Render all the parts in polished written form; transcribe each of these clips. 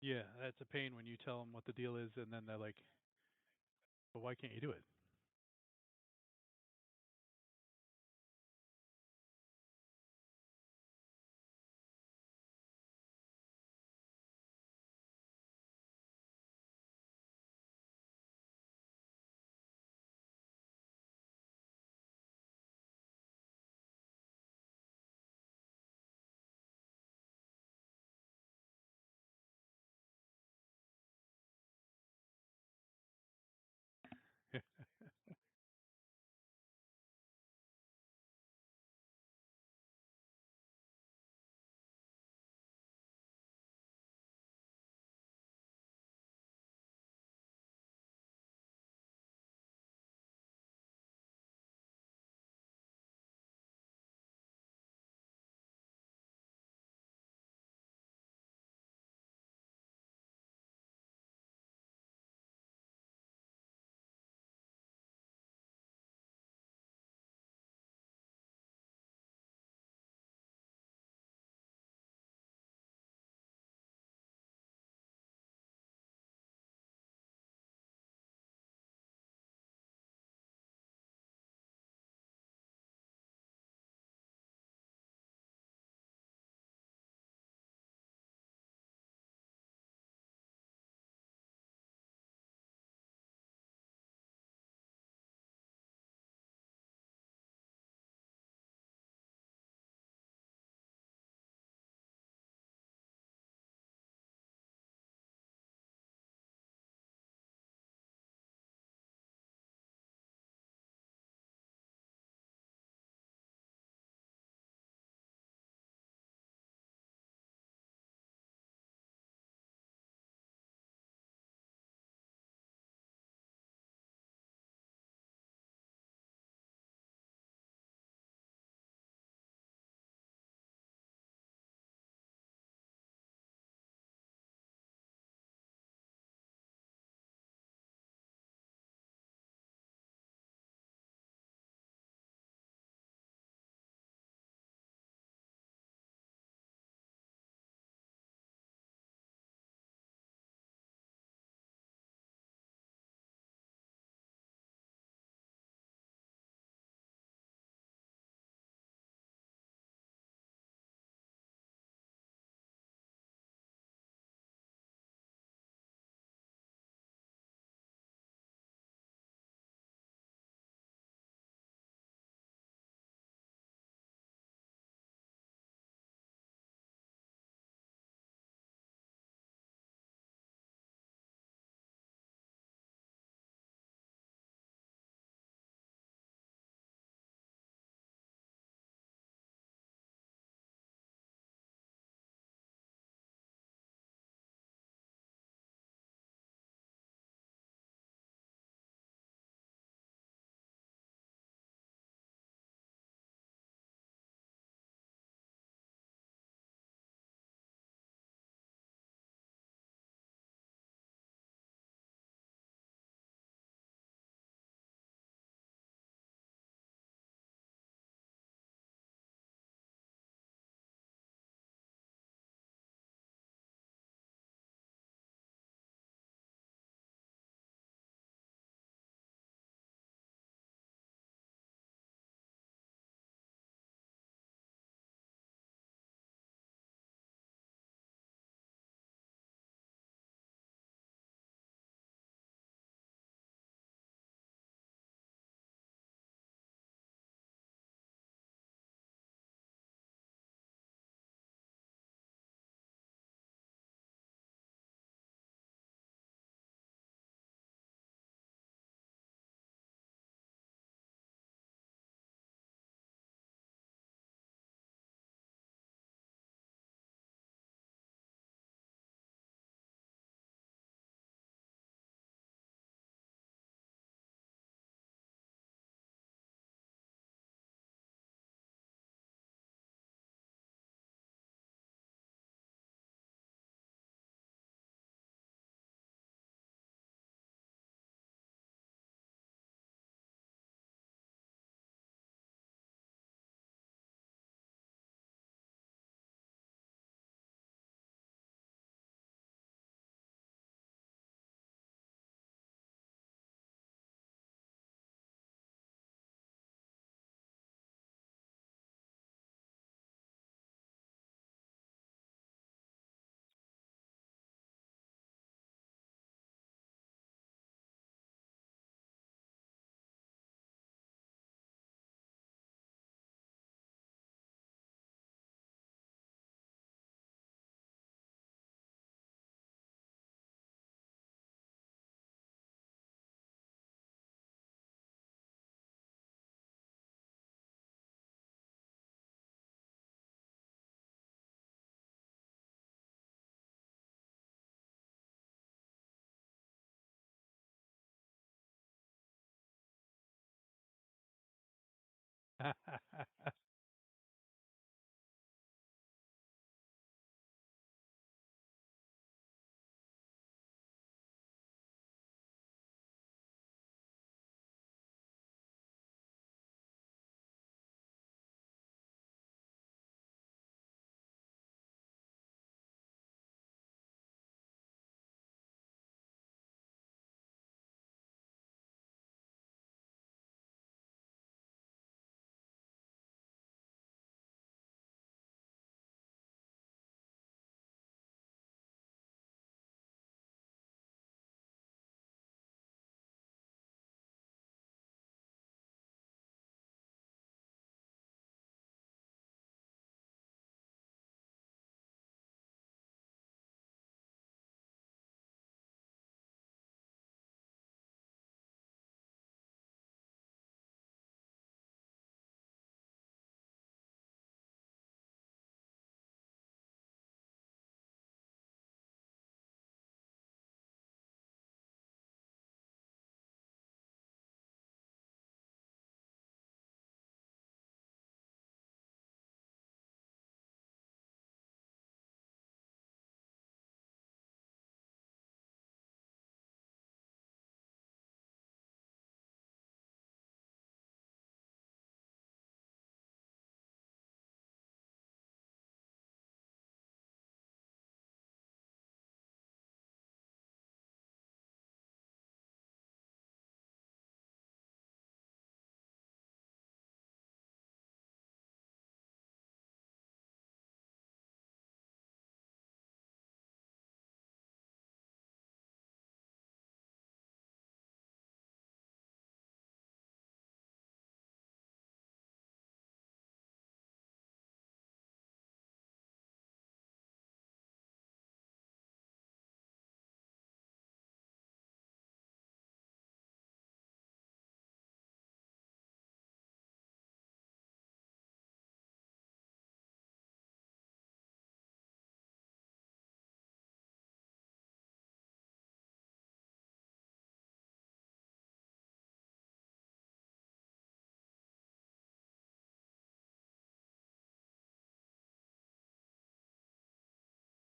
Yeah, that's a pain when you tell them what the deal is, and then they're like, "But why can't you do it?"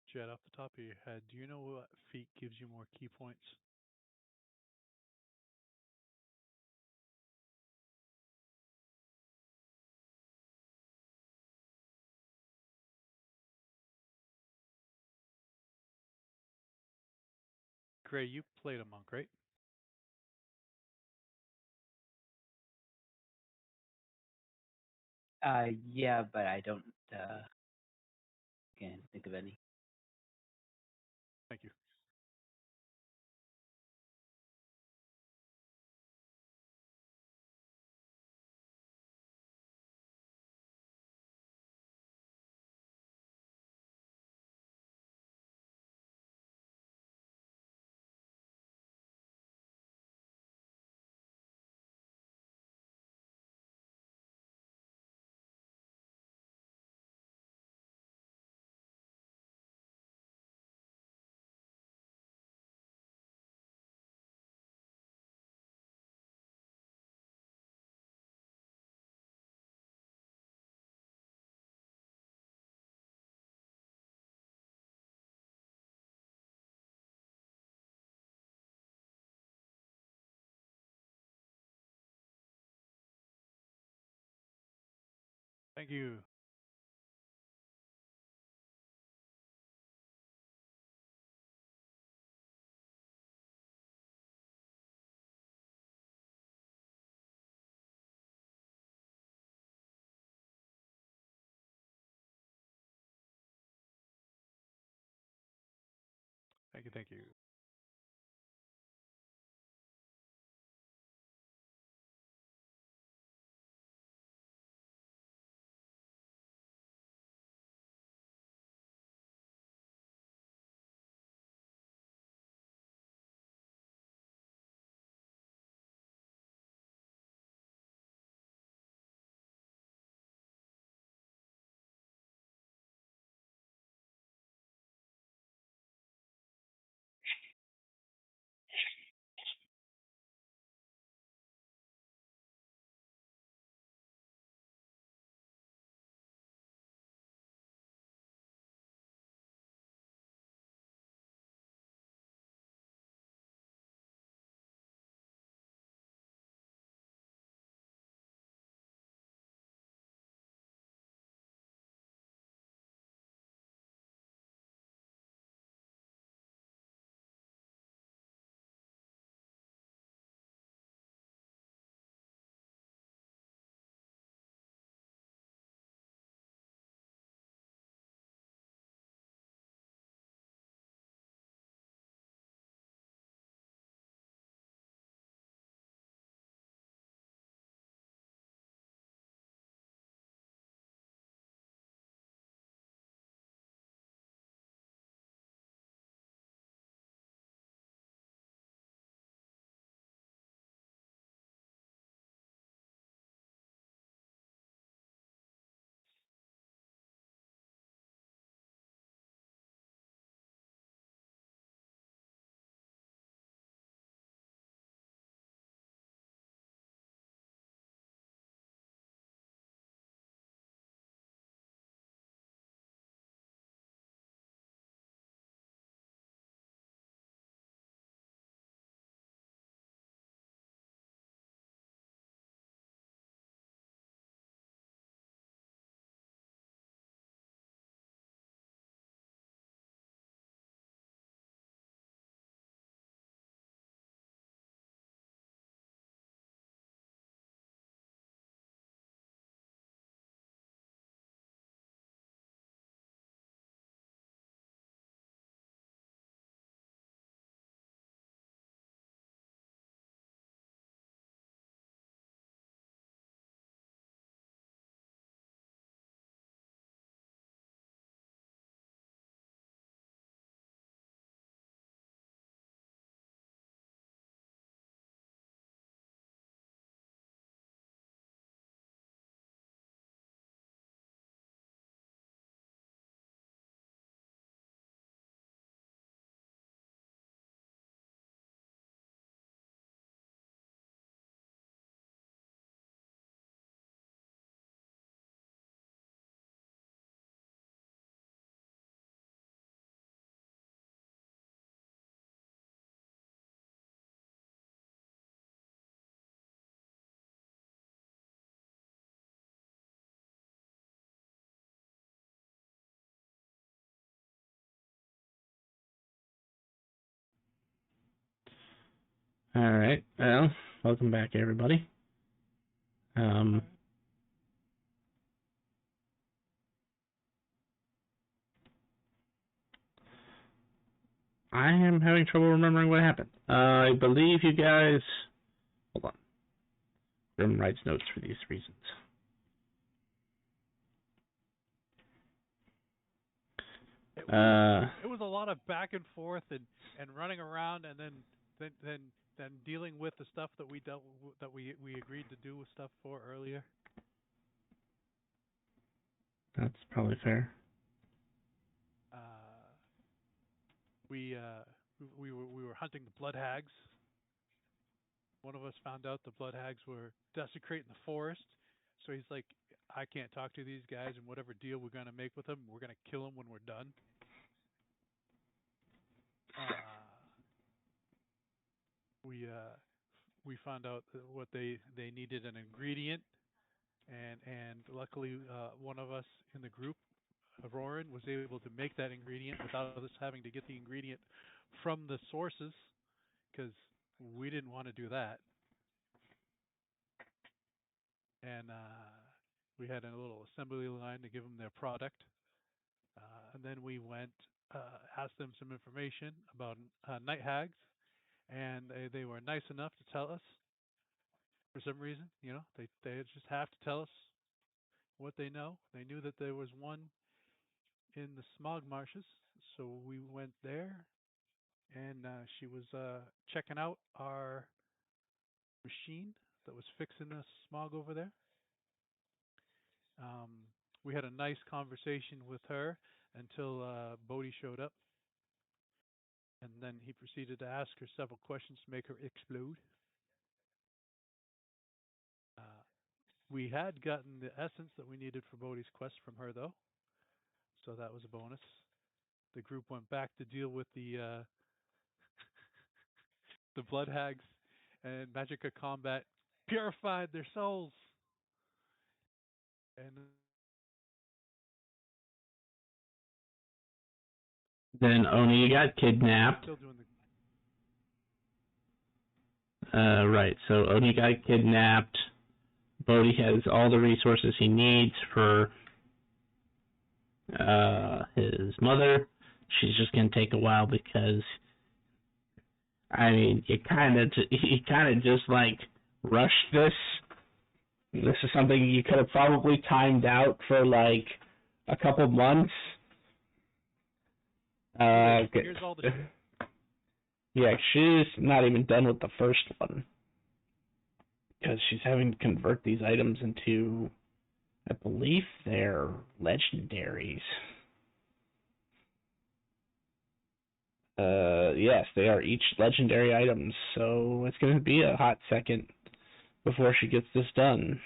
Jed, off the top of your head, do you know what feat gives you more key points? Gray, you played a monk, right? Yeah, but I don't can't think of any. Thank you. Thank you. Thank you. Thank you. All right. Well, welcome back, everybody. Right. I am having trouble remembering what happened. I believe you guys. Hold on. Grim writes notes for these reasons. It was a lot of back and forth and running around, and then dealing with the stuff that we agreed to do with stuff for earlier. That's probably fair. We were hunting the blood hags. One of us found out the blood hags were desecrating the forest, so he's like, I can't talk to these guys, and whatever deal we're gonna make with them, we're gonna kill them when we're done. We found out what they needed an ingredient, and luckily one of us in the group, Auroran, was able to make that ingredient without us having to get the ingredient from the sources, because we didn't want to do that. And we had a little assembly line to give them their product. And then we went, asked them some information about night hags, and they were nice enough to tell us. For some reason, they just have to tell us what they know. They knew that there was one in the smog marshes, so we went there, and she was checking out our machine that was fixing the smog over there. Um, we had a nice conversation with her until Bodhi showed up, and then he proceeded to ask her several questions to make her explode. We had gotten the essence that we needed for Bodhi's quest from her, though, so that was a bonus. The group went back to deal with the blood hags, and Magica Combat purified their souls. And Then Oni got kidnapped. still doing Right. So Oni got kidnapped. Bodhi has all the resources he needs for his mother. She's just gonna take a while because, I mean, he kind of just like rushed this. This is something you could have probably timed out for like a couple months. here's all the Yeah, she's not even done with the first one because she's having to convert these items into, I believe they're legendaries. Yes, they are each legendary items, so it's going to be a hot second before she gets this done.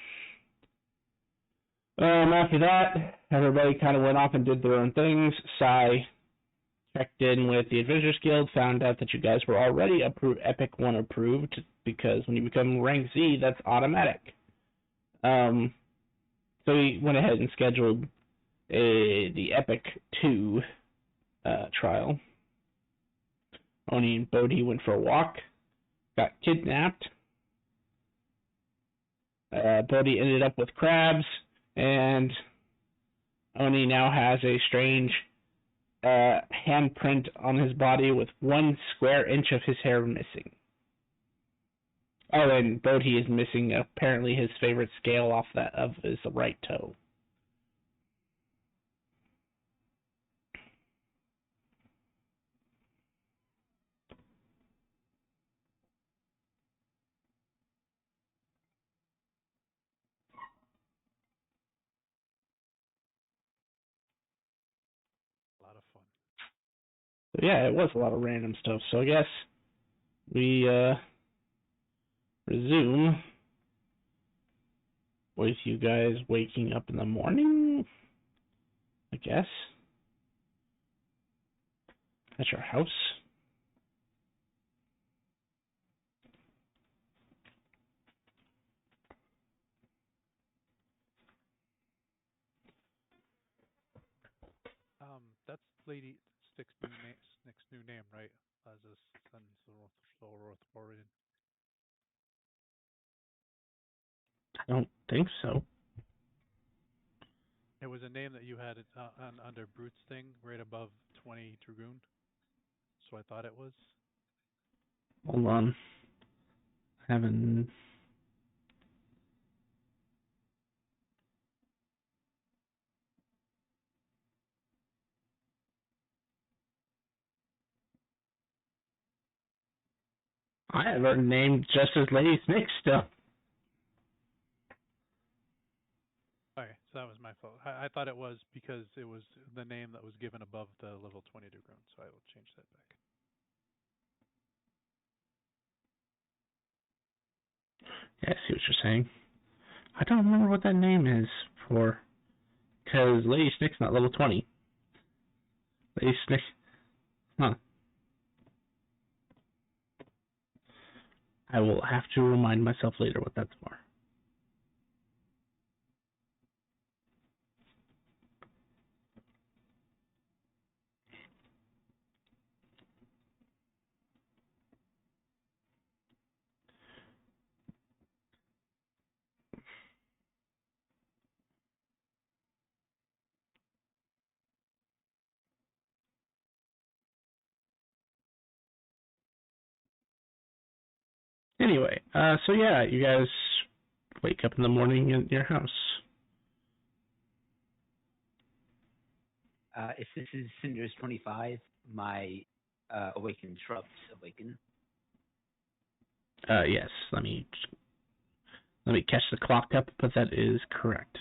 After that, everybody kind of went off and did their own things. Sai checked in with the Adventurers Guild, found out that you guys were already Epic 1 approved, because when you become rank Z, that's automatic. So we went ahead and scheduled the Epic 2 trial. Oni and Bodhi went for a walk, got kidnapped. Bodhi ended up with crabs, and Oni now has a strange handprint on his body with 1 square inch of his hair missing. Oh, and Bodhi is missing apparently his favorite scale off of his right toe. a lot of fun. So yeah, it was a lot of random stuff. So I guess we resume with you guys waking up in the morning, I guess, at your house. That's Lady Stick's new name, right? As a son's Florian. I don't think so. It was a name that you had under Brute's thing, right above 20 Dragoon. So I thought it was. Hold on. Haven't. I have her named just as Lady Snake still. Okay, so that was my fault. I thought it was because it was the name that was given above the level 20 Dragoon, so I will change that back. Yeah, I see what you're saying. I don't remember what that name is for, because Lady Snake's not level 20. Lady Snake, huh? I will have to remind myself later what that's for. Anyway, so yeah, you guys wake up in the morning in your house. If this is Cinder's 25, my awakened shrubs awaken. Yes, let me catch the clock up, but that is correct.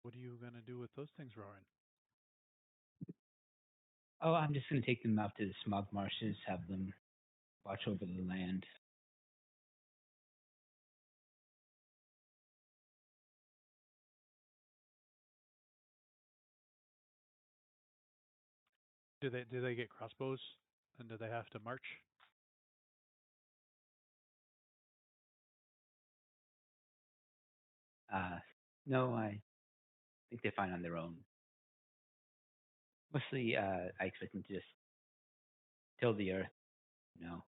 What are you gonna do with those things roaring? Oh, I'm just going to take them out to the smog marshes, have them watch over the land. Do they get crossbows, and do they have to march? No, I think they're fine on their own. Mostly, I expect them to just till the earth,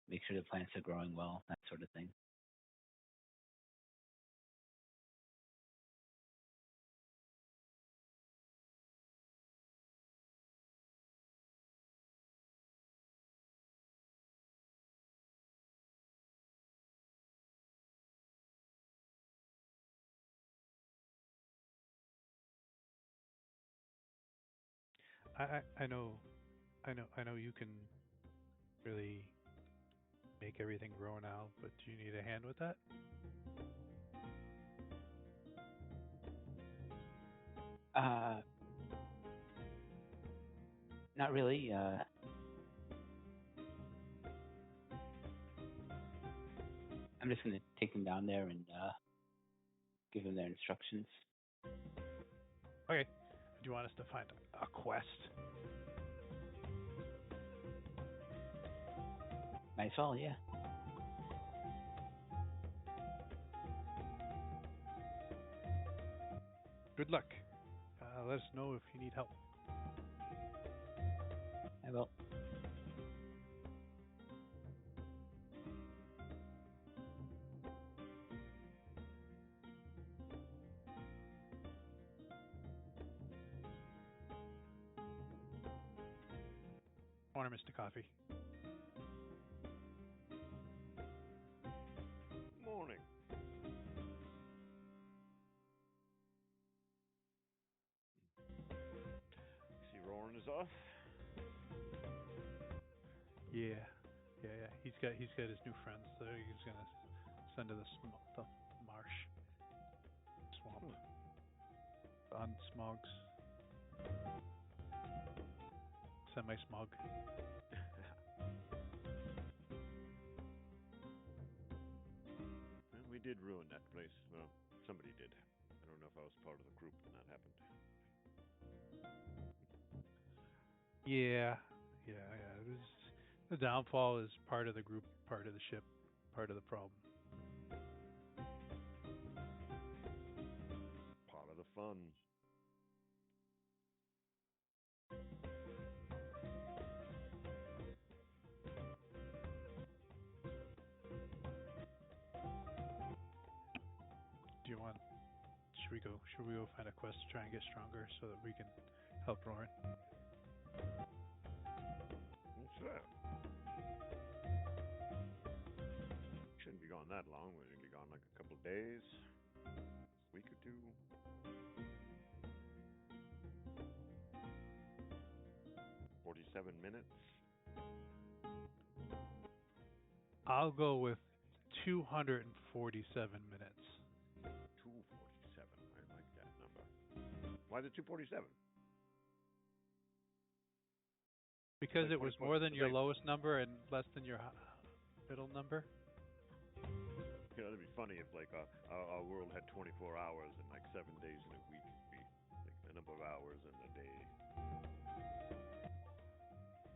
make sure the plants are growing well, that sort of thing. I know you can really make everything grow now, but do you need a hand with that? Uh, Not really. I'm just going to take them down there and give them their instructions. Okay. Do you want us to find a quest? Nice all, yeah. Good luck. Let us know if you need help. I will. Morning, Mr. Coffee. Morning. See, Roran is off. Yeah, yeah. He's got his new friends, so he's gonna send to the marsh, swamp, unsmogs, semi-smog. Well, we did ruin that place. Well, somebody did. I don't know if I was part of the group when that happened. Yeah, yeah. It was, the downfall is part of the group, part of the ship, part of the problem. Part of the fun. Do you want? Should we go? Should we go find a quest to try and get stronger so that we can help Roran? What's that? Shouldn't be gone that long. We're gonna be gone like a couple of days, week or two. 47 minutes. I'll go with 247 minutes. 247. I like that number. Why the 247? Because Like it was 24 more than your like- lowest number and less than your middle number. You know, it'd be funny if like our world had 24 hours and like 7 days in a week. It'd be like the number of hours in a day.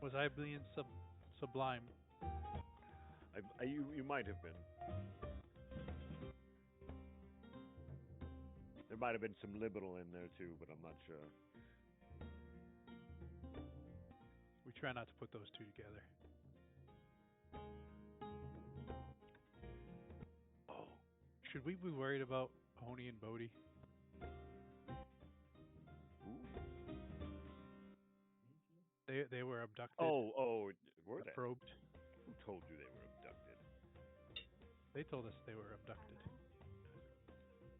Was I being sublime? You might have been. There might have been some liminal in there too, but I'm not sure. We try not to put those two together. Oh, Should we be worried about Oni and Bodhi? who? They were abducted. Oh, were they? Probed. Who told you they were abducted? They told us they were abducted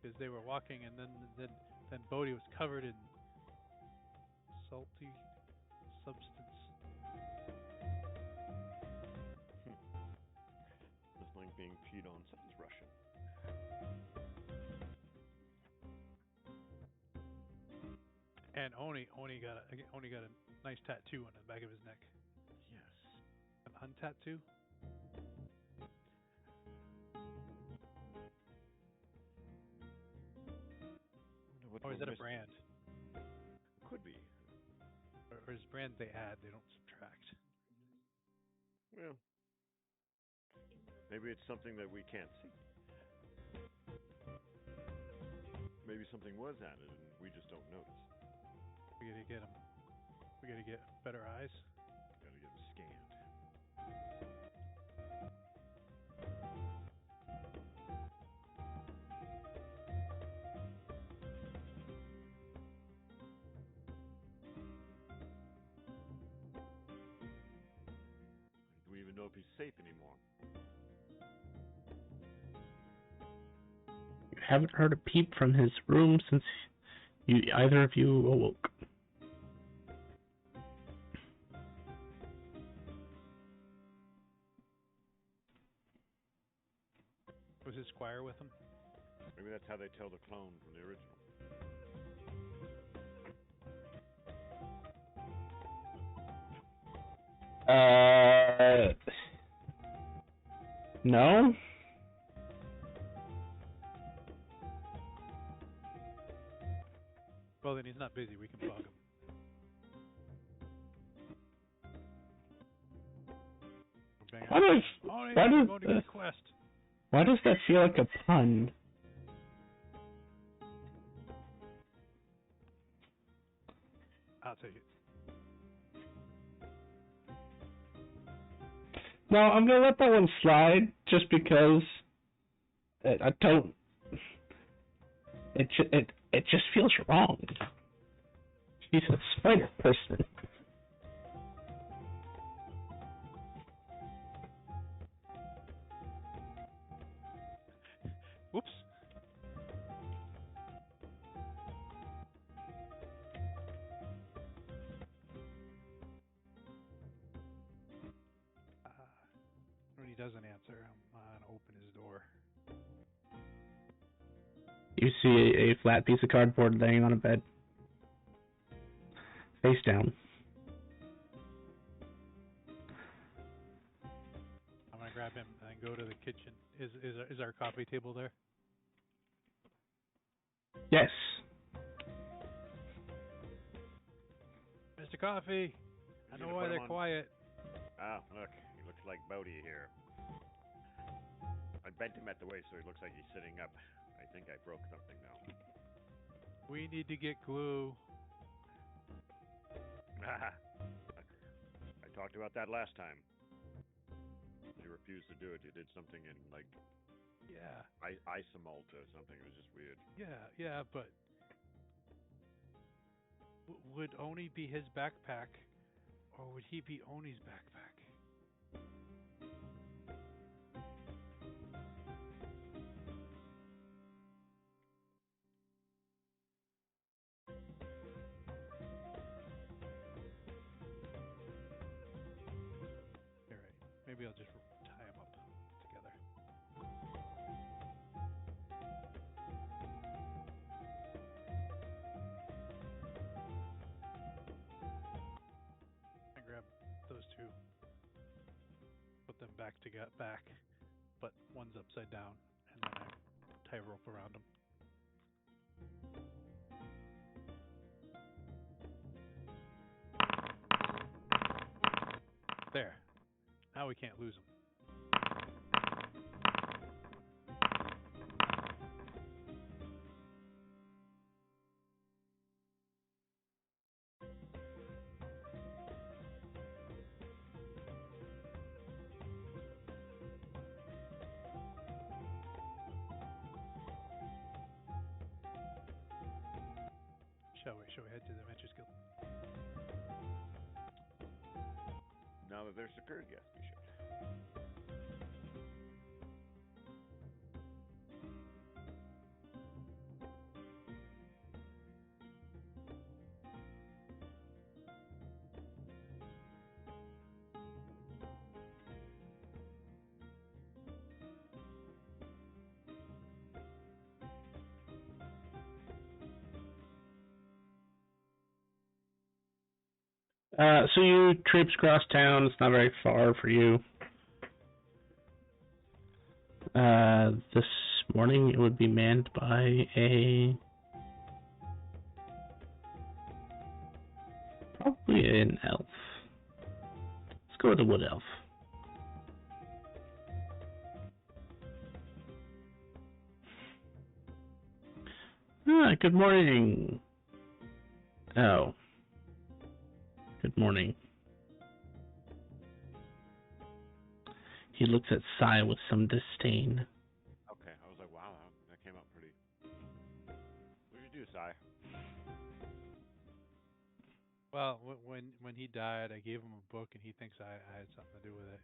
because they were walking, and then Bodhi was covered in salty substance. It's like being peed on. Something's Russian. And Oni got a nice tattoo on the back of his neck. Yes. An untattoo? What Or is we're that a missing. brand? Could be. Or is brand they add, they don't subtract? Well, maybe it's something that we can't see. Maybe something was added and we just don't notice. We gotta get them. We gotta get better eyes. Gotta get them scanned. Do we even know if he's safe anymore? You haven't heard a peep from his room since either of you awoke. Was his squire with him? Maybe that's how they tell the clone from the original. No? Well, then he's not busy. We can bug him. Bang Why on. does Oh, yeah, why we're does going to get a quest. why does that feel like a pun? I'll take it. No, I'm gonna let that one slide just because I don't. It just feels wrong. She's a spider person. Whoops. When he doesn't answer, I'm going to open his door. You see a flat piece of cardboard laying on a bed, face down. I'm going to grab him and go to the kitchen. Is our coffee table there? Yes. Mr. Coffee, I You know gonna why put they're him on? quiet. Ah, look, he looks like Bodhi here. I bent him at the waist so he looks like he's sitting up. I think I broke something now. We need to get glue. I talked about that last time. You refused to do it. You did something in like Yeah, isomalt or something. It was just weird. yeah, but would Oni be his backpack, or would he be Oni's backpack? You're right. Maybe I'll just tie them up together. I grab those two, put them back together, but one's upside down, and then I tie a rope around them. There. Now we can't lose them. Shall we head to the Adventure Guild? Now that there's occurred, yes, we should. So you traipse across town. It's not very far for you. This morning it would be manned by probably an elf. Let's go with a wood elf. Good morning. Oh. Good morning. He looks at Sai with some disdain. Okay, I was like, wow, that came out pretty. What did you do, Sai? Well, when he died, I gave him a book, and he thinks I had something to do with it.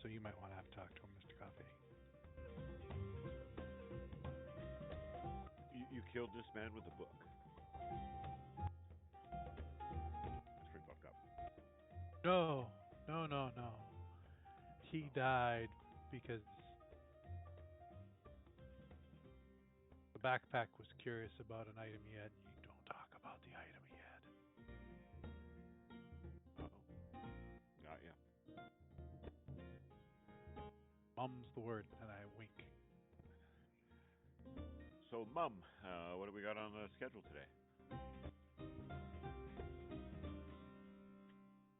So you might want to have to talk to him, Mr. Coffee. You killed this man with a book. That's pretty fucked up. No. He died because the backpack was curious about an item he had, and you don't talk about the item he had. Uh-oh. Yeah. Mum's the word, and I wink. So, Mum, what do we got on the schedule today?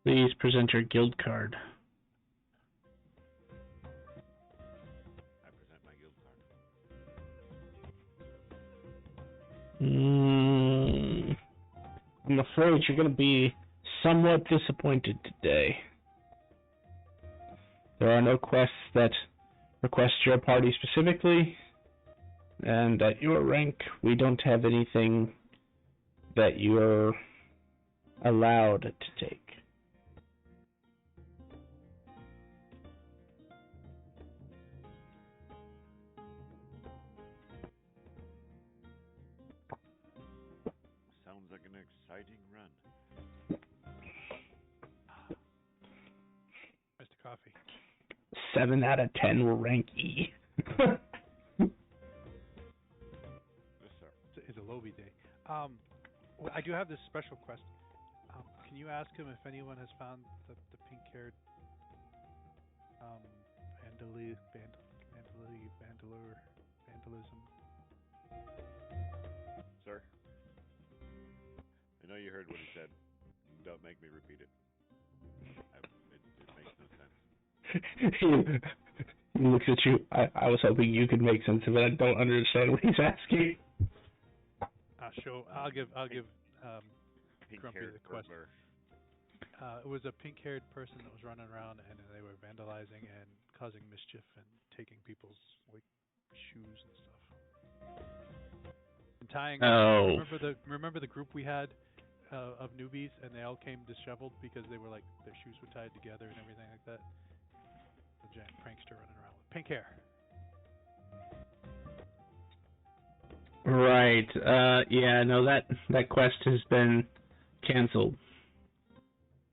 Please present your guild card. I present my guild card. I'm afraid you're going to be somewhat disappointed today. There are no quests that request your party specifically, and at your rank, we don't have anything that you're allowed to take. Sounds like an exciting run. Mr. Coffee. 7 out of 10 will rank E. Yes, sir. It's a Lobby day. Well, I do have this special quest. Can you ask him if anyone has found the pink-haired vandalism? Sir? I know you heard what he said. Don't make me repeat it. It makes no sense. He looks at you. I was hoping you could make sense of it. I don't understand what he's asking. Sure. I'll give Grumpy Pink-haired the quest. burglar. It was a pink-haired person that was running around, and they were vandalizing and causing mischief and taking people's shoes and stuff. And tying. Oh. Remember the group we had of newbies, and they all came disheveled because they were their shoes were tied together and everything like that. The giant prankster running around with pink hair. Right. Yeah. No. That quest has been canceled.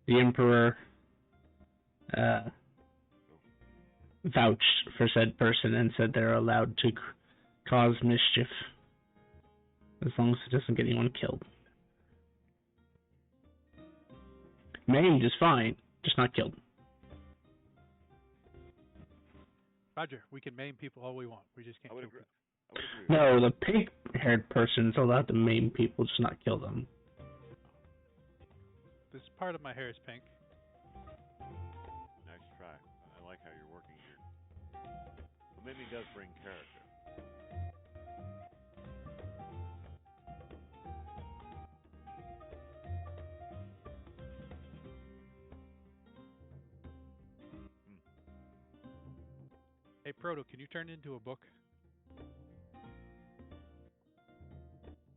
The Emperor vouched for said person and said they're allowed to cause mischief as long as it doesn't get anyone killed. Maimed is fine, just not killed. Roger, we can maim people all we want. We just can't kill people. I would agree. No, the pink-haired person's allowed to maim people, just not kill them. This part of my hair is pink. Nice try. I like how you're working here. But maybe it does bring character. Hey, Proto, can you turn into a book?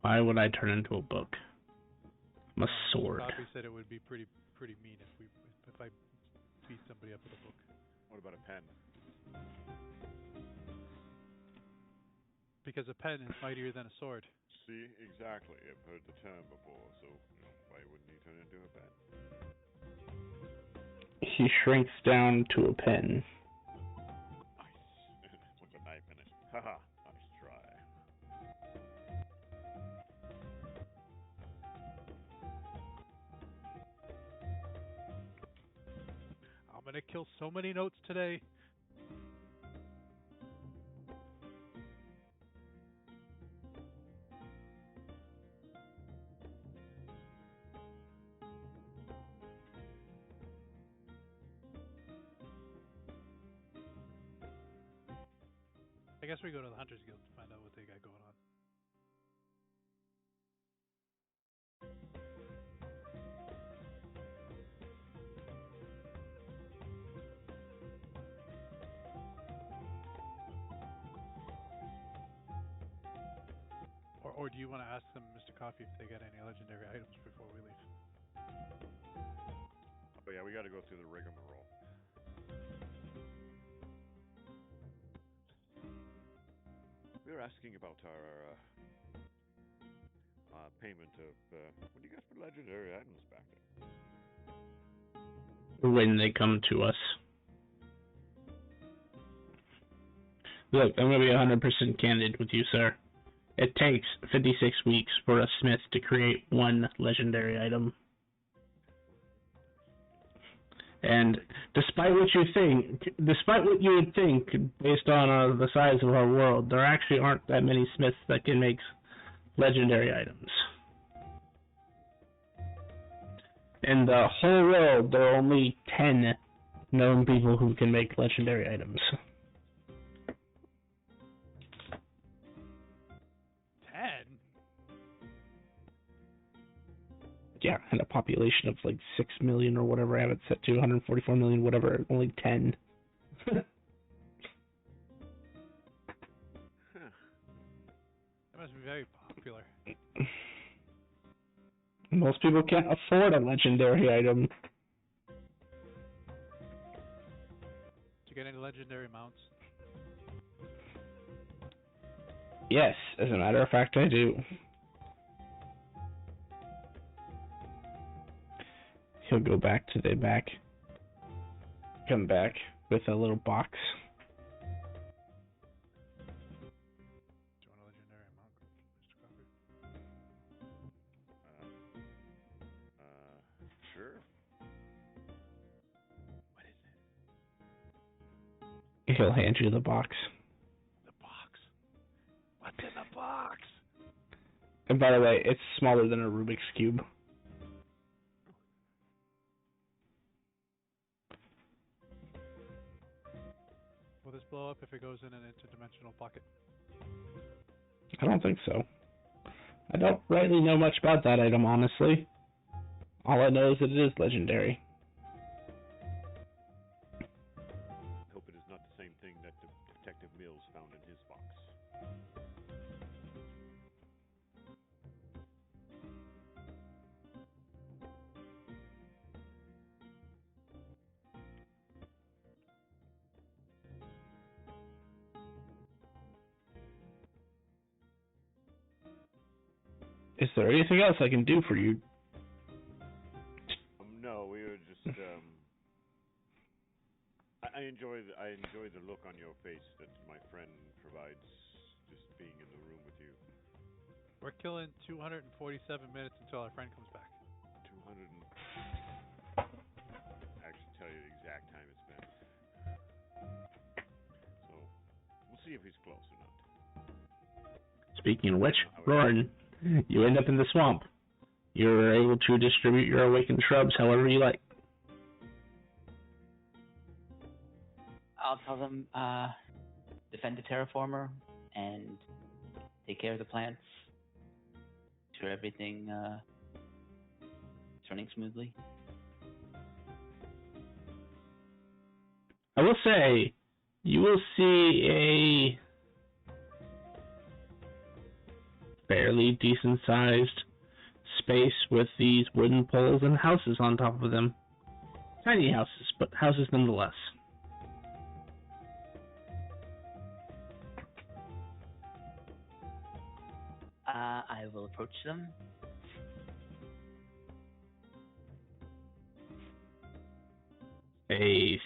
Why would I turn into a book? I'm a sword. Coffee said it would be pretty mean if I beat somebody up with a book. What about a pen? Because a pen is mightier than a sword. See, exactly. I've heard the term before, so why wouldn't he turn into a pen? He shrinks down to a pen. Nice. With a knife in it. Haha, nice try. I'm gonna kill so many notes today. I guess we go to the Hunters Guild to find out what they got going on. Or do you want to ask them, Mr. Coffee, if they got any legendary items before we leave? Oh yeah, we got to go through the rigmarole. We were asking about our payment of what do you guys put legendary items back there? When they come to us. Look, I'm going to be 100% candid with you, sir. It takes 56 weeks for a smith to create one legendary item. And despite what you would think, based on the size of our world, there actually aren't that many smiths that can make legendary items. In the whole world, there are only 10 known people who can make legendary items. 10? Yeah, and a population of like 6 million or whatever I have it set to, 144 million, whatever, only 10. Huh. That must be very popular. Most people can't afford a legendary item. Did you get any legendary mounts? Yes, as a matter of fact, I do. He'll go back to the back. Come back with a little box. Do you want a legendary mount, Mr. Coffee? Sure. What is it? He'll hand you the box. The box. What's in the box? And by the way, it's smaller than a Rubik's Cube. Will this blow up if it goes in an interdimensional pocket? I don't think so. I don't really know much about that item, honestly. All I know is that it is legendary. Hope it is not the same thing that Detective Mills found in his box. Is there anything else I can do for you? No, we were just. I enjoy the look on your face that my friend provides, just being in the room with you. We're killing 247 minutes until our friend comes back. 200 and actually tell you the exact time it's been. So we'll see if he's close or not. Speaking of which, Roran, you end up in the swamp. You're able to distribute your awakened shrubs however you like. I'll tell them, defend the terraformer and take care of the plants. Sure everything is running smoothly. I will say, you will see a fairly decent-sized space with these wooden poles and houses on top of them. Tiny houses, but houses nonetheless. I will approach them. A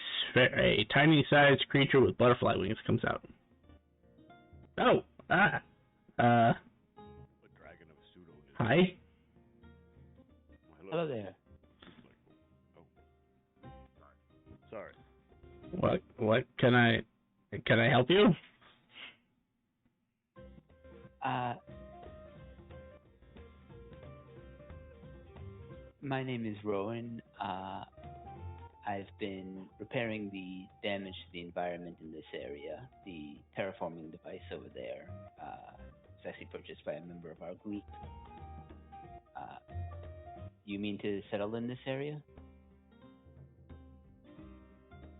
tiny-sized creature with butterfly wings comes out. Oh, A dragon of pseudo. hi. Hello there. Oh. Sorry. What can I help you? My name is Rowan. I've been repairing the damage to the environment in this area. The terraforming device over there was actually purchased by a member of our group. You mean to settle in this area?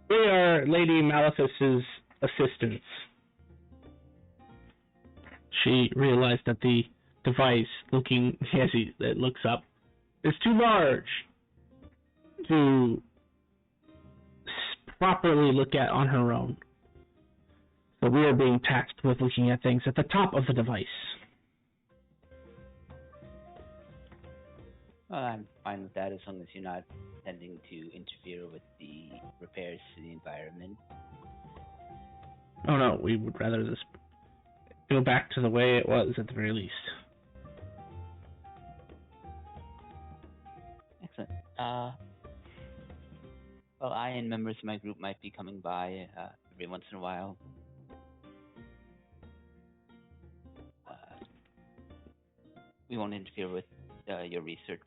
We are Lady Malefic's assistants. She realized that the device, looking as it looks up, is too large to properly look at on her own. So we are being tasked with looking at things at the top of the device. Well, I'm fine with that as long as you're not intending to interfere with the repairs to the environment. Oh no, we would rather this go back to the way it was at the very least. Excellent. Well, I and members of my group might be coming by every once in a while. We won't interfere with your research.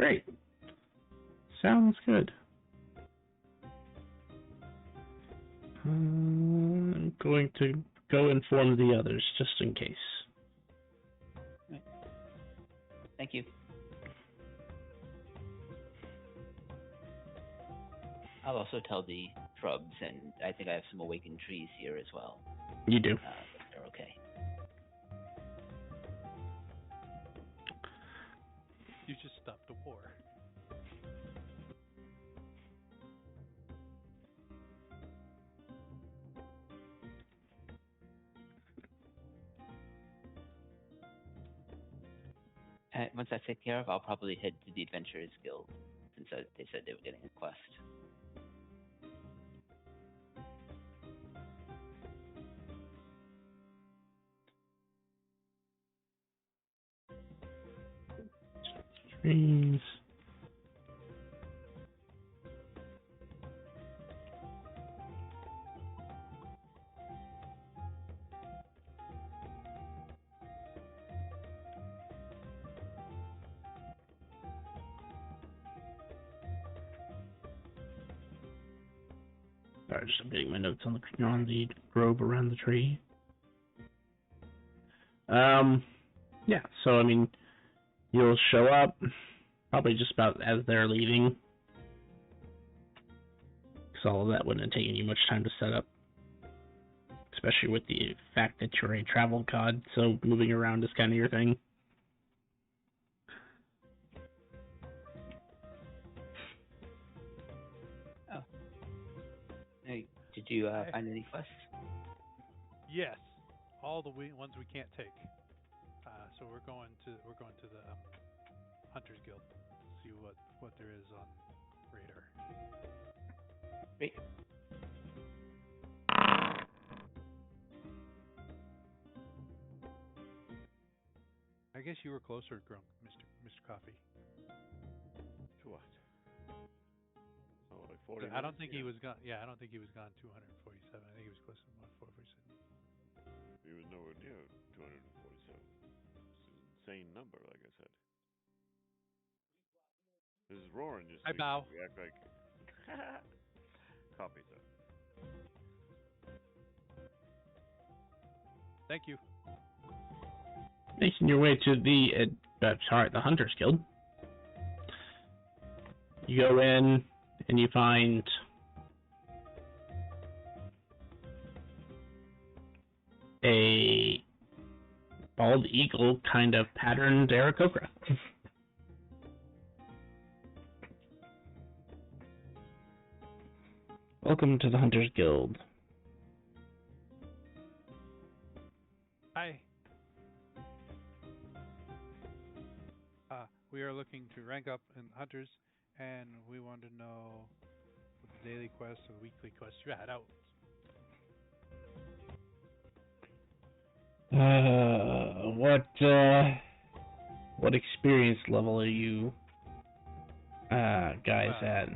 Great. Sounds good. I'm going to go inform the others just in case. Right. Thank you. I'll also tell the shrubs, and I think I have some awakened trees here as well. You do. That they're okay. You just stopped the war. Once that's taken care of, I'll probably head to the Adventurers Guild, since they said they were getting a quest. Trees. Sorry, just updating my notes on the grove around the tree. Yeah. So I mean, you'll show up probably just about as they're leaving, because all of that wouldn't have taken you much time to set up, especially with the fact that you're a travel god. So moving around is kind of your thing. Oh. Hey, did you find any quests? Yes, all the ones we can't take. So we're going to the Hunters Guild to see what there is on radar. Great. I guess you were closer, Grunk, Mr. Coffee. To what? Oh, like 40 I don't minutes? think Yeah. he was gone. Yeah, I don't think he was gone 247. I think he was close to 147. He was nowhere near 247. It's an insane number, like I said. This is roaring just I bow. we act like copy, sir. Thank you. Making your way to the Hunters Guild. You go in and you find a bald eagle kind of patterned Aarakocra. Welcome to the Hunters Guild. Hi. We are looking to rank up in Hunters, and we want to know what the daily quests or the weekly quests you had out. What experience level are you guys at?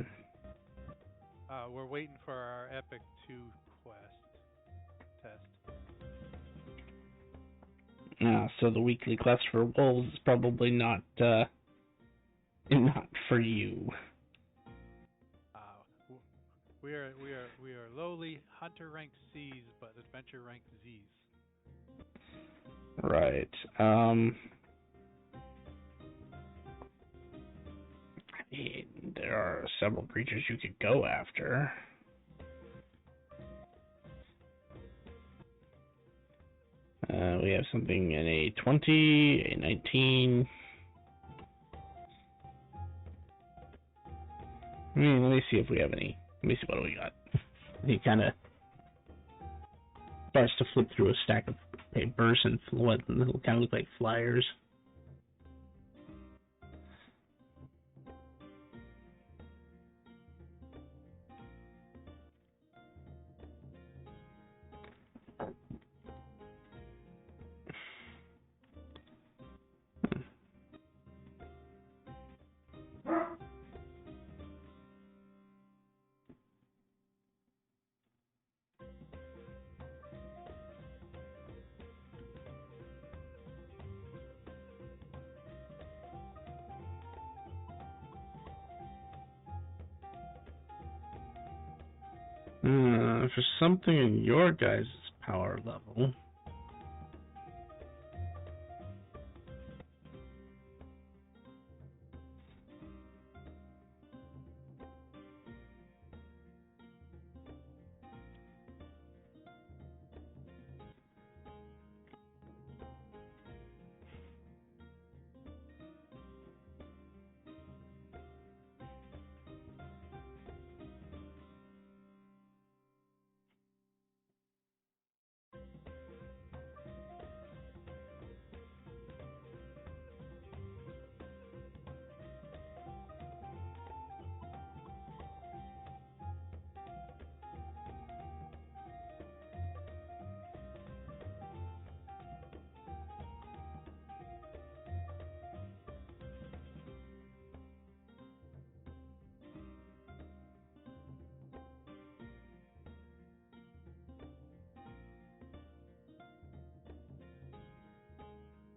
We're waiting for our Epic 2 quest test. So the weekly quest for wolves is probably not for you. We are lowly hunter rank C's, but adventure rank Z's. Right. There are several creatures you could go after. We have something in a 20, a 19. Let me see if we have any. Let me see what do we got. He kind of starts to flip through a stack of papers and what kind of look like flyers. For something in your guys' power level.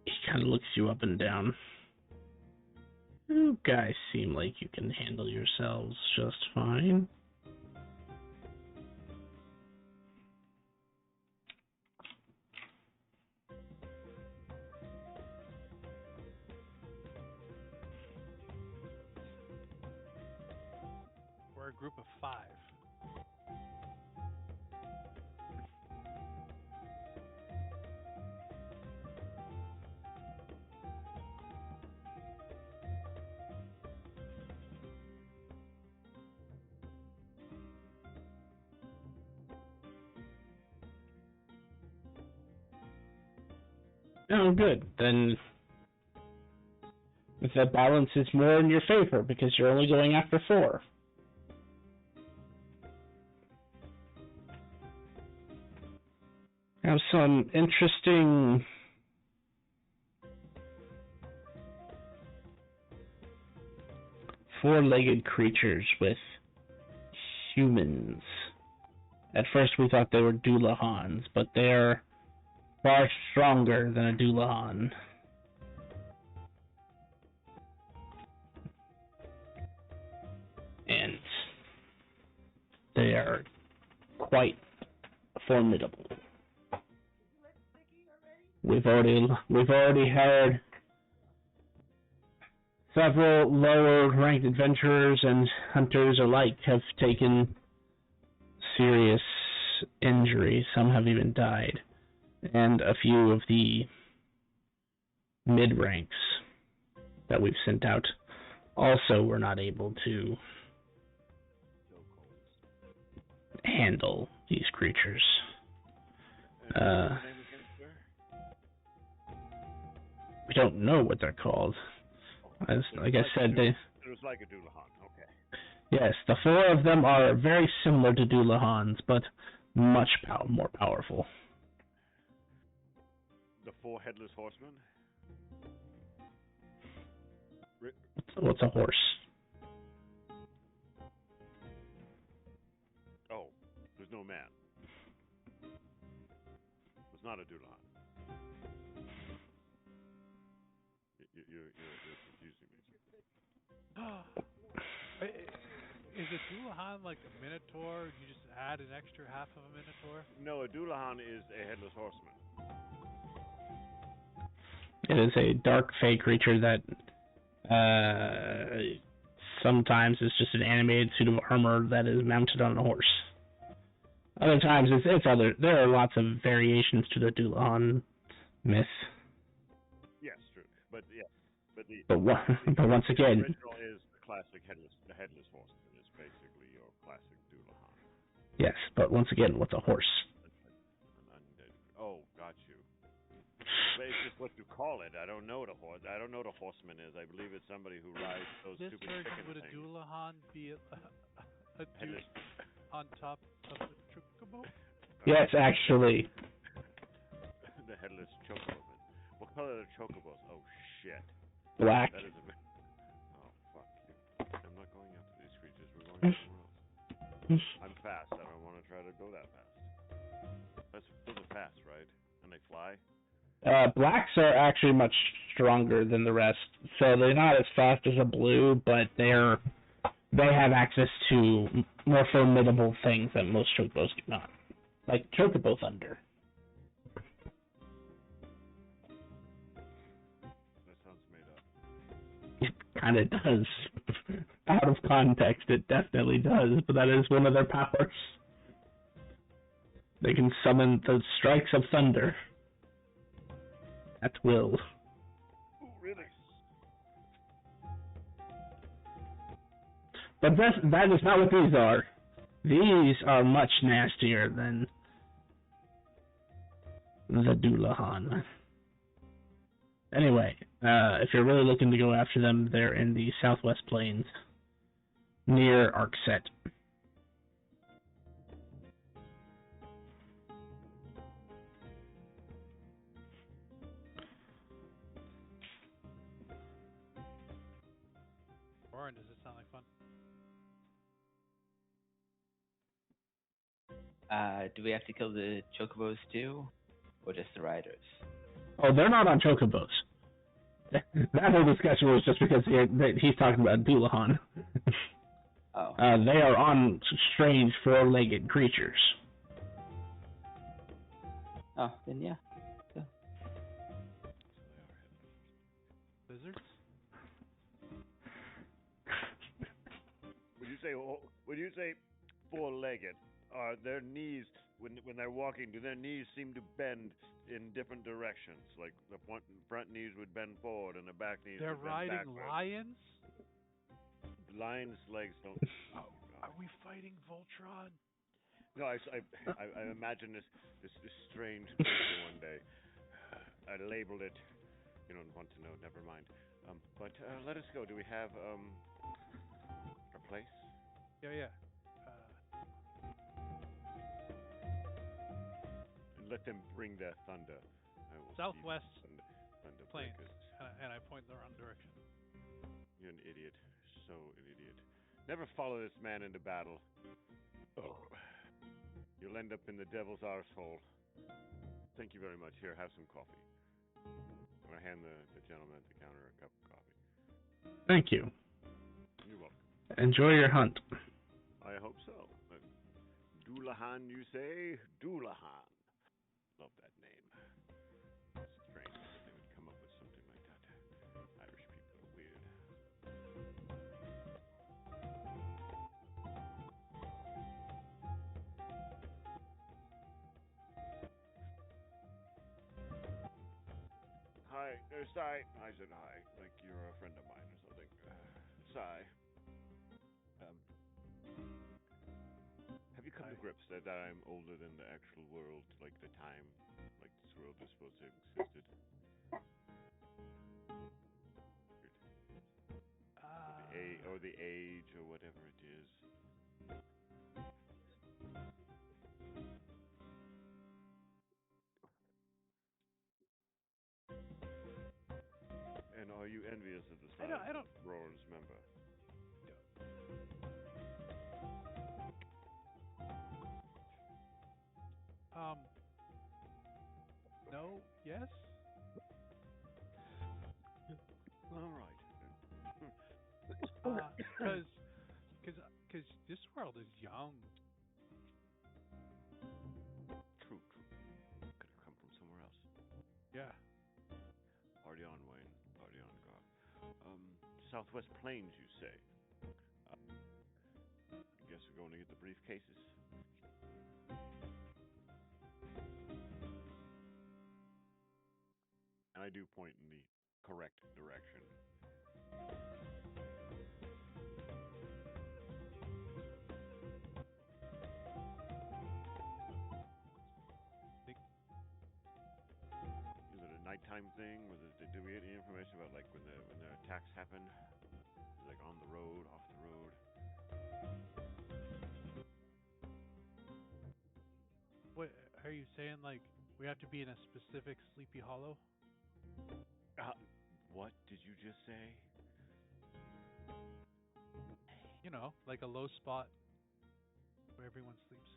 He kind of looks you up and down. You guys seem like you can handle yourselves just fine. We're a group of 5. Oh, good. Then the balance is more in your favor because you're only going after 4. Have some interesting four-legged creatures with humans. At first we thought they were Doulahans, but they are far stronger than a Doulahan. And they are quite formidable. We've already had several lower ranked adventurers and hunters alike have taken serious injury. Some have even died. And a few of the mid-ranks that we've sent out also were not able to handle these creatures. We don't know what they're called. Like I said, it was like a Doulahan. Okay. Yes, the 4 of them are very similar to Doulahans, but much more powerful. The 4 headless horsemen? What's a horse? Oh, there's no man. It's not a Doulahan. You're confusing me. Is a Doulahan like a minotaur? You just add an extra half of a minotaur? No, a Doulahan is a headless horseman. It is a dark fey creature that sometimes is just an animated suit of armor that is mounted on a horse. Other times it's other. There are lots of variations to the Doulahan myth. Yes, true. But once again, the original is the classic headless horseman. Is basically your classic Doulahan. Yes, but once again, what's a horse? An undead. Oh, got you. But it's just what you call it. I don't know what a horse. I don't know what a horseman is. I believe it's somebody who rides those This stupid version, chicken would a things. Doulahan be a dude on top of a chocobo? Yes, actually. The headless chocobo. What color are the chocobos? Oh shit. Black. That is a. Oh fuck you. I'm not going after these creatures. We're going somewhere else. I'm fast. I don't want to try to go that fast. Those are fast, right? And they fly. Blacks are actually much stronger than the rest, so they're not as fast as a blue, but they're they have access to more formidable things that most chocobos do not, like chocobo thunder. That sounds made up. It kind of does. Out of context, it definitely does, but that is one of their powers. They can summon the strikes of thunder at will. Ooh, really? But that is not what these are. These are much nastier than the Dullahan. Anyway, if you're really looking to go after them, they're in the Southwest Plains, near Arkset. Warren, does it sound like fun? Do we have to kill the chocobos too, or just the riders? Oh, they're not on chocobos. That whole discussion was just because he's talking about Dullahan. Oh. They are on strange four-legged creatures. Oh, then yeah. Lizards? When you say four-legged, are their knees when they're walking? Do their knees seem to bend in different directions? Like the front knees would bend forward, and the back knees They're would bend riding backwards. lions? Lions' legs don't. Are we fighting Voltron? No, I imagine this strange creature one day. I labeled it. You don't want to know. Never mind. But let us go. Do we have a place? Yeah. And let them bring their thunder. I will Southwest thunder Plains, breakers. and I point in the wrong direction. You're an idiot. So an idiot. Never follow this man into battle. Oh. You'll end up in the devil's arsehole. Thank you very much. Here, have some coffee. I'm going to hand the gentleman at the counter a cup of coffee. Thank you. You're welcome. Enjoy your hunt. I hope so. Dullahan, you say? Dullahan. Love that name. It's strange that they would come up with something like that. Irish people are weird. Hi, Sai. I said hi, like you're a friend of mine or something. Sai. Have you come to grips that I'm older than the actual world, like the time, like this world is supposed to have existed? Or the age, or whatever it is. And are you envious of the size of Roran's member? No, yes? All right. Because this world is young. True. Could have come from somewhere else. Yeah. Party on, Wayne. Party on, God. Southwest Plains, you say? I guess we're going to get the briefcases. And I do point in the correct direction. Is it a nighttime thing? Do we get any information about like when the attacks happen? Like on the road, off the road? What are you saying? Like we have to be in a specific Sleepy Hollow? What did you just say? You know, like a low spot where everyone sleeps.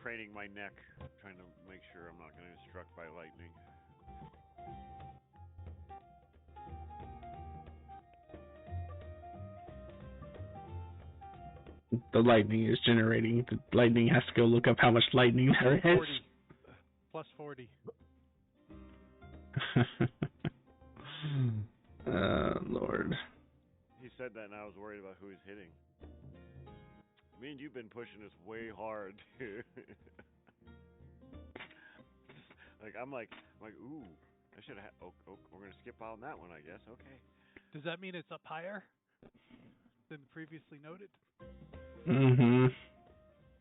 craning my neck, trying to make sure I'm not going to get struck by lightning. The lightning is generating. The lightning has to go look up how much lightning there is. 40. Plus 40. Lord. He said that, and I was worried about who he's hitting. Me and you've been pushing this way hard, dude. I'm like, ooh, I should have. Oh, we're gonna skip out on that one, I guess. Okay. Does that mean it's up higher than previously noted? Mm-hmm.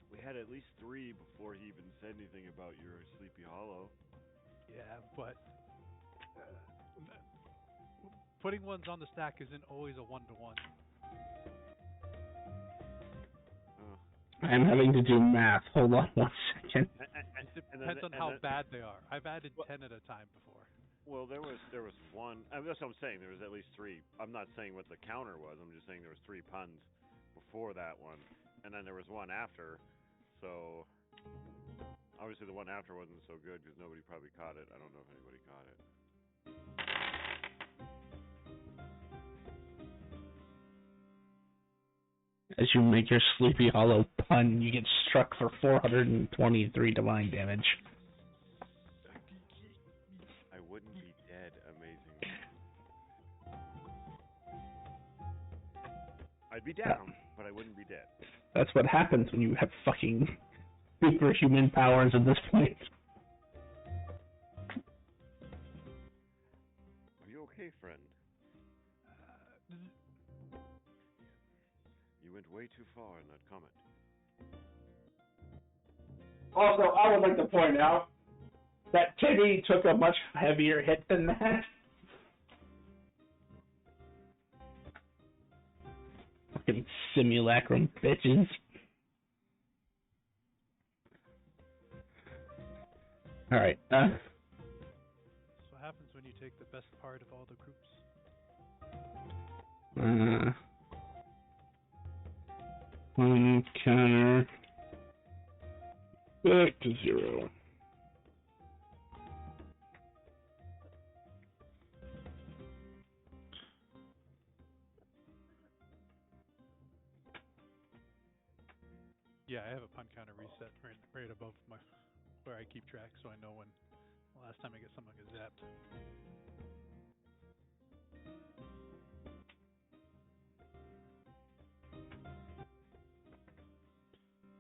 We had at least 3 before he even said anything about your Sleepy Hollow. Yeah, but putting ones on the stack isn't always a 1-to-1. I'm having to do math. Hold on 1 second. It depends on how bad they are. I've added 10 at a time before. Well, there was one. I mean, that's what I'm saying. There was at least 3. I'm not saying what the counter was. I'm just saying there was 3 puns before that one, and then there was one after. So obviously the one after wasn't so good because nobody probably caught it. I don't know if anybody caught it. As you make your Sleepy Hollow pun, you get struck for 423 divine damage. I wouldn't be dead. Amazing. I'd be down, but I wouldn't be dead. That's what happens when you have fucking superhuman powers at this point. Are you okay, friend? You went way too far in that comment. Also, I would like to point out that Timmy took a much heavier hit than that. Fucking simulacrum bitches. Alright, That's what happens when you take the best part of all the groups. One counter. Back to 0. Yeah, I have a pun counter reset right above where I keep track, so I know when the last time I get someone get zapped.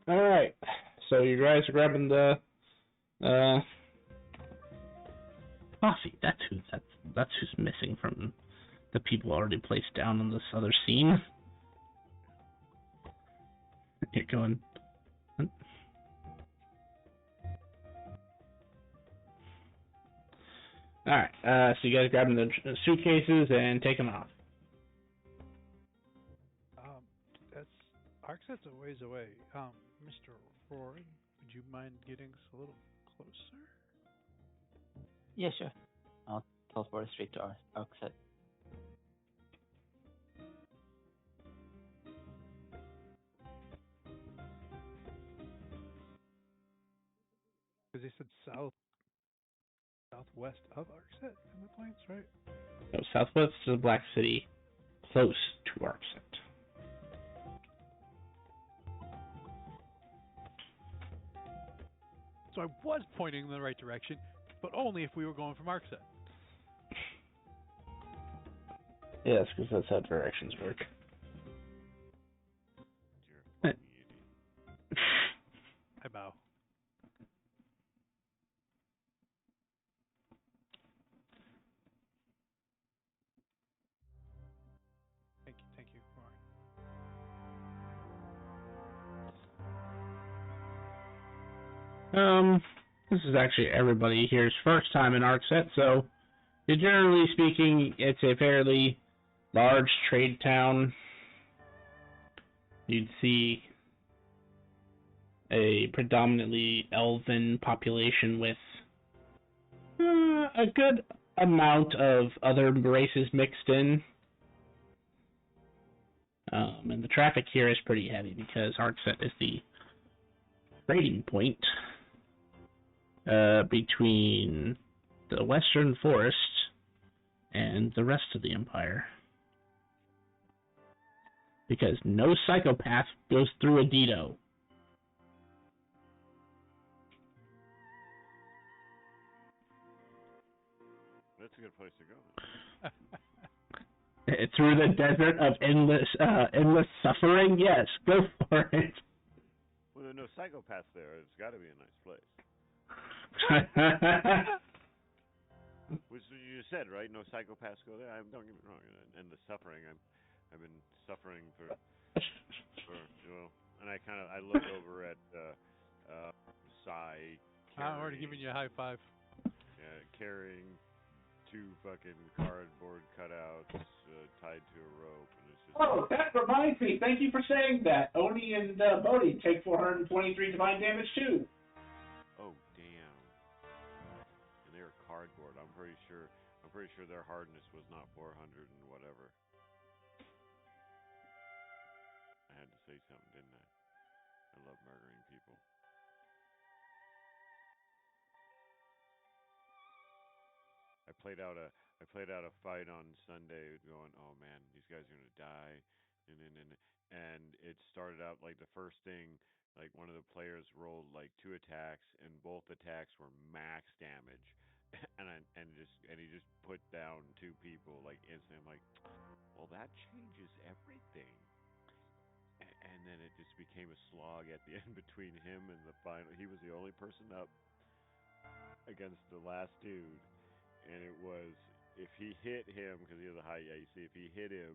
Alright, so you guys are grabbing the coffee. That's who's missing from the people already placed down on this other scene. You're going. Alright, so you guys grabbing the suitcases and take them off. Arkset's a ways away. Mr. Rory, would you mind getting us a little closer? Yeah, sure. I'll teleport straight to Arkset. Because they said southwest of Arkset in the plains, right? No, southwest of the Black City, close to Arkset. So I was pointing in the right direction, but only if we were going from Arkset. Yes, because that's how directions work. You're a fucking idiot. I bow. Thank you, Rory. This is actually everybody here's first time in Arkset, so generally speaking, it's a fairly large trade town. You'd see a predominantly elven population with a good amount of other races mixed in. And the traffic here is pretty heavy because Arkset is the trading point between the Western Forest and the rest of the Empire. Because no psychopath goes through a Dido. That's a good place to go. Through the desert of endless suffering? Yes, go for it. Well, there are no psychopaths there. It's got to be a nice place. Which you said, right? No psychopaths go there. Don't get me wrong. And the suffering, I've been suffering for and I look over at Sai. I'm already giving you a high five. Carrying 2 fucking cardboard cutouts tied to a rope, and it's just. Oh, that reminds me. Thank you for saying that. Oni and Bodhi take 423 divine damage too. Oh damn! And they were cardboard. I'm pretty sure their hardness was not 400 and whatever. I had to say something, didn't I? I love murdering people. I played out a fight on Sunday, going, oh man, these guys are gonna die, and it started out like the first thing, like one of the players rolled like 2 attacks, and both attacks were max damage, and he just put down 2 people like instantly. I'm like, well, that changes everything. And then it just became a slog at the end between him and the final. He was the only person up against the last dude. And it was, if he hit him, because he has a high AC, if he hit him,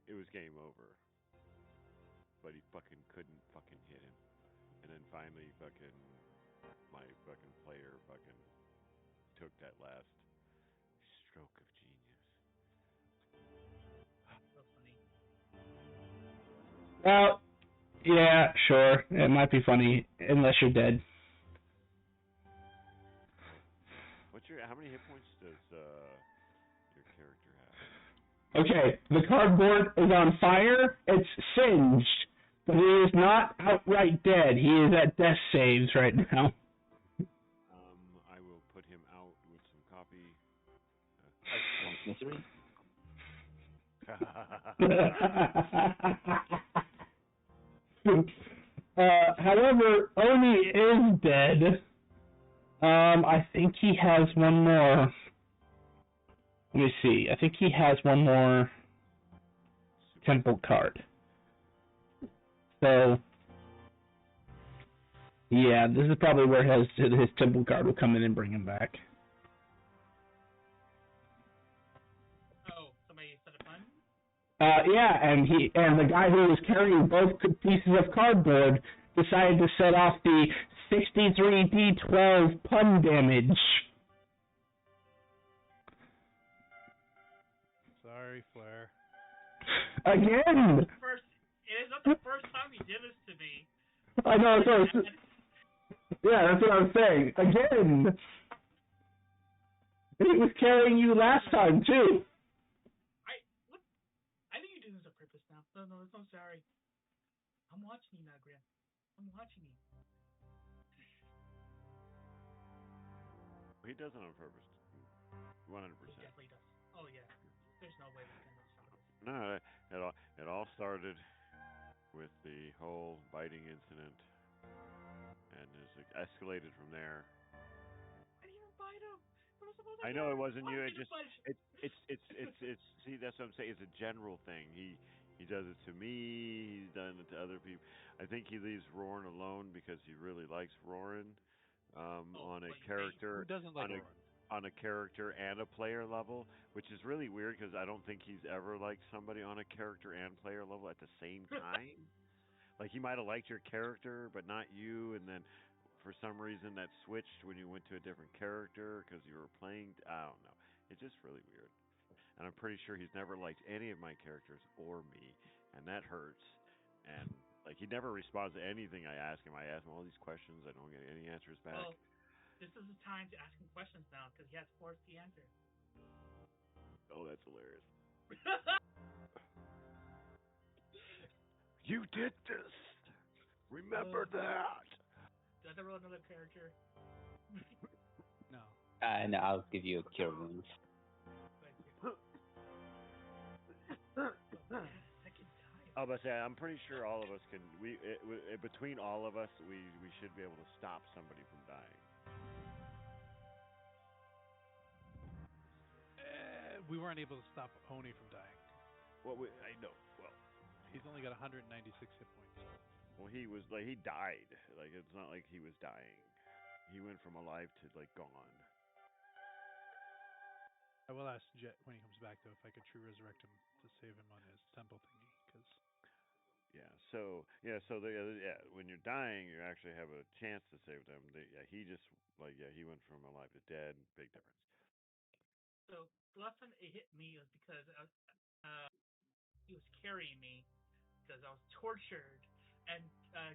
it was game over. But he fucking couldn't fucking hit him. And then finally my fucking player fucking took that last stroke of genius. So funny. Well, yeah, sure. It might be funny, unless you're dead. How many hit points does your character have? Okay, the cardboard is on fire. It's singed, but he is not outright dead. He is at death saves right now. I will put him out with some copy. Misery? However, Oni is dead. I think he has one more. Let me see. I think he has one more temple card. So, yeah, this is probably where his temple card will come in and bring him back. Oh, somebody set a fun? Yeah, and the guy who was carrying both pieces of cardboard decided to set off the 63d12 pun damage. Sorry, Flair. Again! It is not the first time he did this to me. I know, yeah, that's what I was saying. Again! He was carrying you last time, too. I think you're doing this on purpose now. No, I'm sorry. I'm watching you now, Graham. I'm watching you. He does it on purpose. 100%. He definitely does. Oh yeah. There's no way we can stop this. No, it all started with the whole biting incident, and it escalated from there. I didn't even bite him. I know it wasn't you. It's see, that's what I'm saying. It's a general thing. He does it to me. He's done it to other people. I think he leaves Roran alone because he really likes Roran. On a character, who doesn't like on a character and a player level, which is really weird because I don't think he's ever liked somebody on a character and player level at the same time. Like he might have liked your character, but not you, and then for some reason that switched when you went to a different character because you were playing. I don't know. It's just really weird, and I'm pretty sure he's never liked any of my characters or me, and that hurts. And like he never responds to anything I ask him. I ask him all these questions. I don't get any answers back. Well, this is the time to ask him questions now because he has forced the answer. Oh, that's hilarious. You did this. Remember that. Do I have to roll another character? No. No, I'll give you a cure wounds. Thank you. Second time. I was say I'm pretty sure all of us can. Between all of us, we should be able to stop somebody from dying. We weren't able to stop Oni from dying. Well, I know. Well, He's only got 196 hit points. well, he was like he died. Like it's not like he was dying. He went from alive to like gone. I will ask Jet when he comes back though if I could true resurrect him to save him on his temple thingy, because Yeah. So when you're dying, you actually have a chance to save them. He just he went from alive to dead. Big difference. So the last time it hit me was because he was carrying me because I was tortured and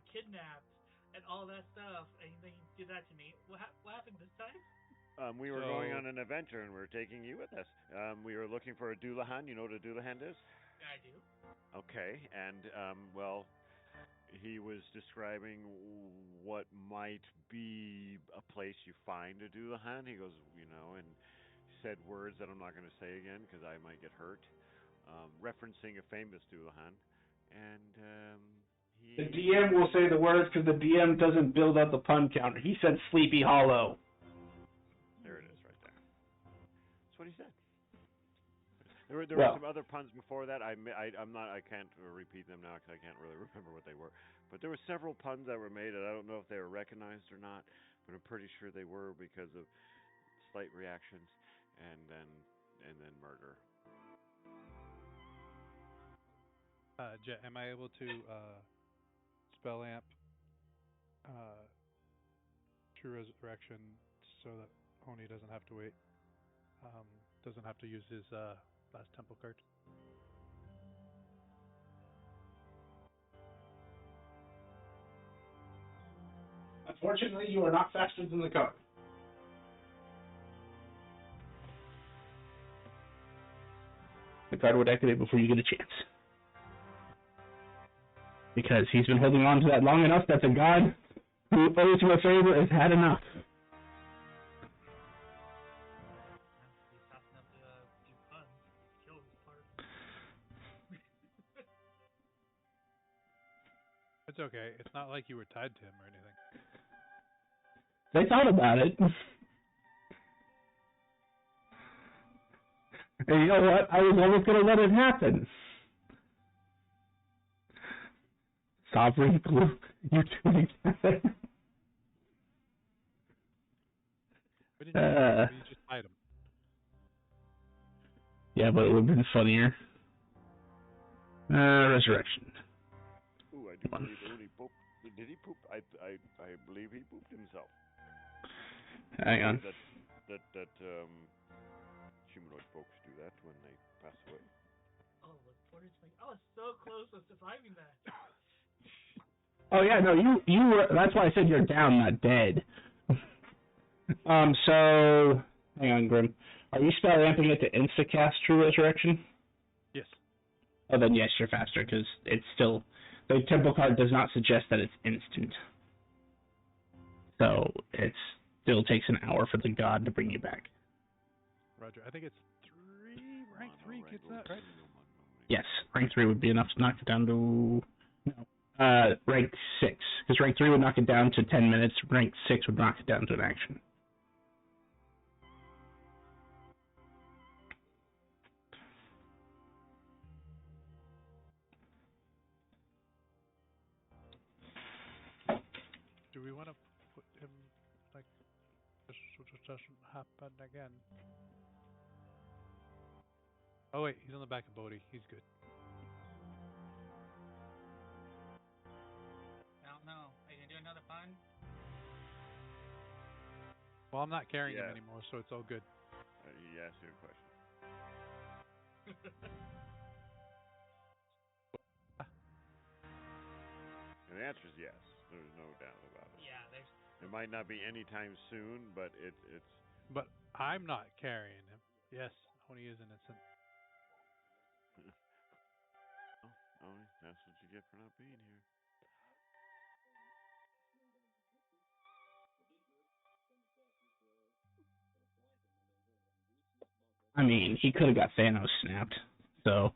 kidnapped and all that stuff, and then he did that to me. What happened this time? We were going on an adventure and we were taking you with us. We were looking for a Doulahan. You know what a Doulahan is? I do. Okay, and well, he was describing what might be a place you find a Doulahan. He goes, and said words that I'm not going to say again because I might get hurt, referencing a famous Doulahan, and The DM will say the words because the DM doesn't build up the pun counter. He said Sleepy Hollow. There it is, right there. That's what he said. There were some other puns before that. I can't repeat them now because I can't really remember what they were. But there were several puns that were made, and I don't know if they were recognized or not. But I'm pretty sure they were because of slight reactions, and then murder. Jet, am I able to spell amp true resurrection so that Oni doesn't have to wait? Doesn't have to use his last temple card. Unfortunately, you are not faster than the card. The card would activate before you get a chance. Because he's been holding on to that long enough that the god who owes you a favor has had enough. He's fast enough to do puns. Kill his part. It's okay. It's not like you were tied to him or anything. They thought about it. And you know what? I was almost going to let it happen. Sovereign Blue, you two together. But you just tied him. Yeah, but it would have been funnier. Resurrection. Ooh, I do believe Oni pooped. Did he poop? I believe he pooped himself. Hang on. That humanoid folks do that when they pass away. Oh, look, Porter's like, I was so close to surviving that. Oh yeah, no, you were. That's why I said you're down, not dead. So hang on, Grim. Are you spell amping it to instacast True Resurrection? Yes. Oh, then yes, you're faster because it's still the temple card does not suggest that it's instant. So it still takes an hour for the god to bring you back. Roger. I think it's rank 3 gets that, right? Yes, rank 3 would be enough to knock it down to rank 6, because rank 3 would knock it down to 10 minutes, rank 6 would knock it down to an action. Do we want to put him, like, this doesn't happen again? Oh wait, he's on the back of Bodhi. He's good. I don't know. Are you gonna do another pun? Well, I'm not carrying him Yeah. anymore, so it's all good. He asked you a question. And the answer is yes. There's no doubt about it. Yeah, there's. It might not be anytime soon, but it's. But I'm not carrying him. Yes, Oni is innocent. Oh, that's what you get for not being here. I mean, he could have got Thanos snapped, so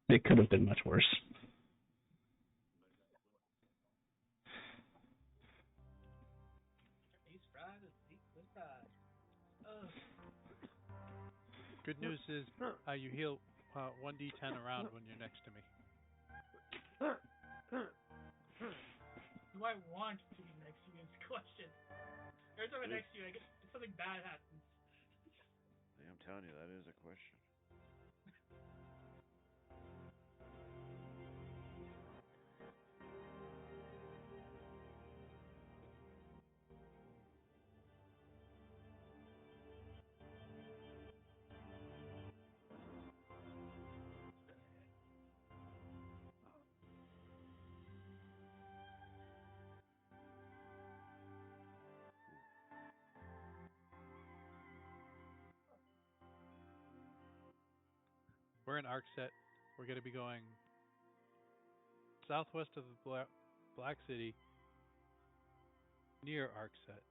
it could have been much worse. He's fried. He's fried. Oh, Good news is you heal 1d10 around when you're next to me. do I want to be next to you? Is the question. Every time I'm next to you, I get something bad happens. I'm telling you, that is a question. We're in Arcset. We're going to be going southwest of the Black City, near Arcset,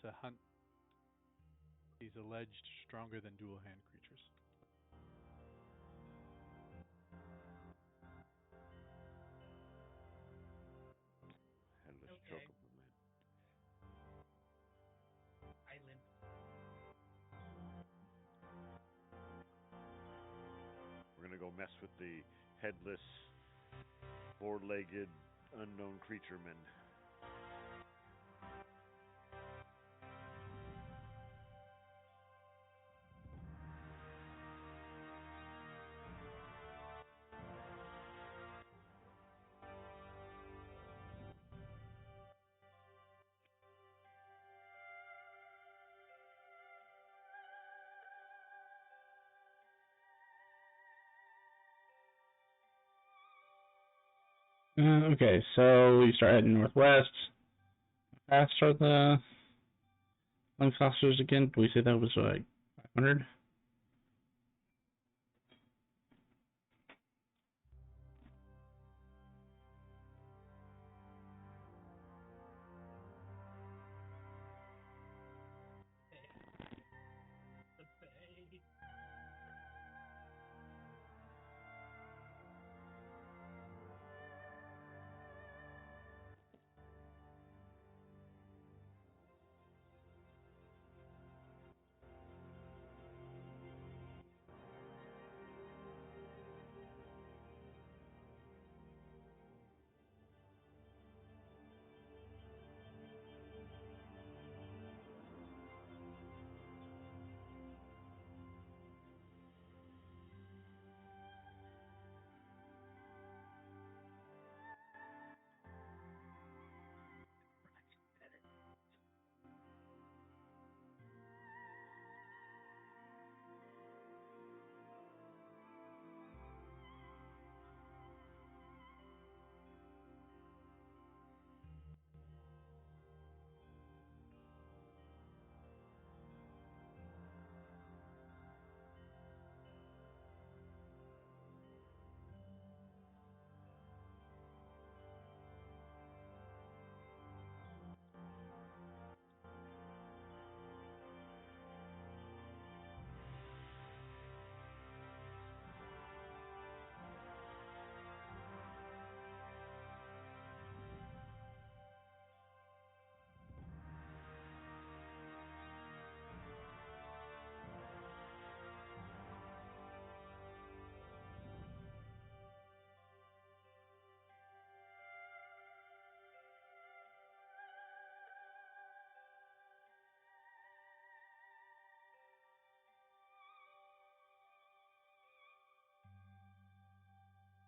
to hunt these alleged stronger than dual hand creatures. Headless Okay. chocobo man. I limp. We're gonna go mess with the headless, four-legged, unknown creature men. Okay, so you start heading northwest. How fast are the lung saucers again? Did we say that was like 500? The bay.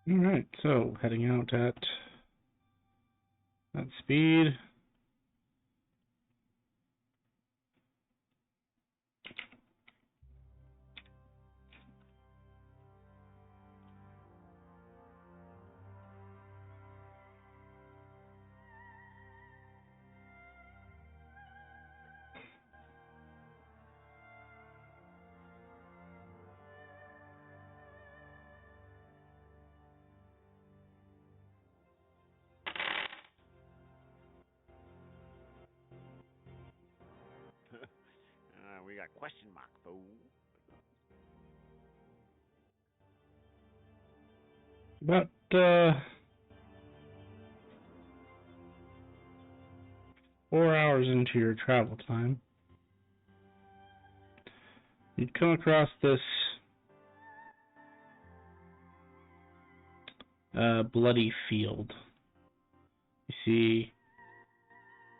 Alright, so heading out at that speed. We got question mark, fool. About 4 hours into your travel time, you'd come across this bloody field. You see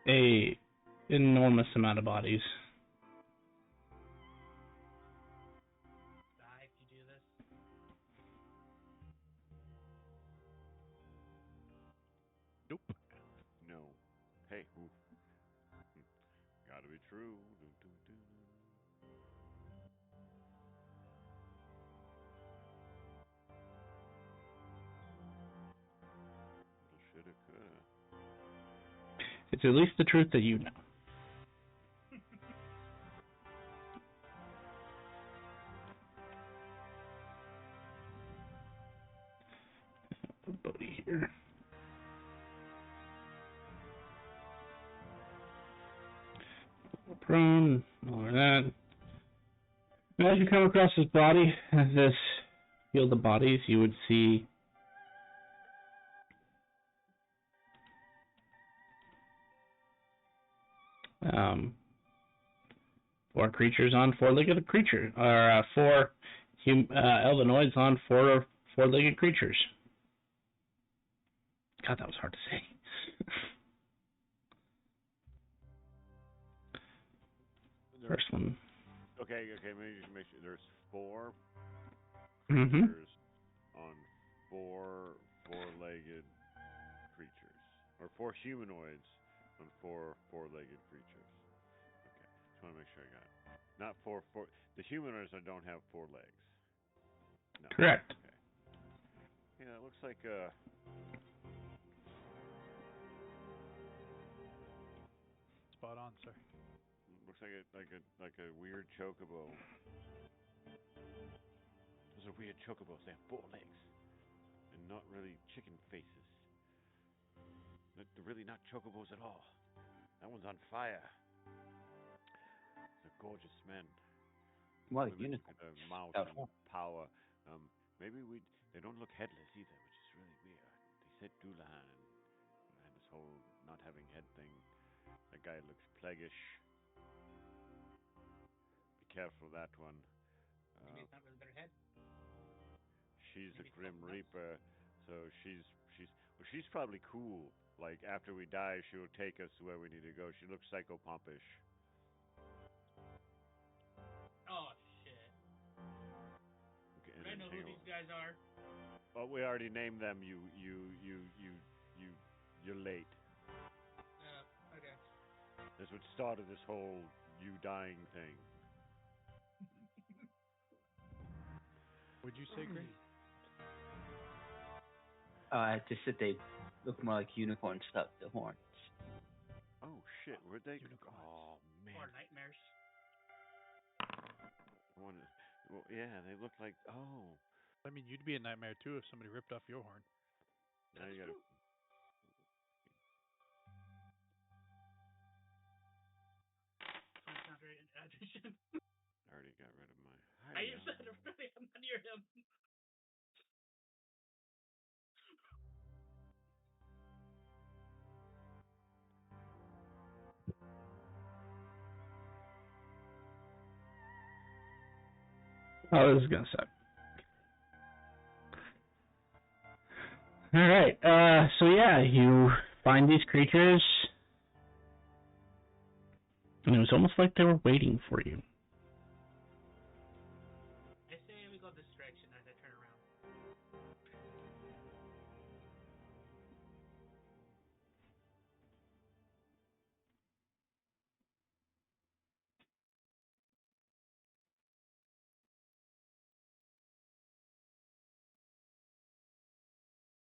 a enormous amount of bodies. Die if you do this. Nope. No. Hey, ooh. Gotta be true. Doo, doo, doo. Little shoulda, coulda. It's at least the truth that you know. Bodhi here. Prone, all of that. As you come across this body, this field of bodies, you would see four creatures on four-legged creature, or four elvenoids on four-legged creatures. God, that was hard to say. First one. Okay, maybe just make sure there's 4 Mm-hmm. creatures on 4 four-legged creatures. Or 4 humanoids on 4 four-legged creatures. Okay, just want to make sure I got it. Not 4. The humanoids don't have 4 legs. No. Correct. Okay. Yeah, it looks like Spot on, sir. looks like a weird chocobo. Those are weird chocobos. They have 4 legs and not really chicken faces. They're really not chocobos at all. That one's on fire. They're gorgeous men. Well, Women unicorn. with a mouth Without and horn. power. Maybe we. They don't look headless either, which is really weird. They said Dulahan and this whole not having head thing. That guy looks plaguish. Be careful of that one. Maybe it's not really their head. She's Maybe a it's Grim something else. Reaper, so she's probably cool. Like after we die, she will take us to where we need to go. She looks psychopompish. Oh shit! Okay, Do I know who these guys are? Well, we already named them. You're late. Okay. That's what started this whole you dying thing. Would you say, Grace? I just said they look more like unicorns without the horns. Oh shit, where'd they? Unicorns. Oh man. Or nightmares. Well, yeah, they look like. Oh, I mean, you'd be a nightmare too if somebody ripped off your horn. now you gotta. That's not very addition. I already got rid of my. I used that really. I'm not near him. Oh, this is gonna suck. All right. So yeah, you find these creatures, and it was almost like they were waiting for you. I say we go this direction as I turn around.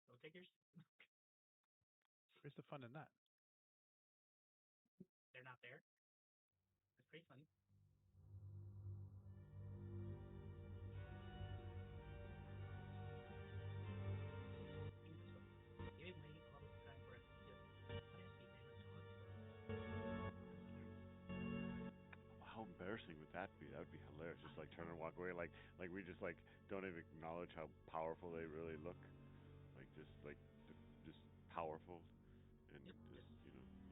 No takers? Where's the fun in that? They're not there. That's pretty funny. You've been waiting all this time for us to just let us be never talk. How embarrassing would that be? That would be hilarious. Just like turn and walk away, like we just like don't even acknowledge how powerful they really look. just powerful, and Yep. just yeah,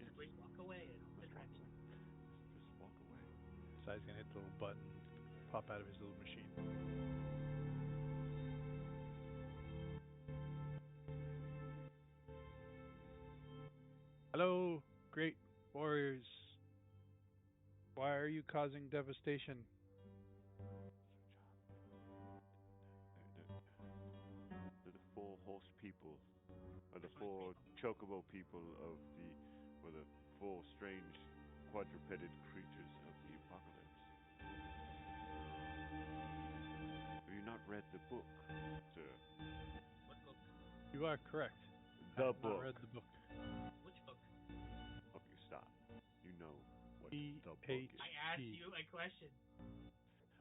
Just wait, walk away, and I'll just sit walk next to away. you. Just walk away. Sai's gonna hit the little button, pop out of his little machine. Hello, great warriors. Why are you causing devastation? They're the four horse people, or the That's my four people. chocobo people or the four strange quadrupeded creatures of the apocalypse. Have you not read the book, sir? What book? You are correct. I The have not book. read the book. Which book? Oh, you stop. You know what E the book H is. I asked P. you a question.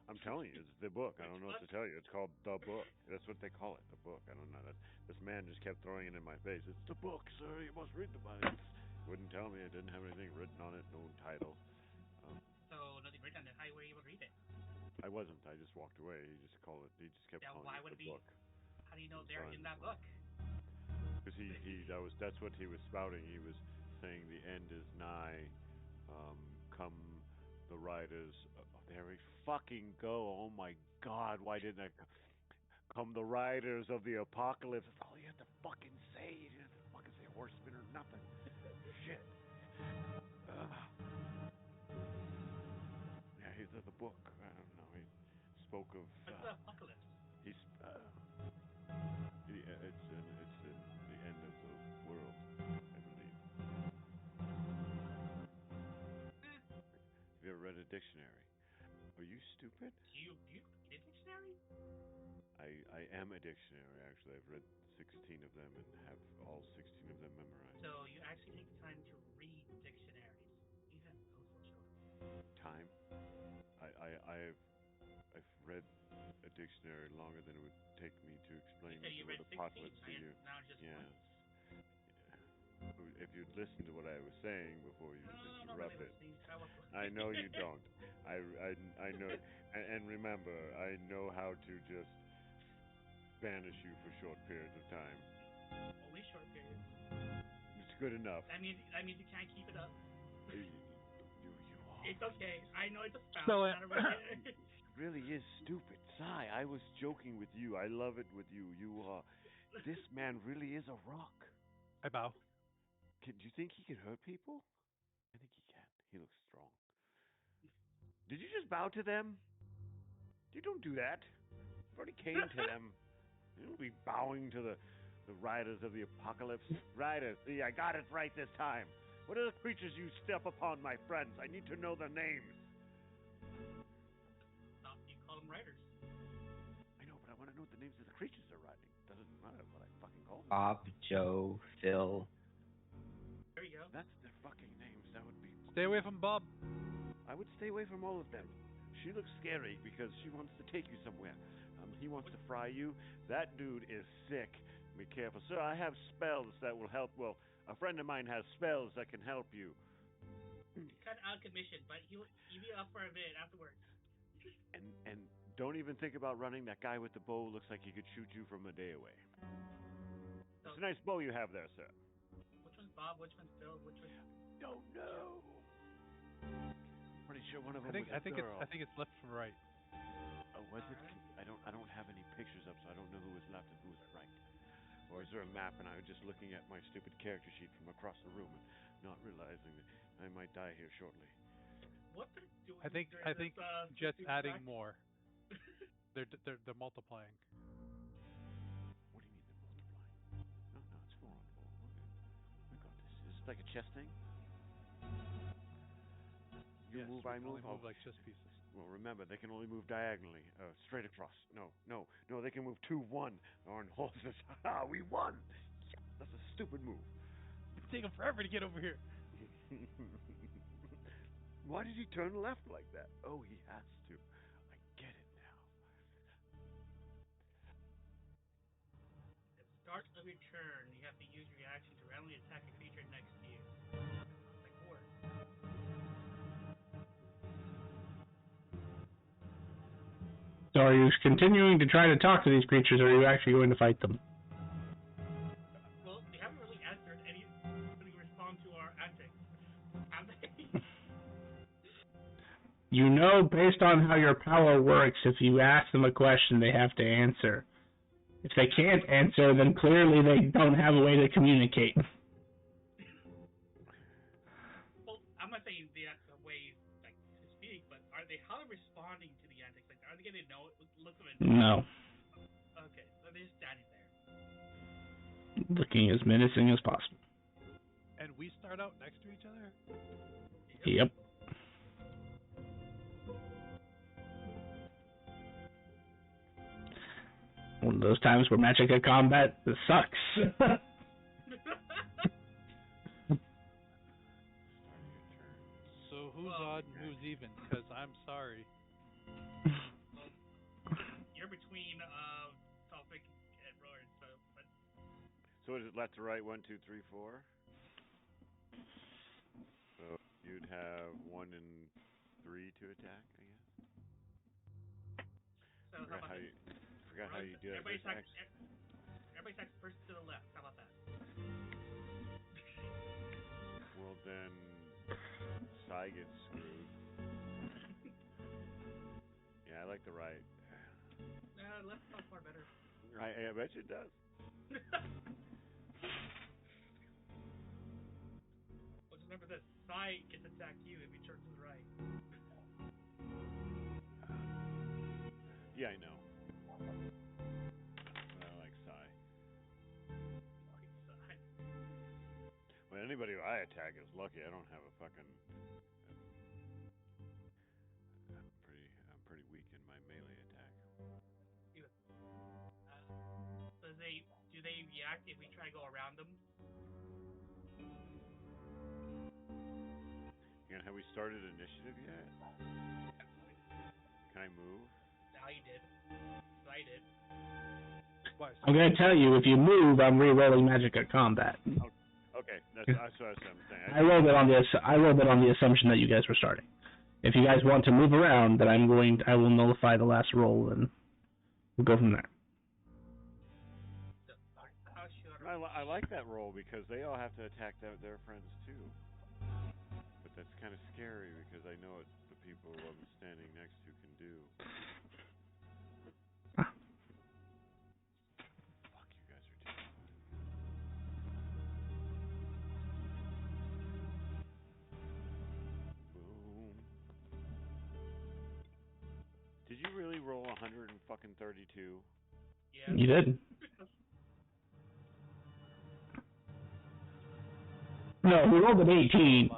I'm telling you, it's the book. I Which don't know what to book? tell you. It's called The Book. That's what they call it, the book. I don't know. This man just kept throwing it in my face. It's the book, sir. You must read the book. Wouldn't tell me. It didn't have anything written on it, no title. So nothing written on it. How were you able to read it? I wasn't. I just walked away. He just kept Yeah, calling why it would the it be? book. How do you know I'm they're sorry, in that I'm book? Because that's what he was spouting. He was saying the end is nigh. Come the riders. There we fucking go. Oh my God! Why didn't I? Come the riders of the apocalypse. That's all you have to fucking say. You didn't have to fucking say horsemen or nothing. Shit. Yeah, he's in the book. I don't know. He spoke of. What's the apocalypse? He's. It's the end of the world, I believe. Have you ever read a dictionary? Are you stupid? Do you read a dictionary? I am a dictionary, actually. I've read 16 of them and have all 16 of them memorized. So you actually take the time to read dictionaries, even those so short. Time? I've read a dictionary longer than it would take me to explain You said the you word read 16. apocalypse to you. Now just Yes. one. If you'd listened to what I was saying before you No, I'm not really interrupted. listening. I know you don't. I know. And remember, I know how to just banish you for short periods of time. Only short periods. It's good enough. That means you can't keep it up. You It's okay. I know it's a spout. Spell it. Not a really. It really is stupid. Sigh, I was joking with you. I love it with you. This man really is a rock. I bow. Do you think he can hurt people? I think he can. He looks strong. Did you just bow to them? You don't do that. You already came to them. You don't be bowing to the riders of the apocalypse. Riders. See, I got it right this time. What are the creatures you step upon, my friends? I need to know their names. You call them writers. I know, but I want to know what the names of the creatures they're riding. Doesn't matter what I fucking call them. Bob, Joe, Phil. There you go. That's their fucking names. That would be. Stay away from Bob. I would stay away from all of them. She looks scary because she wants to take you somewhere. He wants to fry you. That dude is sick. Be careful, sir. I have spells that will help. Well, a friend of mine has spells that can help you. He's kind of out of commission, but he'll be up for a bit afterwards. And don't even think about running. That guy with the bow looks like he could shoot you from a day away. So, It's a nice bow you have there, sir. which one's Bob? Which one's Phil? Which one's... Don't know. Pretty sure one of them I think was a girl. it's left from right. Oh, was it? Alright. I don't have any pictures up, so I don't know who was left and who was right. Or is there a map and I was just looking at my stupid character sheet from across the room and not realizing that I might die here shortly? What they're doing I think during this, Jet's stupid adding fact? more. They're multiplying. What do you mean they're multiplying? No, it's 4 on 4. We got this. Is this like a chess thing? You Yes, move, we I can move. only move like chess pieces. Well, remember, they can only move diagonally, straight across. No, they can move 2-1 on horses. Ha! We won! Yeah, that's a stupid move. It's taking forever to get over here. Why did he turn left like that? Oh, he has to. I get it now. At the start of your turn, you have to use your reaction to randomly attack a creature next to you. Like war. So are you continuing to try to talk to these creatures, or are you actually going to fight them? You know, based on how your power works, if you ask them a question, they have to answer. If they can't answer, then clearly they don't have a way to communicate. Well, I'm not saying the way like to speak, but how are they responding to the antics? Like, are they getting look of it? No. Okay, so they're just standing there. Looking as menacing as possible. And we start out next to each other? Yep. One of those times where magic at combat sucks. So who's odd and who's even? Because I'm sorry. You're between Topic and Roar, so. But... So is it left to right? 1, 2, 3, 4. So you'd have 1 and 3 to attack, I guess. So Forgot how you do it. Everybody attacks first to the left. How about that? Well then, Sai gets screwed. Yeah, I like the right. Left sounds far better. I bet you it does. Well, just remember this: Sai gets to attack you if you turn to the right. Yeah, I know. But I like Sai. Well, anybody who I attack is lucky. I don't have a fucking. I'm pretty weak in my melee attack. Do they react if we try to go around them? And have we started initiative yet? Can I move? Now you did. I did. I'm going to tell you, if you move, I'm re-rolling magic at combat. Okay, that's what I'm saying. I rolled it on the assumption that you guys were starting. If you guys want to move around, then I will nullify the last roll and we'll go from there. I like that roll because they all have to attack their friends too. But that's kind of scary because I know what the people I'm standing next to can do. Fuck, you guys are terrifying. Boom. Did you really roll 132? Yeah. You did. No, we rolled an 18.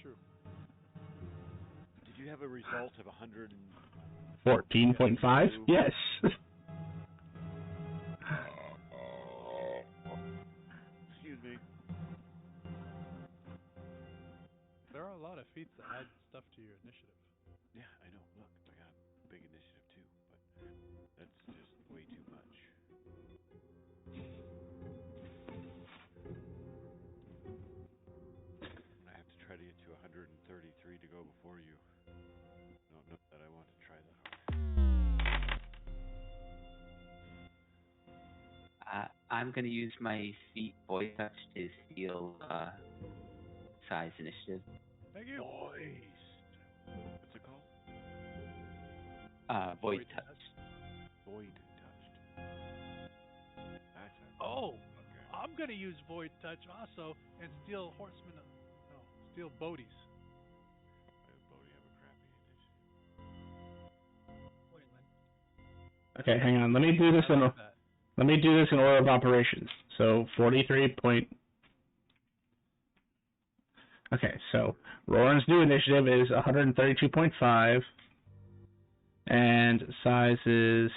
True. Did you have a result of 14.5? Yes. Excuse me. There are a lot of feats that add stuff to your initiative. Yeah, I know. Look, I got big initiative too, but that's just way too much. I have to try to get to 133 to go before you. I don't know that I want to try that hard. I'm going to use my voice touch to steal Sai's initiative. Thank you. What's it called? Voice touch. Void touched. That's it. Oh, Okay. I'm gonna use Void Touch also and steal steal Bodhi's. Bodhi have a crappy initiative. Okay, hang on. Let me do this in order of operations. So 43 point. Okay, so Roran's new initiative is 132.5, and size is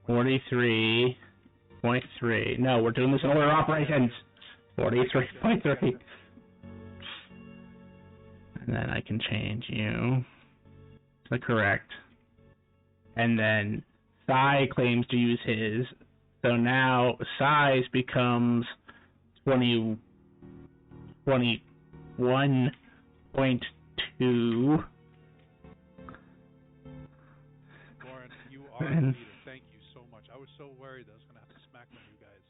43.3. No, we're doing this in order of operations. 43.3. And then I can change you to the correct. And then Sai claims to use his. So now size becomes 21.2. Lauren, you are the leader. Thank you so much. I was so worried that I was gonna have to smack one of you guys.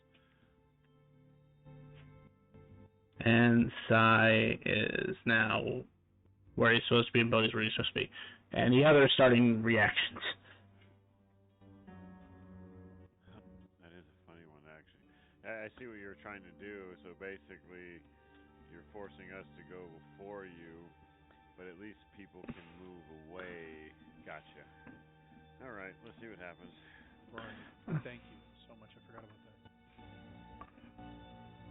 and Sai is now where he's supposed to be, and Bodhi's where he's supposed to be. And the other starting reactions. That is a funny one, actually. I see what you're trying to do. So basically, you're forcing us to go before you, but at least people can move away. Gotcha. All right, let's see what happens. Roaring, thank you so much. I forgot about that.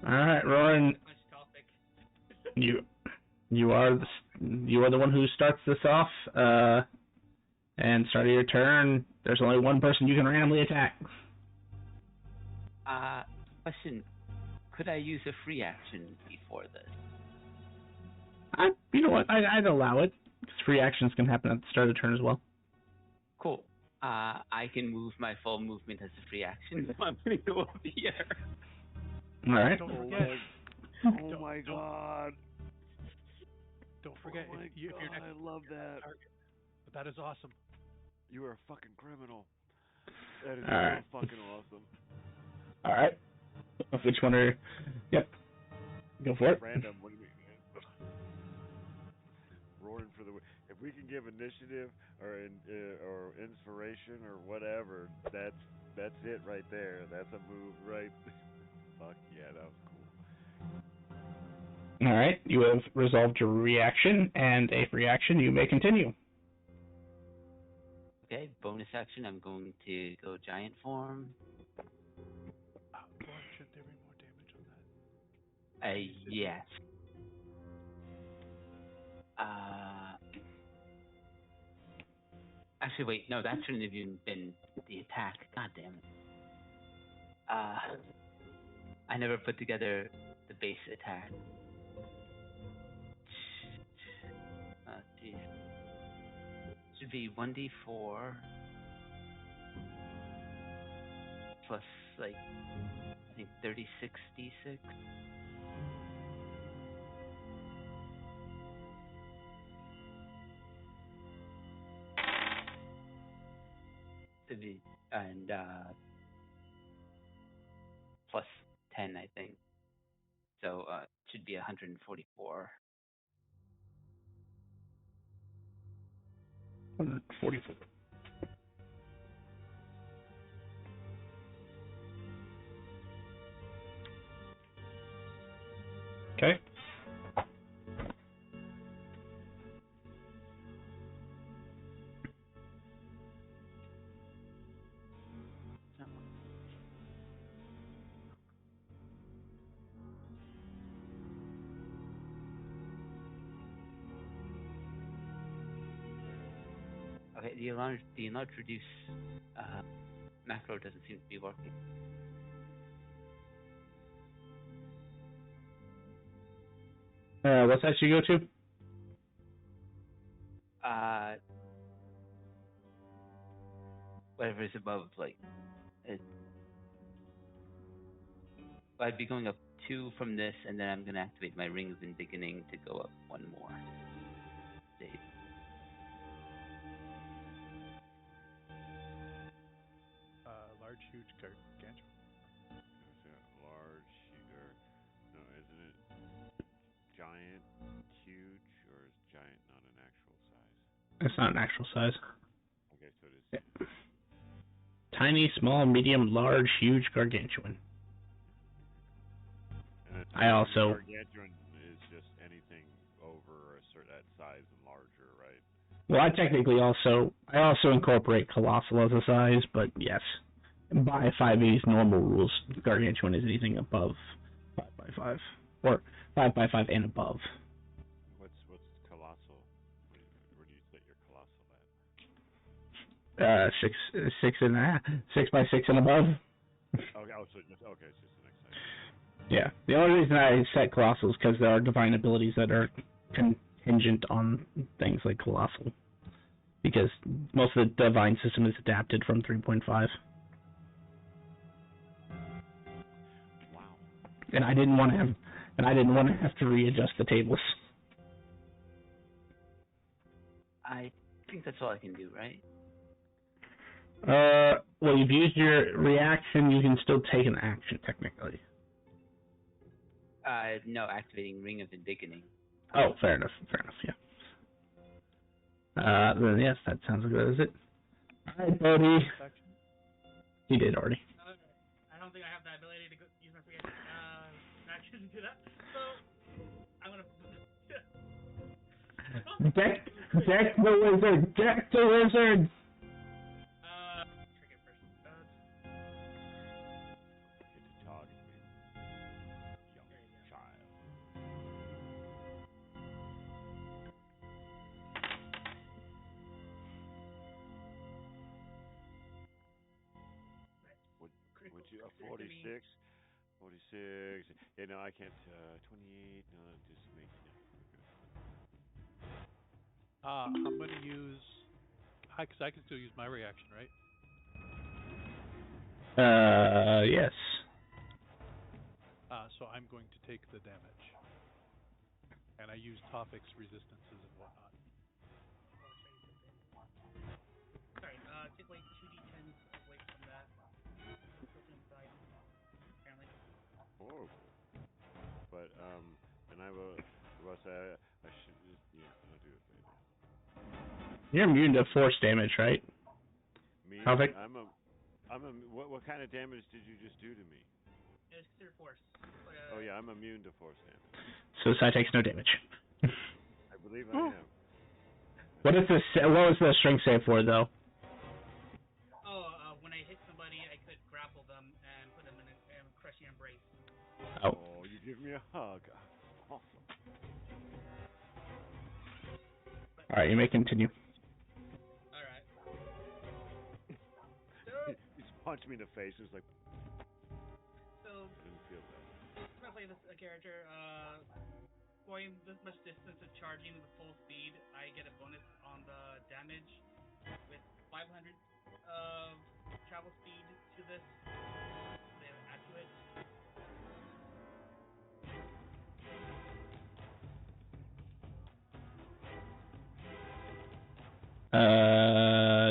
All right, Rowan, Much topic. you are the one who starts this off. And start of your turn. There's only one person you can randomly attack. Question: could I use a free action before this? You know what? I'd allow it. Because free actions can happen at the start of the turn as well. Cool. I can move my full movement as a free action, so I'm gonna go up here. All right. Don't forget. Oh my god. Don't forget. Oh my if you're god, next I love that. target. But that is awesome. You are a fucking criminal. That is All right. so fucking awesome. All right. Which one are? Yep. Go for it. Random. What do you mean? Roaring for the. If we can give initiative or inspiration or whatever, that's it right there. That's a move, right? Fuck yeah, that was cool. All right. You have resolved your reaction and a free action. You may continue. Okay, bonus action. I'm going to go giant form. Roaring, shouldn't there be more damage on that? Yes. Actually, wait. No, that shouldn't have even been the attack. God damn it. I never put together the base attack. Geez. Should be 1d4 plus, like, I think 36d6. And plus 10, I think. So it should be 144. 144. Okay. Okay, the enlarge reduce macro doesn't seem to be working. What size do you go to? Whatever is above, like, I'd be going up 2 from this, and then I'm gonna activate my Ring of Beginning to go up 1 more. Save. Large, huge, gargantuan. Is it large, or no? Isn't it giant, huge, or is giant not an actual size? It's not an actual size. Okay, so it is. Yeah. Tiny, small, medium, large, huge, gargantuan. And I also- gargantuan is just anything over a certain that size and larger, right? Well, I also incorporate colossal as a size, but yes, by 5e's normal rules, gargantuan is anything above 5x5 or 5x5 and above. What's colossal? Where do you set your colossal at? 6x6 and above. Okay, so it's just the next size. Yeah, the only reason I set colossal is because there are divine abilities that are contingent on things like colossal, because most of the divine system is adapted from 3.5. Wow. And I didn't want to have to readjust the tables. I think that's all I can do, right? Well, you've used your reaction. You can still take an action technically. No, activating Ring of Indicating. Oh, fair enough. Fair enough. Yeah. Then yes, that sounds like that is it. All right, Bodhi. Action. He did already. Okay. I don't think I have the ability to use my free action to do that. So I'm gonna. Deck the wizard. Deck the wizard. Trigger first. Get to target me, young There you go. child. Would you a 46? 46. Yeah, no, I can't. 28. No, just make. I'm gonna use. Cause I can still use my reaction, right? Yes. So I'm going to take the damage, and I use topics, resistances, and whatnot. Sorry. Take away 2d10 away from that. Filter inside. Apparently. Horrible. But and I will say I should just I'll do it later. You're immune to force damage, right? Me, Topic? I'm a what kind of damage did you just do to me? It's considered force. Oh yeah, I'm immune to force damage. So Sai takes no damage. I believe I am. What was the strength save for though? When I hit somebody, I could grapple them and put them in a crushing embrace. Oh. Oh, you give me a hug. Awesome. All right, you may continue. All right. He just punched me in the face. It was like So I didn't feel that. I'm gonna play this character. Going this much distance and charging with full speed, I get a bonus on the damage with 500 of travel speed to this. They add to it.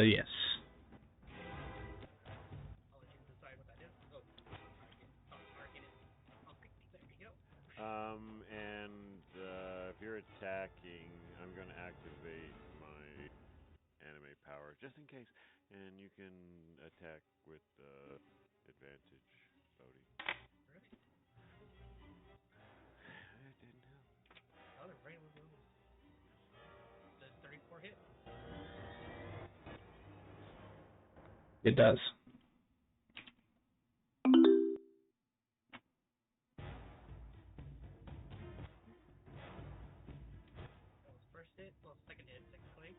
Yes. I'll let you decide what that is. Oh, marking it. Oh, quickly, there we go. And if you're attacking, I'm going to activate my anime power just in case, and you can attack with advantage, Bodhi. Really? It didn't help. Oh, they're very low. Does 34 hit? It does. That was first hit. Well, second hit, technically.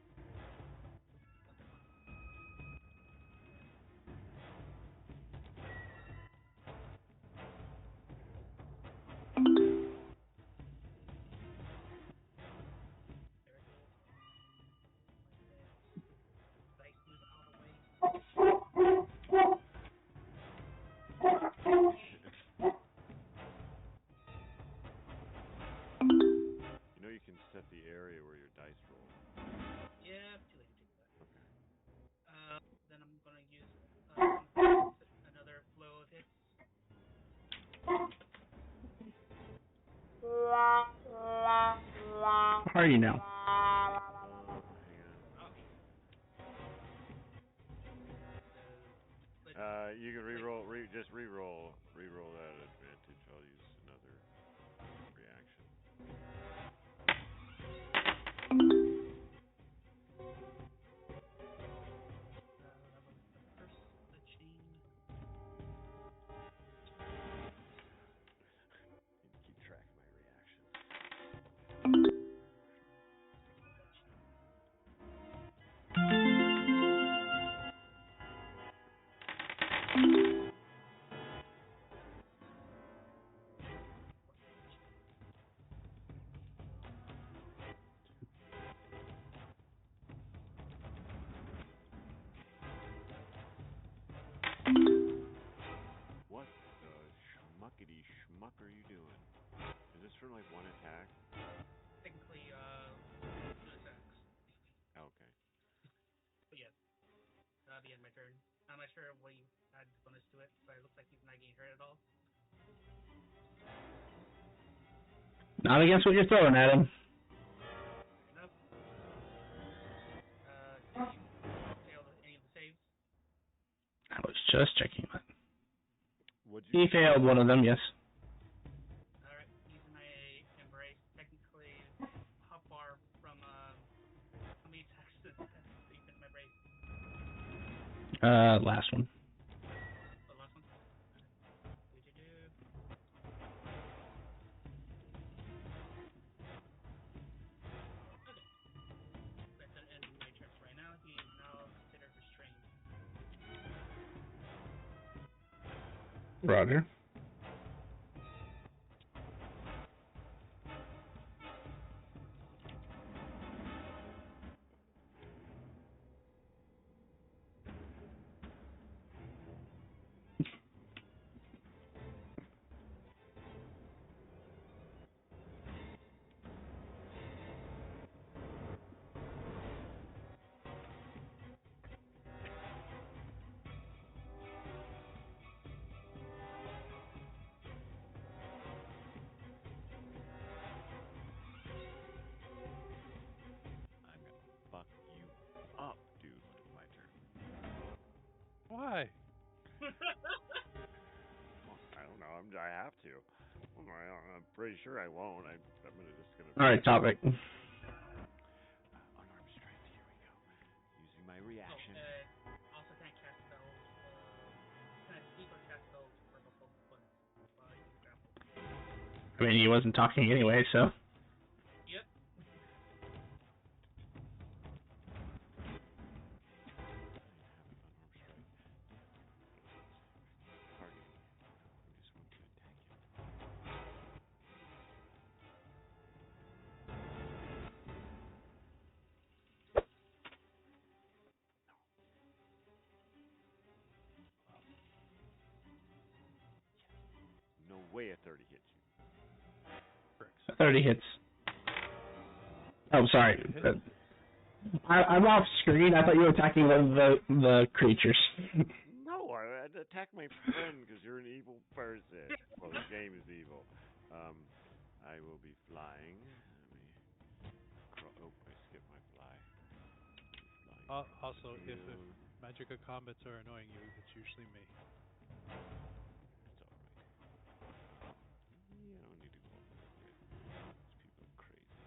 There it goes. Dice moving all the way. You know you can set the area where your dice roll. Yeah, too late to do that. Okay. Then I'm gonna use another flow of hits. How are you now? Hang Oh. You can re-roll, just re-roll that advantage. I'll use another reaction. That was the first of the chain. Need to keep track of my reactions. What the schmuckety schmuck are you doing? Is this for like one attack? Technically, two attacks. Okay. But yes, that'll be in my turn. I'm not sure what you add bonus to it, but it looks like he's not getting hurt at all. Not against what you're throwing at him. Enough. Did you fail any of the saves? I was just checking that. What'd He you failed one of them, yes. Alright, using my embrace, technically, how far from, how many attacks that you fit in my brace? Last one. The last one? Do-do-do. Okay. That's in my checks right now. He is now considered restrained. Roger. I'm gonna fuck you up, dude, when it's my turn. Why? Well, I don't know. I have to. I'm pretty sure I won't. I'm just gonna. Alright, topic. Unarmed strike. Here we go. Using my reaction. Also can't cast spells. Can I speak or cast spells for multiple points while he's grappled? I mean, he wasn't talking anyway, so. Yep. Targeting. I just want to attack him. No way a 30 hits you. 30 hits. Oh, sorry. I'm off screen. I thought you were attacking one of the creatures. No, I'd attack my friend because you're an evil person. Well, the game is evil. I will be flying. Oh, I skipped my fly. Also, if magical combats are annoying you, it's usually me. It's alright. You don't need to go up there yet. These people are crazy.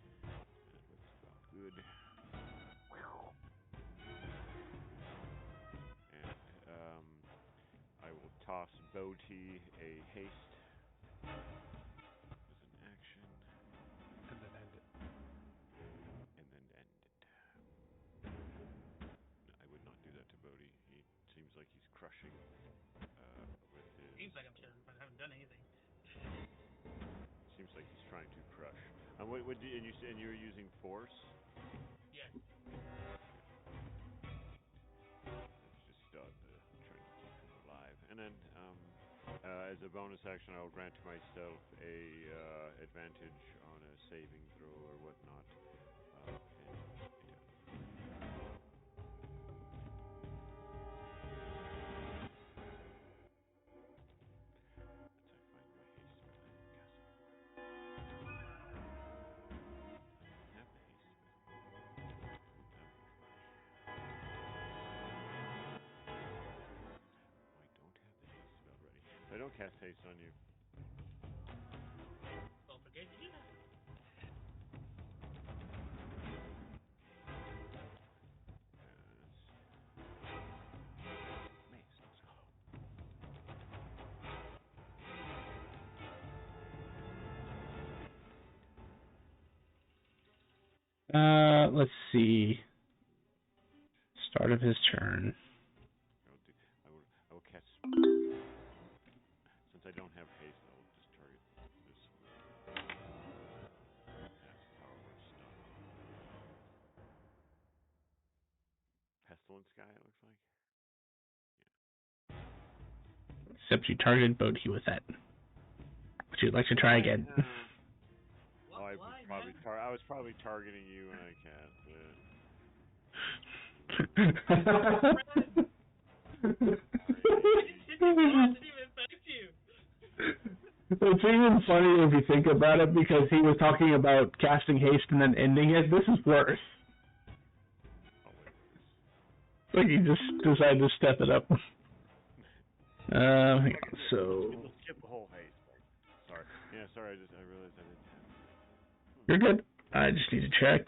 Evil. Let's go good. And, I will toss Bodhi a haste as an action. And then end it. And then end it. No, I would not do that to Bodhi. He seems like he's crushing with his... Seems like I'm chilling, but I haven't done anything. Seems like he's trying to crush. And and you're using force? Yes. Let's just start trying to keep him alive. And then, as a bonus action, I'll grant myself a advantage on a saving throw or whatnot. I don't cast haste on you. Don't forget to do that. Let's see. Start of his turn. I will cast. Since I don't have haste, I'll just target this one. Cast power word stun. Pestilence guy, it looks like. Yeah. Except you targeted Bodhi with that. Would you like to try again? Oh, I was probably targeting you when I cast it. It didn't even affect you. It's even funnier if you think about it because he was talking about casting haste and then ending it. This is worse. Oh, wait, Like he just decided to step it up. Hang on. So we'll skip the whole haste. Sorry. Yeah, sorry. I realized I didn't have it. you're good. I just need to check.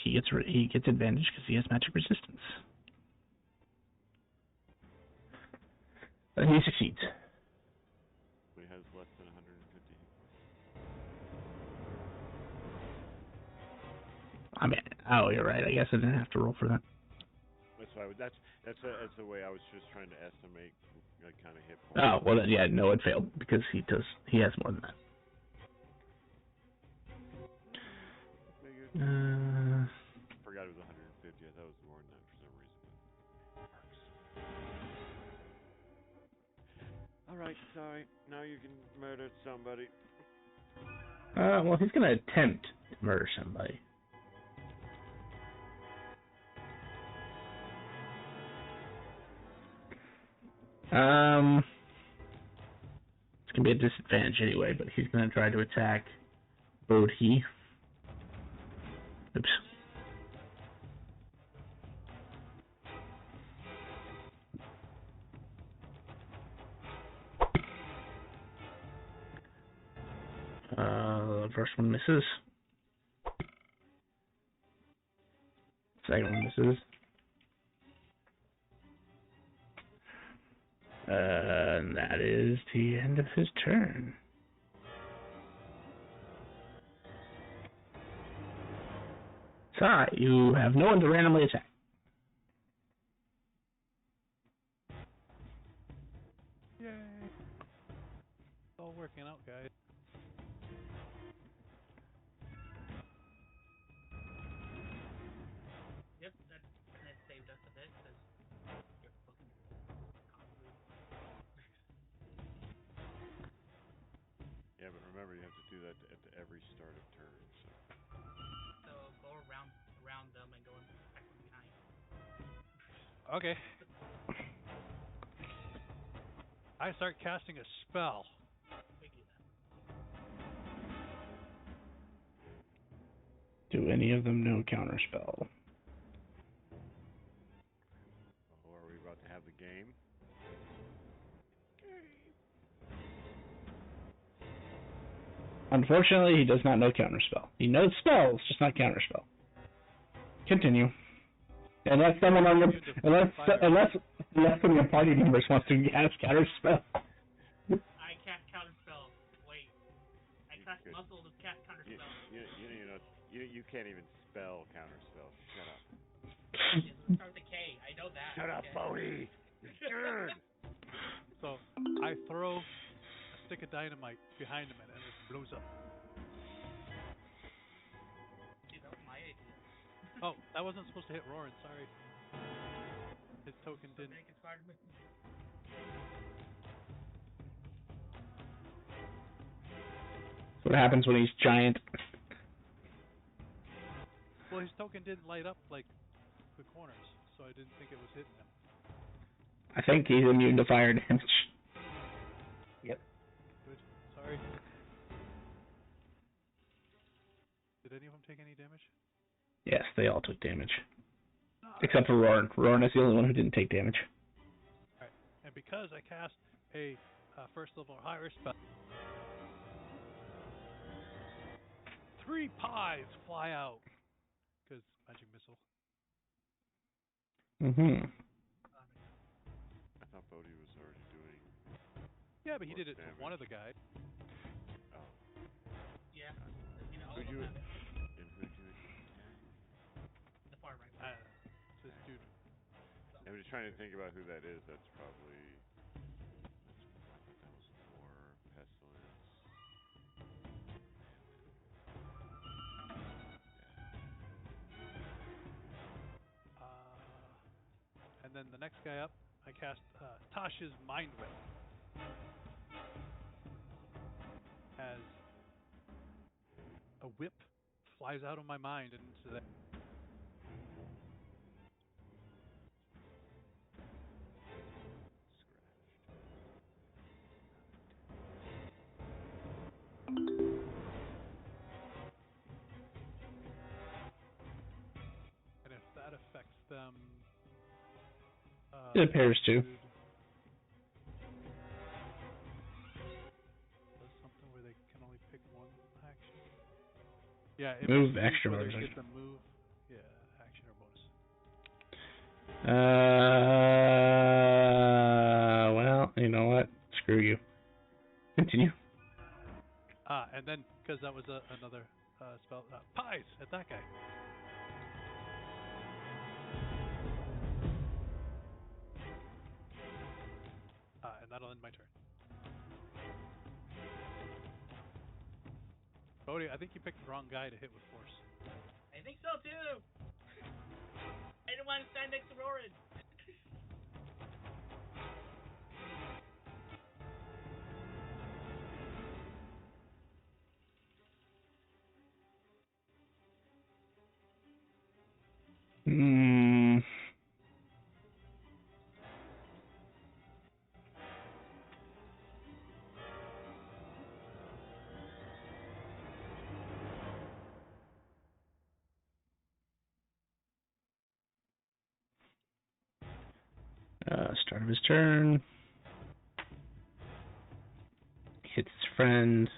He gets advantage because he has magic resistance. He succeeds. But he has less than 150. I mean, oh, you're right. I guess I didn't have to roll for that. That's the way I was just trying to estimate, like, kind of hit points. Oh, well then, yeah, no, it failed because he has more than that. Forgot it was 150. I thought it was more than that for some reason. All right, sorry. Now you can murder somebody. Well, he's gonna attempt to murder somebody. It's gonna be a disadvantage anyway, but he's gonna try to attack Bodhi. Oops. The first one misses. Second one misses. And that is the end of his turn. Sorry, you have no one to randomly attack. Yay! It's all working out, guys. Yep, that saved us a bit because you're fucking cockroach. Yeah, but remember, you have to do that at every start of turn. So go around them and go back from behind. Okay. I start casting a spell. We do that. Do any of them know counterspell? Oh, are we about to have the game? Unfortunately, he does not know counterspell. He knows spells, just not counterspell. Continue. Unless someone on the unless some of your party members wants to cast counterspell. I cast counterspell. Wait, I cast muscle to cast counterspell. You can't even spell counterspell. Shut up. It starts with a K. I know that. Shut up, Bodhi. You're good. So I throw a stick of dynamite behind him and it blows up. See, that was my idea. Oh, that wasn't supposed to hit Roran. Sorry. His token So didn't. Nick inspired me. That's what happens when he's giant. Well, his token didn't light up like the corners, so I didn't think it was hitting him. I think he's immune to fire damage. Yep. Good. Sorry. Did any of them take any damage? Yes, they all took damage. Except for Roran. Roran is the only one who didn't take damage. Alright. And because I cast a first level or higher spell, 3 pies fly out. Because magic missile. Mm-hmm. I thought Bodhi was already doing. Yeah, but he did it damage. to one of the guys. Oh. Yeah. All Who'd of you them have it. and who'd you attack? The far right. It's this dude. I'm just trying to think about who that is. That's probably. I thought that was war, pestilence. And then the next guy up, I cast Tasha's Mind Whip. As a whip flies out of my mind and into that. It appears to. does something where they can only pick one action. Yeah, if Move, it's used, extra whether it bonus. gets a move, yeah, action or bonus. Well, you know what? Screw you. Continue. And then because that was another spell, pies at that guy. And that'll end my turn. Bodhi, I think you picked the wrong guy to hit with force. I think so too. I didn't want to stand next to Roran. Start of his turn. Hits his friend.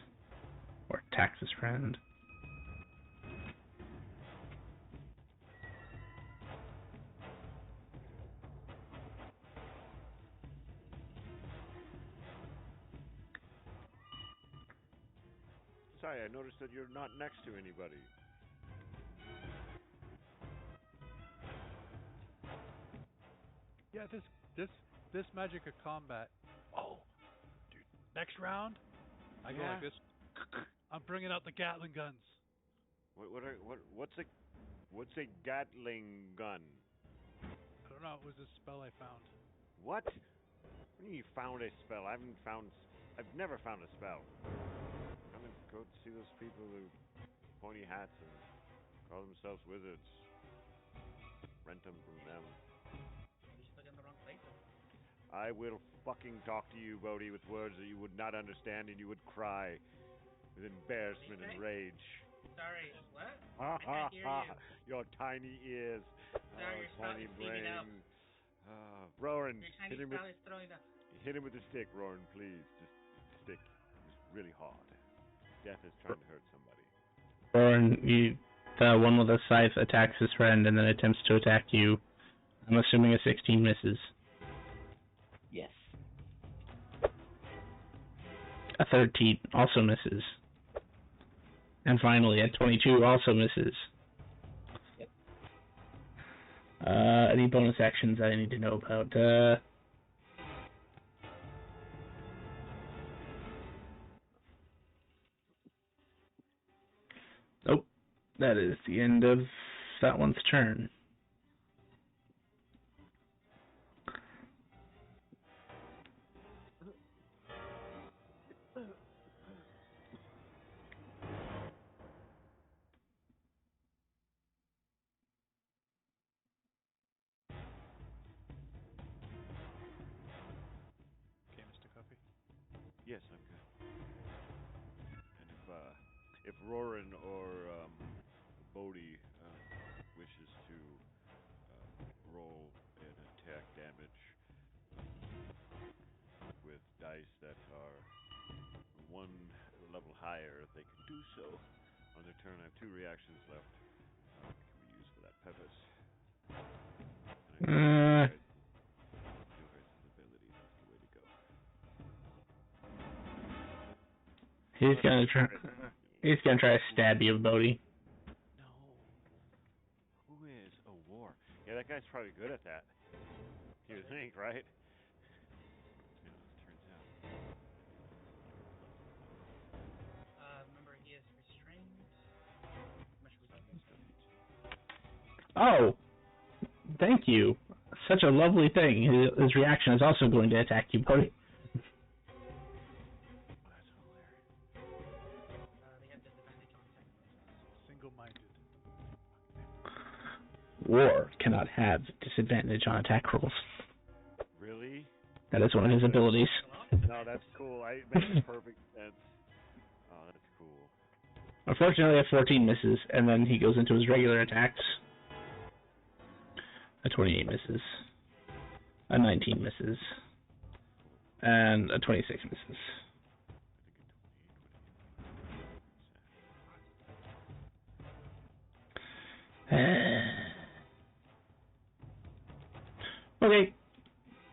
Or attacks his friend. Sorry, I noticed that you're not next to anybody. Yeah, this magic of combat. Oh, dude, next round, I go like this. I'm bringing out the Gatling guns. What's a Gatling gun? I don't know. It was a spell I found. What? When you found a spell? I've never found a spell. Come and go see those people who pointy hats and call themselves wizards. Rent them from them. You just look in the wrong place. I will fucking talk to you, Bodhi, with words that you would not understand and you would cry with embarrassment and rage. Sorry, what? Ha I ha can't hear ha! you. Your tiny ears. Sorry, your tiny spell is speeding brain. up. Roran, Your tiny spell is throwing up. hit him with the stick, Roran, please. Just stick. Just really hard. Death is trying to hurt somebody. Roran, the one with the scythe attacks his friend and then attempts to attack you. I'm assuming a 16 misses. Yes. A 13 also misses. And finally, a 22 also misses. Yep. Any bonus actions I need to know about? Nope. That is the end of that one's turn. Okay, Mr. Coffee. Yes, I'm good. And if Roran or Bodhi wishes to roll an attack damage with dice that are one level higher, they can do so. On their turn, I have 2 reactions left that can be used for that purpose. And I your guys' abilities, that's the way to go. He's gonna try to stab you, Bodhi. No. Who is a war? Yeah, that guy's probably good at that. You would think, right? Yeah, turns out. Remember, he is restrained. Much Oh, thank you. Such a lovely thing. His reaction is also going to attack you, Bodhi. That's hilarious. they have disadvantage on attack rolls. Single-minded. War cannot have disadvantage on attack rolls. Really? That is one of his abilities. No, that's cool. It makes perfect sense. Oh, that's cool. Unfortunately, a 14 misses, and then he goes into his regular attacks. A 28 misses. A 19 misses. And a 26 misses. Okay.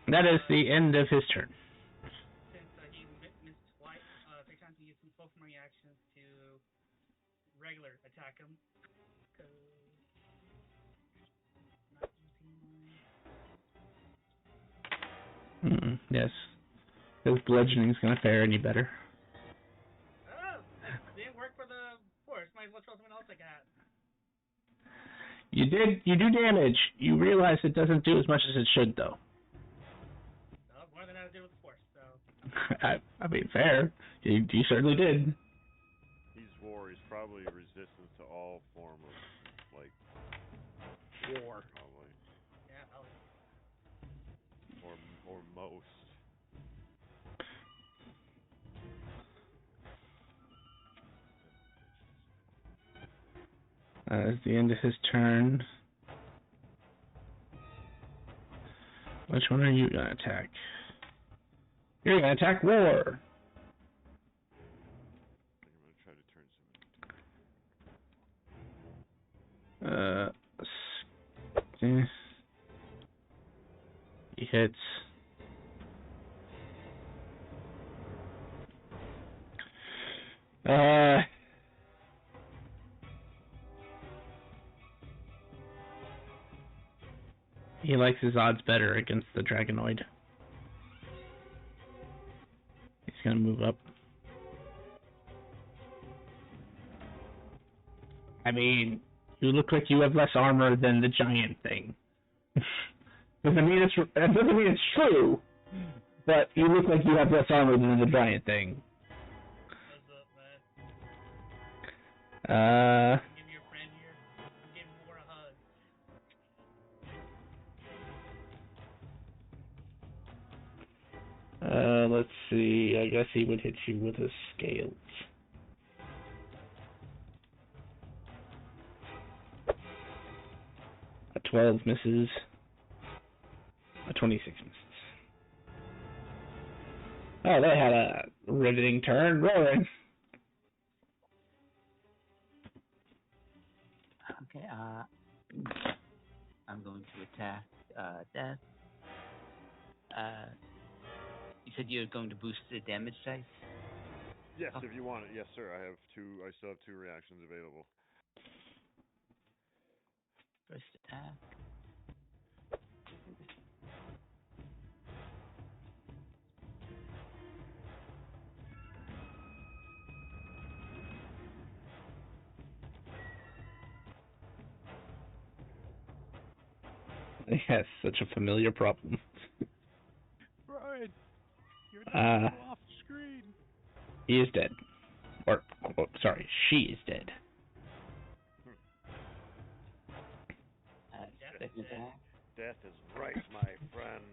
That is the end of his turn. Since he missed twice, take time to use some full from reactions to regular attack him. Not using my... Yes. His bludgeoning is going to fare any better. Oh! Didn't work for the force. Might as well throw something else I got. You do damage. You realize it doesn't do as much as it should, though. Well, more than I did with the force, so... I mean, fair. You certainly did. He's war. He's probably resistant to all form of, like... War. Probably. Yeah, probably. Or most. It's the end of his turn. Which one are you going to attack? You're going to attack War. I'm going to try to turn some... He hits. He likes his odds better against the Dragonoid. He's gonna move up. I mean, you look like you have less armor than the giant thing. Doesn't mean it's true, but you look like you have less armor than the giant thing. What's up, man? Give me your friend here. I'm giving War a hug. Let's see. I guess he would hit you with his scales. A 12 misses. A 26 misses. Oh, they had a riveting turn. Roaring. Okay, I'm going to attack Death. You said you're going to boost the damage dice? Yes, if you want it. Yes, sir. I still have 2 reactions available. First attack. Yes, such a familiar problem. Brian, you're not off the screen. He is dead. Or, oh, sorry, she is dead. Second attack. Death is right, my friend.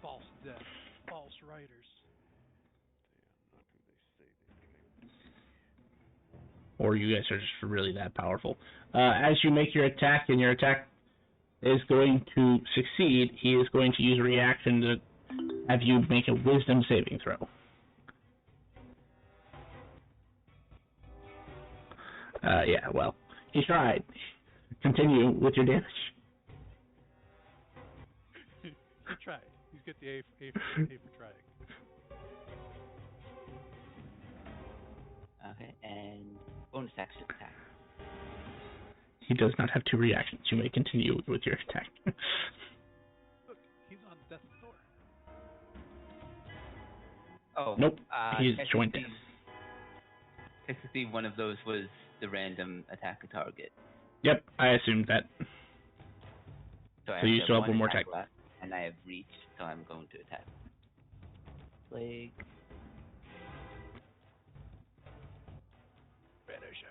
False death. False writers. Or you guys are just really that powerful. As you make your attack, and your attack is going to succeed, he is going to use a reaction to have you make a wisdom saving throw. Yeah, well, he tried. Continue with your damage. He tried. He's got the A for trying. Okay, and bonus action attack. He does not have 2 reactions. You may continue with your attack. Look, he's on death's door. Oh, nope, he's joined us. Technically, one of those was the random attack a target. Yep, I assumed that. So you still have one more attack left, and I have reached, so I'm going to attack. Plague. Finish him.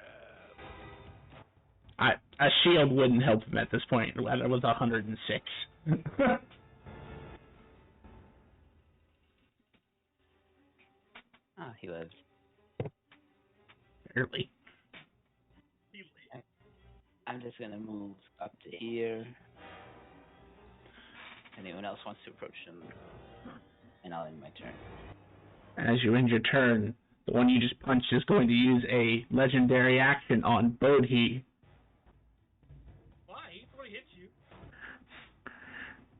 A shield wouldn't help him at this point. It was 106. He lives. Barely. I'm just gonna move up to here. anyone else wants to approach them, and I'll end my turn. As you end your turn, the one you just punched is going to use a legendary action on Bodhi. Why? He probably hit you.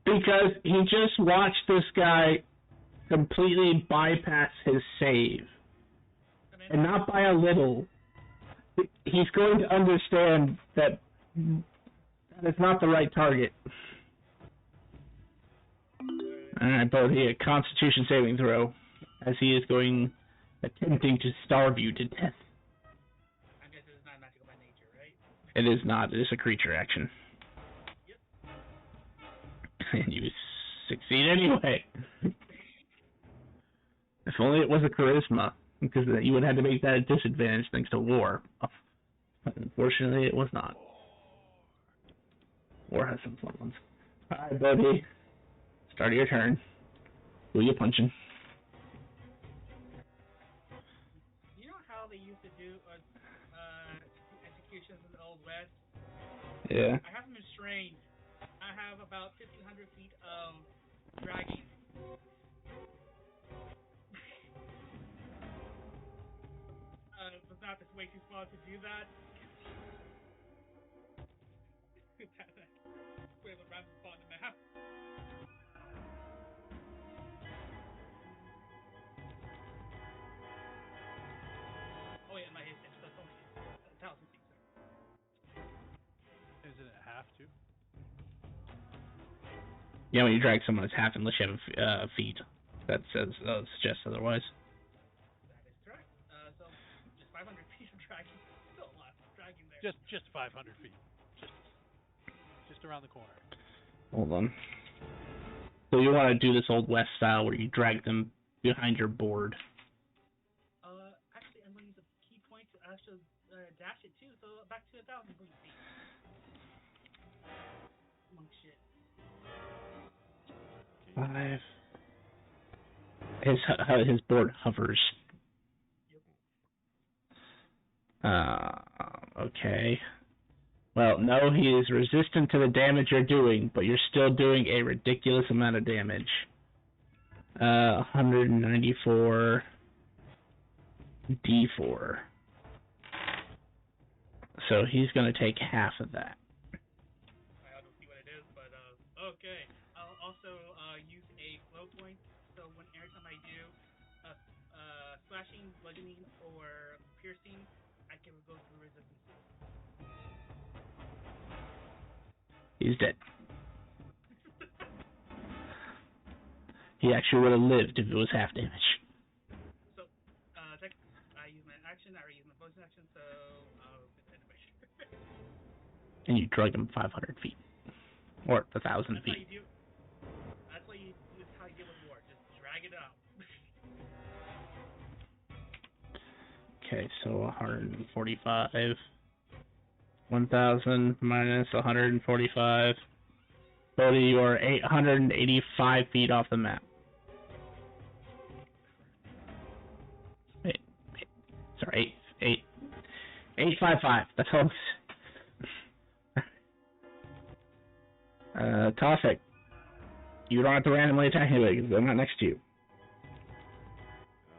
Because he just watched this guy completely bypass his save. And not by a little. He's going to understand that is not the right target. Alright, Bodhi, a Constitution saving throw, as he is attempting to starve you to death. I guess it's not magical by nature, right? It is not. It is a creature action. Yep. And you succeed anyway. If only it was a charisma, because you would have had to make that a disadvantage thanks to war. But unfortunately, it was not. War has some fun ones. Alright, Bodhi. Start of your turn. Who are you punching? You know how they used to do executions in the Old West? Yeah. I have them restrained. I have about 1,500 feet of dragging. Was not this way too small to do that? Where the random spot on the map. Oh yeah, my hit so it's only 1,000 feet. Isn't it half too? Yeah, when you drag someone, it's half unless you have feet. That suggests otherwise. That is correct. So just 500 feet of dragging. Still a lot of dragging there. Just 500 feet. Just around the corner. Hold on. So you want to do this Old West style where you drag them behind your board. Actually, I'm going to use a key point to actually dash it too. So back to 1,000 feet. Monk shit. 5. His board hovers. Yep. Okay. Well, no, he is resistant to the damage you're doing, but you're still doing a ridiculous amount of damage. 194 D4. So he's going to take half of that. I don't see what it is, but okay. I'll also use a flow point. So every time I do slashing, bludgeoning, or piercing, I can go through resistances. He's dead. He actually would have lived if it was half damage. So, I use my action, I use my bonus action, so I'll do that anyway. And you drug him 500 feet. Or 1,000 feet. That's how you deal with war. Just drag it out. Okay, so 145. 1,000 minus 145. Bodhi, you are 885 feet off the map. Sorry, 855. That's all. Toxic. You don't have to randomly attack anybody because I'm not next to you. Well,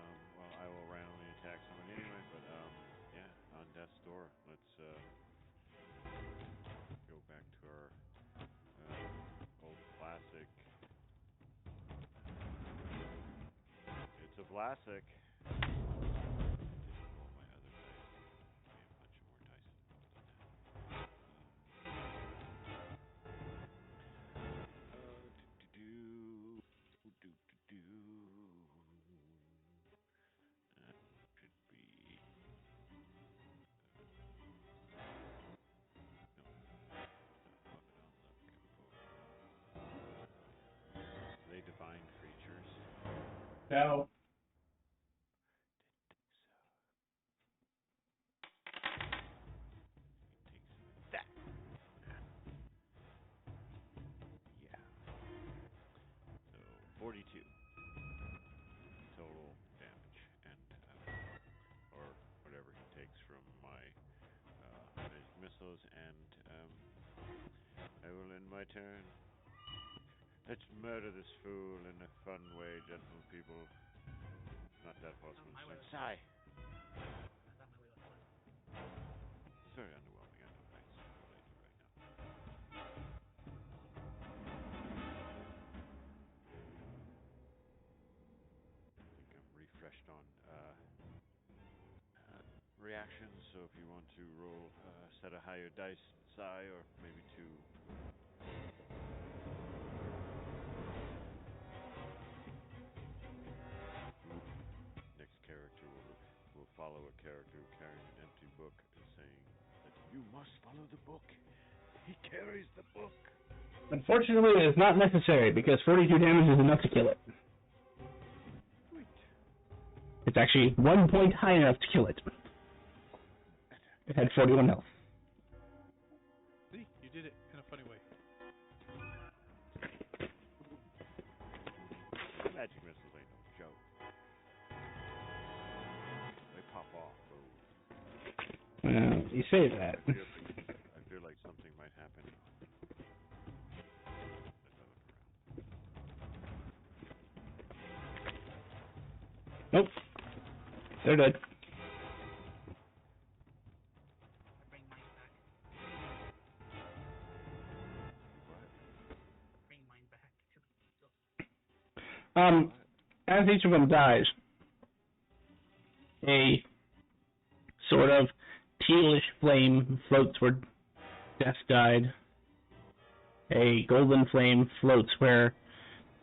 I will randomly attack someone anyway, but yeah, on death's door. Let's go back to our old classic. It's a classic. Divine creatures. No. That. Yeah. So 42 total damage, and or whatever he takes from my missiles, and I will end my turn. Let's murder this fool in a fun way, gentle people. Not that possible. my way was Sigh. I thought my way was fun. It's very underwhelming. I know. Thanks. What I do right now. I think I'm refreshed on reactions. So if you want to roll, set a higher dice, Sai, or maybe two. Next character will follow a character carrying an empty book, saying that you must follow the book. He carries the book. Unfortunately, it is not necessary because 42 damage is enough to kill it. Sweet. It's actually 1 point high enough to kill it. It had 41 health. See, you did it in a funny way. Magic missiles ain't no joke. They pop off. Well, you say that. I feel like something might happen. As I look around. Nope. They're dead. I bring mine back. What? Bring mine back to the As each of them dies, a sort of tealish flame floats where Death died. A golden flame floats where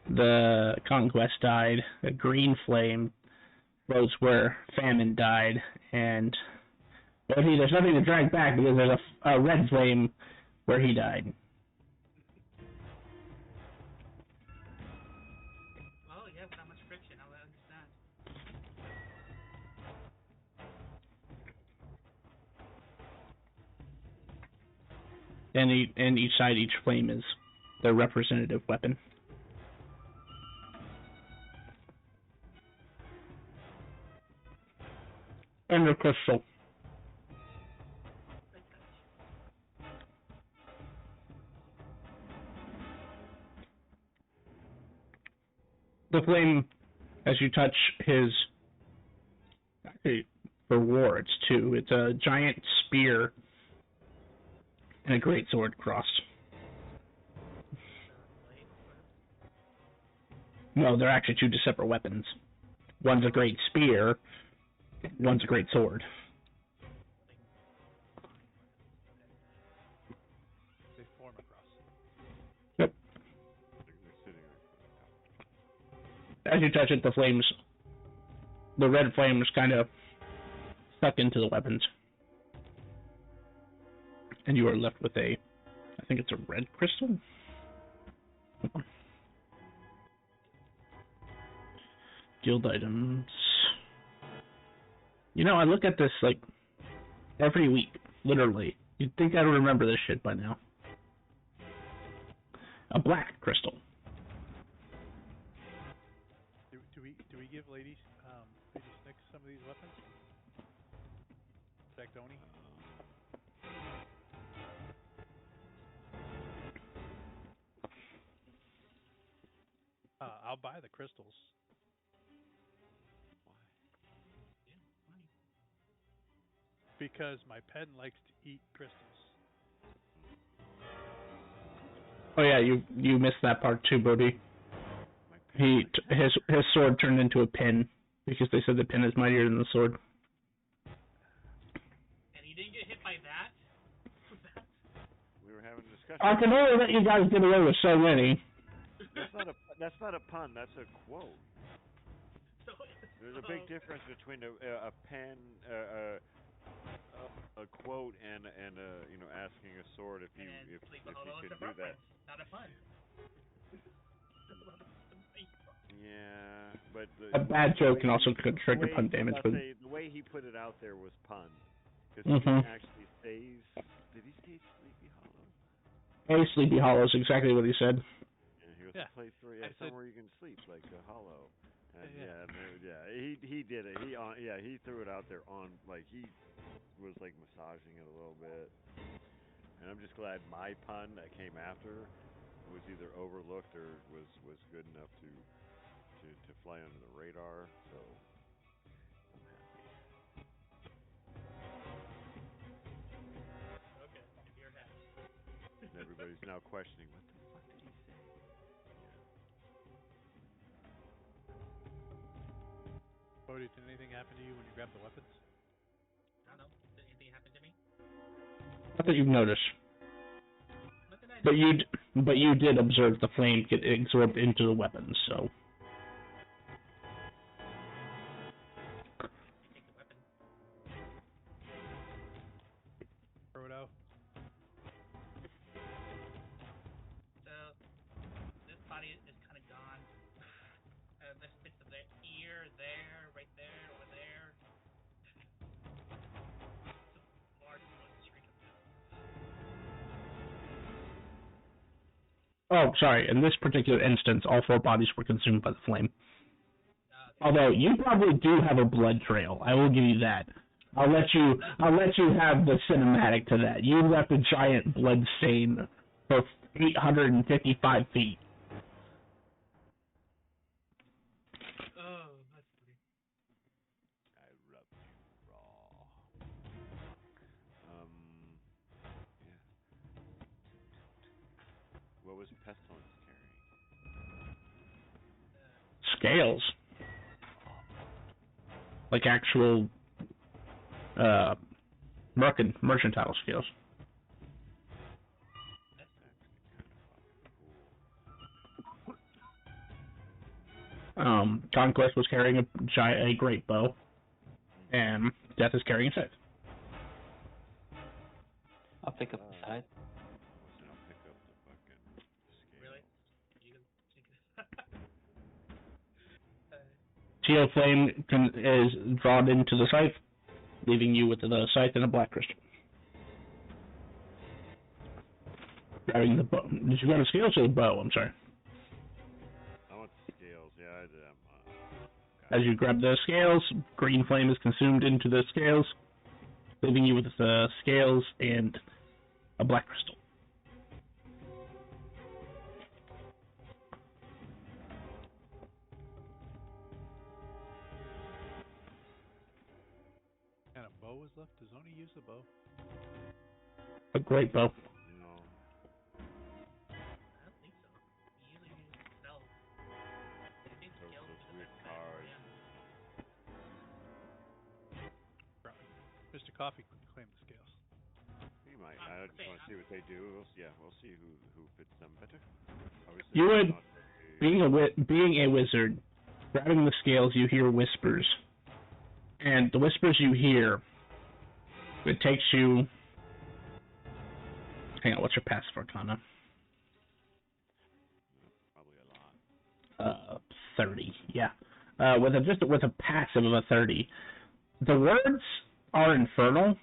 the Conquest died. A green flame floats where Famine died. And Bodhi, there's nothing to drag back because there's a red flame where he died. Well, yeah, without much friction, I would understand. And each side, each flame is their representative weapon. And the crystal. Good touch. The flame, as you touch his, for war, it's two. It's a giant spear and a great sword crossed. Blade, sort of. No, they're actually two separate weapons. One's a great spear, one's a great sword. They form across. Yep. They're sitting right. As you touch it, the red flames kind of stuck into the weapons. And you are left with I think it's a red crystal? Guild items. You know, I look at this like every week, literally. You'd think I would remember this shit by now. A black crystal. Do we give ladies Snick some of these weapons? Sanctoni? I'll buy the crystals. Yeah, money. Because my pen likes to eat crystals. Oh yeah, you missed that part too, Bodhi. His sword turned into a pin because they said the pin is mightier than the sword. And he didn't get hit by that? We were having a discussion. I can only let you guys get away with so many. That's not a pun. That's a quote. So, There's a big difference between a pen, a quote, and asking a sword if you can do that. Not a pun. Yeah, but A bad joke can also trigger pun damage. But the way he put it out there was pun, because he actually says, did he say Sleepy Hollow? Sleepy Hollow is exactly what he said. Yeah, he goes to play through somewhere you can sleep, like a hollow. And he did it. He threw it out there he was like massaging it a little bit. And I'm just glad my pun that came after was either overlooked or was good enough to fly under the radar. So I'm happy. Okay, if you're happy. And everybody's now questioning what the fuck did he say? Bodhi, did anything happen to you when you grabbed the weapons? I don't know. Did anything happen to me? Not that you've noticed, What did I but do? you did observe the flame get absorbed into the weapons. So You take the weapon. Throw it out. So this body is kind of gone. There's bits of there, here, there, right there, over there. It's a large blood streak of death. oh, sorry. In this particular instance, all 4 bodies were consumed by the flame. Although you probably do have a blood trail, I will give you that. I'll let you have the cinematic to that. You left a giant blood stain for 855 feet. Oh, that's funny. I rubbed you raw. Yeah. What was Pestilence carrying? Scales, like actual mercantile scales. That's Actually kind of fucking cool. Conquest was carrying a great bow, and Death is carrying a scythe. I'll pick up the side. I was gonna pick up the fucking scale. really. You can. Teal flame is drawn into the scythe, leaving you with the scythe and a black crystal. Grabbing the bow. Did you grab the scales or the bow? I'm sorry. I want the scales. Yeah, I did. As you grab the scales, green flame is consumed into the scales, leaving you with the scales and a black crystal. What kind of bow was left? Does Oni use a bow? A great bow. No. I don't think so. You usually use spells. I think Those skills are the weird best kind. cards. Yeah. Mr. Coffee could claim the scales. He might. I'm I just saying, want to see what they do. We'll see who fits them better. Obviously, You would, not a- being a wizard, grabbing the scales, you hear whispers. And the whispers you hear, it takes you... Hang on, what's your passive arcana? probably a lot. 30, yeah. With a passive of a 30. The words are infernal.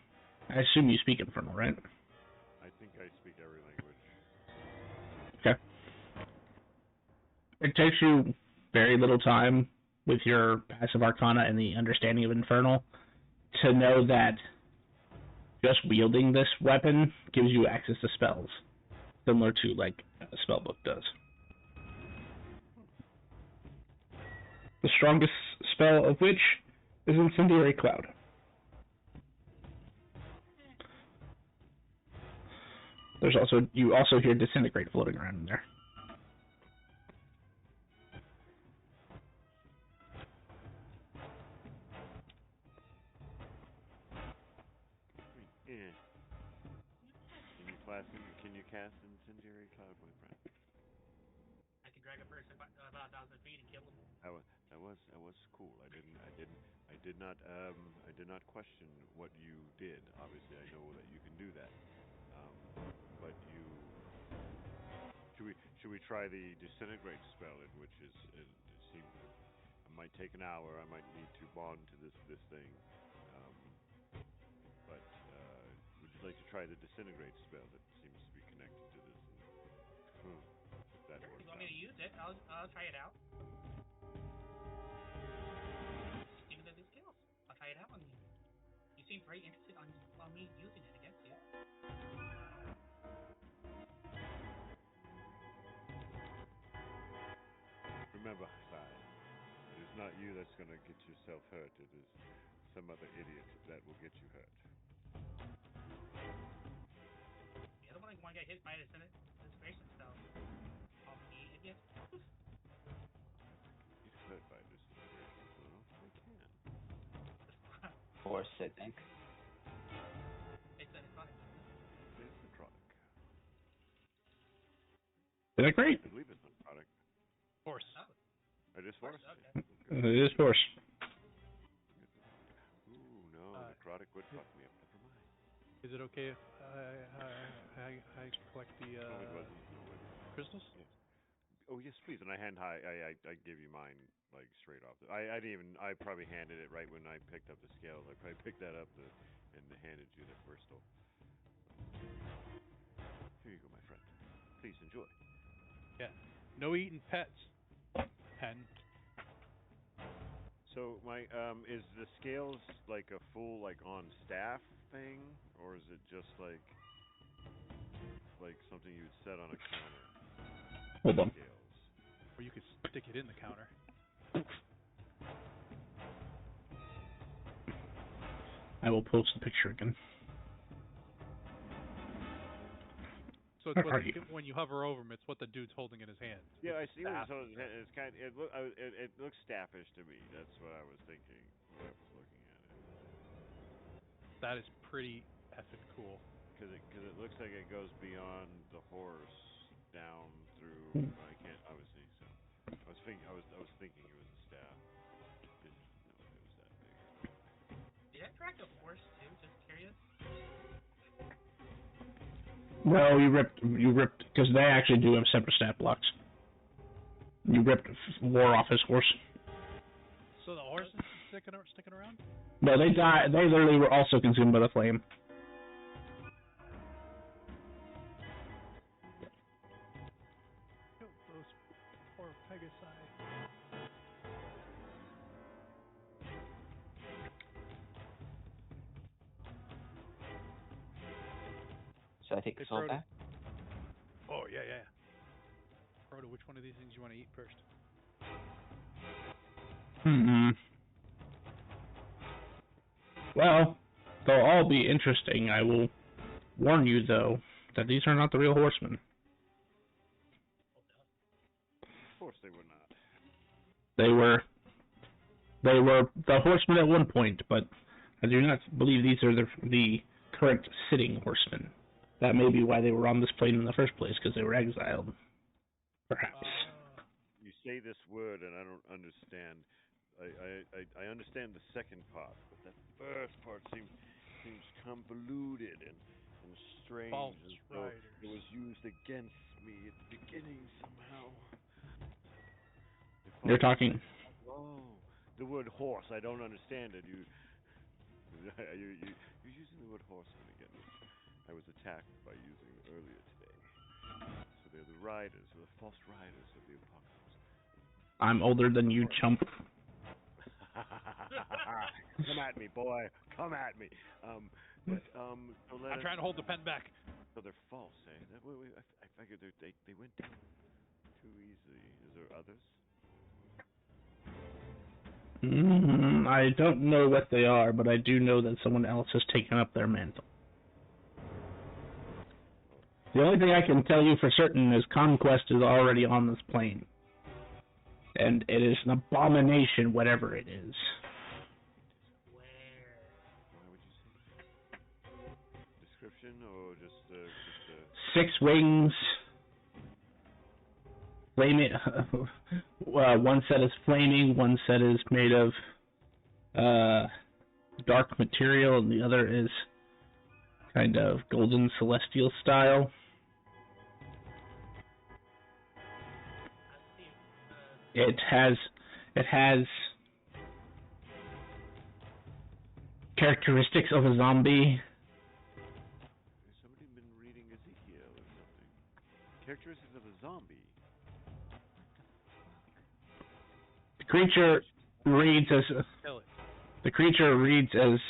I assume you speak infernal, right? I think I speak every language. Okay. It takes you very little time with your passive arcana and the understanding of infernal to know that just wielding this weapon gives you access to spells, similar to like a spellbook does. The strongest spell of which is Incendiary Cloud. You also hear Disintegrate floating around in there. Yeah. Can you cast Incendiary Cloud, my friend? I can drag a person about 1,000 feet and kill him. That was cool. I did not question what you did. Obviously, I know that you can do that. But should we try the Disintegrate spell, which it seems I might take an hour. I might need to bond to this thing. But would you like to try the Disintegrate spell that seems to be connected to this? If that Sure, if works you want me out. to use it, I'll try it out. Give me the skills. I'll try it out on you. You seem very interested on me using it against you. Remember, Sai, it is not you that's going to get yourself hurt. It is some other idiot that will get you hurt. I don't want to get hit by a disintegration cell. I'll be an idiot. Get hurt by disintegration. I don't know if they can. Force, I think. It's a necrotic. It's necrotic. Is that great? I believe it's necrotic. Force. Oh, It is force? okay. Yeah. It is force. Ooh, no, necrotic would fuck me up. Never mind. Is it okay if I collect the No, it wasn't. No, it wasn't. crystals? Yes. Oh yes, please. And I give you mine like straight off. I didn't even. I probably handed it right when I picked up the scales. I probably picked that up and handed you the crystal. Here you go, my friend. Please enjoy. Yeah. No eating pets. Pen. So my is the scales like a full like on staff thing, or is it just like something you would set on a counter? Hold on. Scales. Or you could stick it in the counter. I will post the picture again. So it's Where are you? when you hover over him, it's what the dude's holding in his hand. Yeah, I It's see. staff. So it's kind. It looks staffish to me. That's what I was thinking when I was looking at it. That is pretty effing cool. Because it looks like it goes beyond the horse down through. I can't obviously. So I was thinking it was a staff. Didn't know it was that big. Did I track a force too? Just curious. No, you ripped, because they actually do have separate stat blocks. You ripped War off his horse. So the horse is sticking around? No, they died. They literally were also consumed by the flame. Kill those poor Pegasi. So I take the Hey, soul Frodo. back. Oh, yeah. Frodo, which one of these things you want to eat first? Well, they'll all be interesting. I will warn you, though, that these are not the real horsemen. Of course they were not. They were the horsemen at one point, but I do not believe these are the current sitting horsemen. That may be why they were on this plane in the first place, because they were exiled. Perhaps. You say this word and I don't understand. I understand the second part, but that first part seems convoluted and strange, False as though riders. it was used against me at the beginning somehow. You're talking. Oh, the word horse. I don't understand it. You're using the word horseman again, which I was attacked by using earlier today. So they're the riders, or the false riders of the apocalypse. I'm older than you, chump. Come at me, boy. Come at me. So I'm trying to hold the pen back. So they're false, eh? I figured they went down too easily. Is there others? I don't know what they are, but I do know that someone else has taken up their mantle. The only thing I can tell you for certain is Conquest is already on this plane. And it is an abomination, whatever it is. Where? Why would you say that? Description or just 6 wings. Flaming. One set is flaming, one set is made of dark material, and the other is kind of golden celestial style. It has characteristics of a zombie. Has somebody been reading Ezekiel or something? Characteristics of a zombie. The creature reads as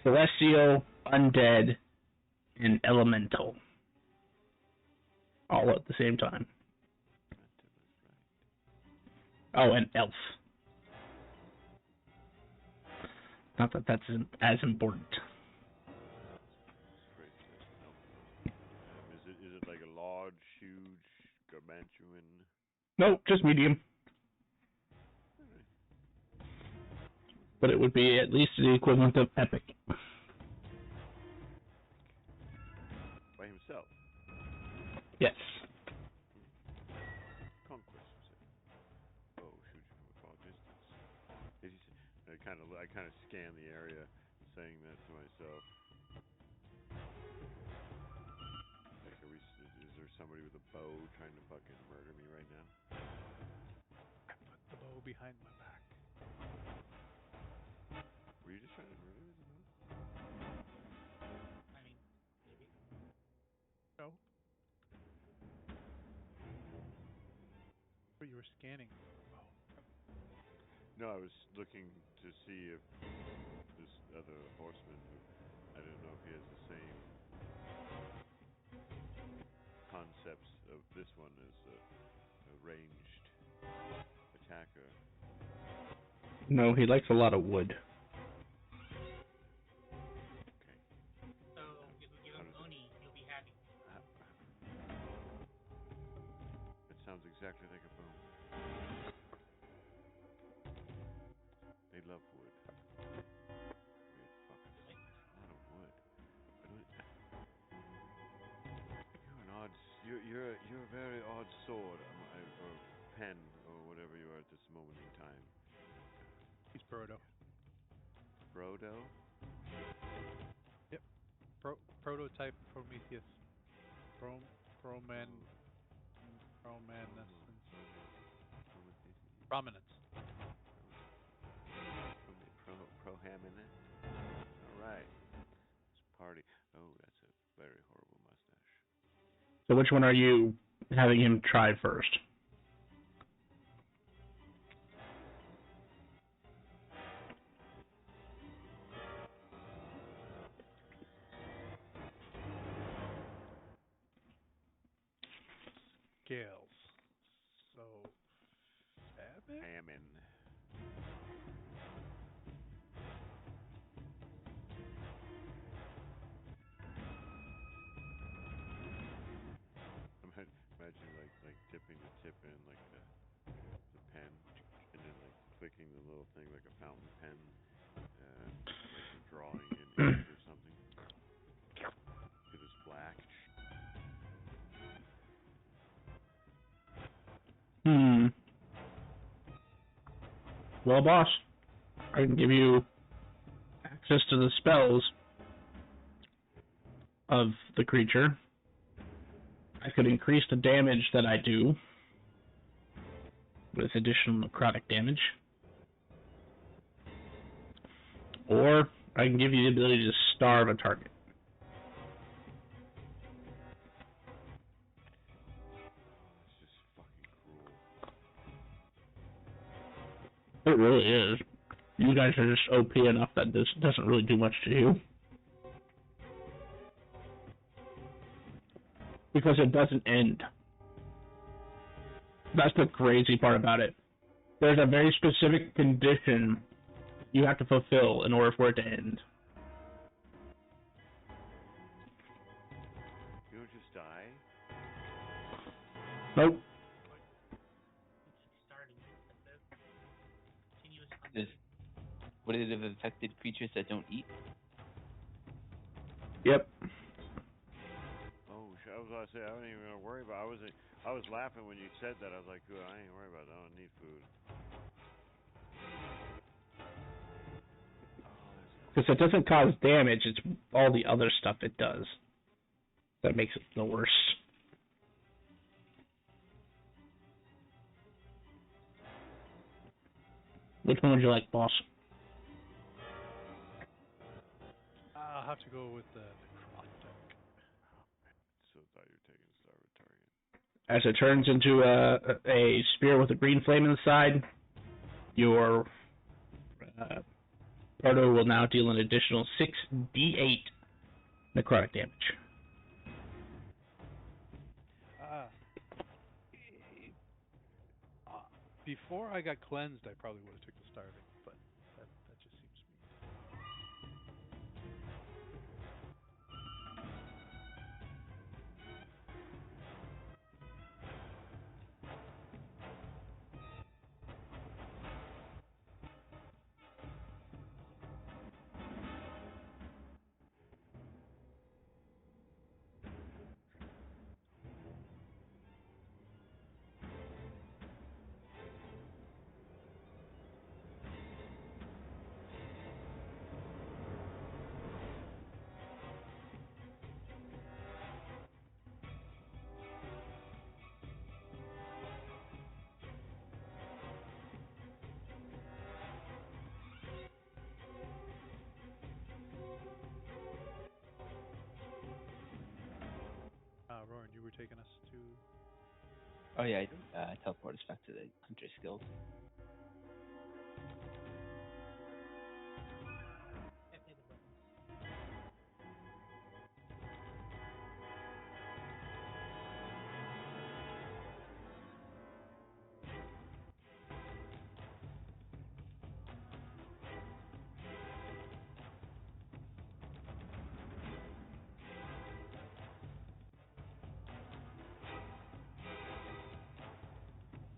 celestial, undead, and elemental, all at the same time. Oh, an elf. Not that that's as important. Great. Is it like a large, huge, gargantuan? No, just medium. But it would be at least the equivalent of epic. By himself? Yes. Conquest, you say? Oh, shoot you from a far distance. I kind of scan the area, saying that to myself. Like, is there somebody with a bow trying to fucking murder me right now? I put the bow behind my back. Were you just trying to murder me with a bow? I mean, maybe. No. But you were scanning. Oh. No, I was looking to see if this other horseman, who I didn't know if he has the same concepts of this one as a ranged attacker. No, he likes a lot of wood. Okay. So if we give him Oni, he'll be happy. It sounds exactly like a bone. They love wood. Weird fuckers. A lot of wood. You're an odd. You're a very odd sword, or pen, or whatever you are at this moment in time. He's Proto. Brodo? Yep. Prototype Prometheus. Prominence. Prohaminent? Alright. Let's party. Oh, that's a very horrible mustache. So which one are you having him try first? Scales. So, famine? Famine. Imagine like dipping the tip in like the pen, and then like clicking the little thing like a fountain pen, like you're drawing in ink or something. It is black. Well, boss, I can give you access to the spells of the creature. I could increase the damage that I do with additional necrotic damage. Or I can give you the ability to starve a target. It's just fucking cruel. It really is. You guys are just OP enough that this doesn't really do much to you. Because it doesn't end. That's the crazy part about it. There's a very specific condition you have to fulfill in order for it to end. You don't just die? Nope. Starting continuous Would it have affected creatures that don't eat? Yep. Oh, I was about to say I wasn't even gonna worry about. I was laughing when you said that. I was like, good, I ain't worried about that. I don't need food. Because it doesn't cause damage, it's all the other stuff it does that makes it the worse. Which one would you like, boss? I'll have to go with the necrotic. So thought you were taking a starboard target. As it turns into a spear with a green flame inside, your Proto will now deal an additional 6d8 necrotic damage. Before I got cleansed, I probably would have took the starving, but that just seems mean. Roran, you were taking us to. Oh yeah, I teleport us back to the Hunter's Guild. Can't hit the buttons.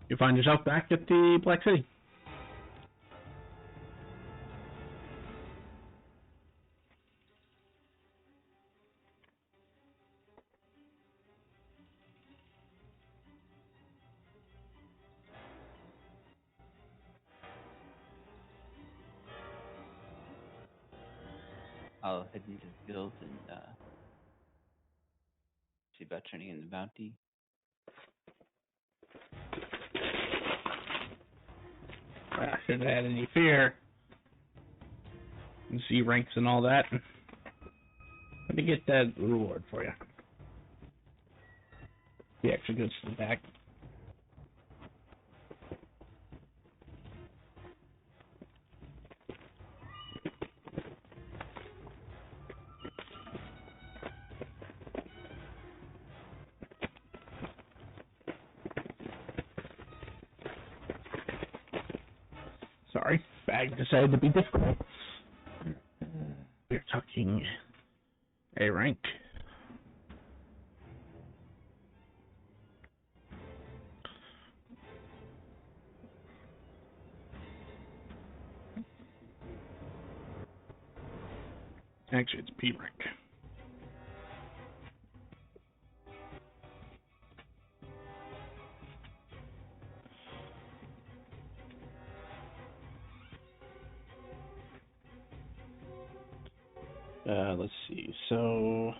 You find yourself back at the Black City. I'll head into the guild and see about turning in the bounty. I shouldn't have had any fear. And see ranks and all that. Let me get that reward for you. The extra goods to the back. Sorry, bag decided to be difficult. We're talking A rank. Actually, it's P rank. Let's see. So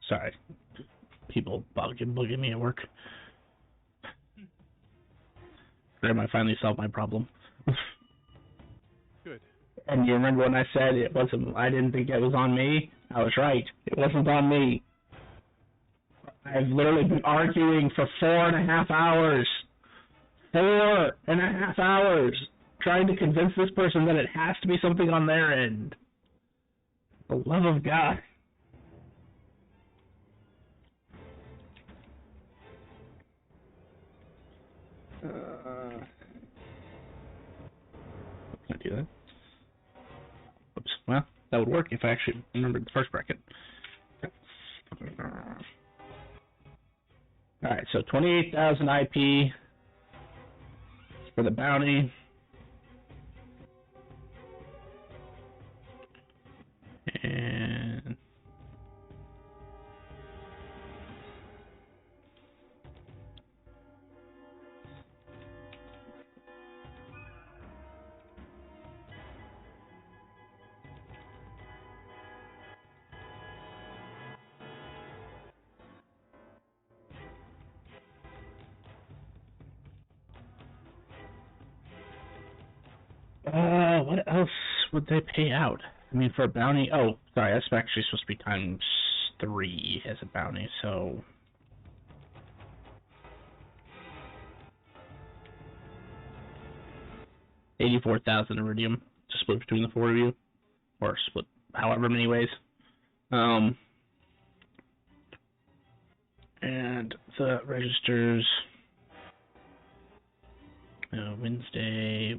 sorry. People bugging me at work. I might finally solve my problem. Good. And you remember when I said it wasn't? I didn't think it was on me. I was right. It wasn't on me. I've literally been arguing for 4.5 hours. 4.5 hours trying to convince this person that it has to be something on their end. For the love of God. Can I do that? Oops. Well, that would work if I actually remembered the first bracket. Alright, so 28,000 IP for the bounty. And what else would they pay out? I mean, for a bounty. Oh, sorry, that's actually supposed to be times 3 as a bounty. So 84,000 iridium to split between the 4 of you, or split however many ways. And the registers. Wednesday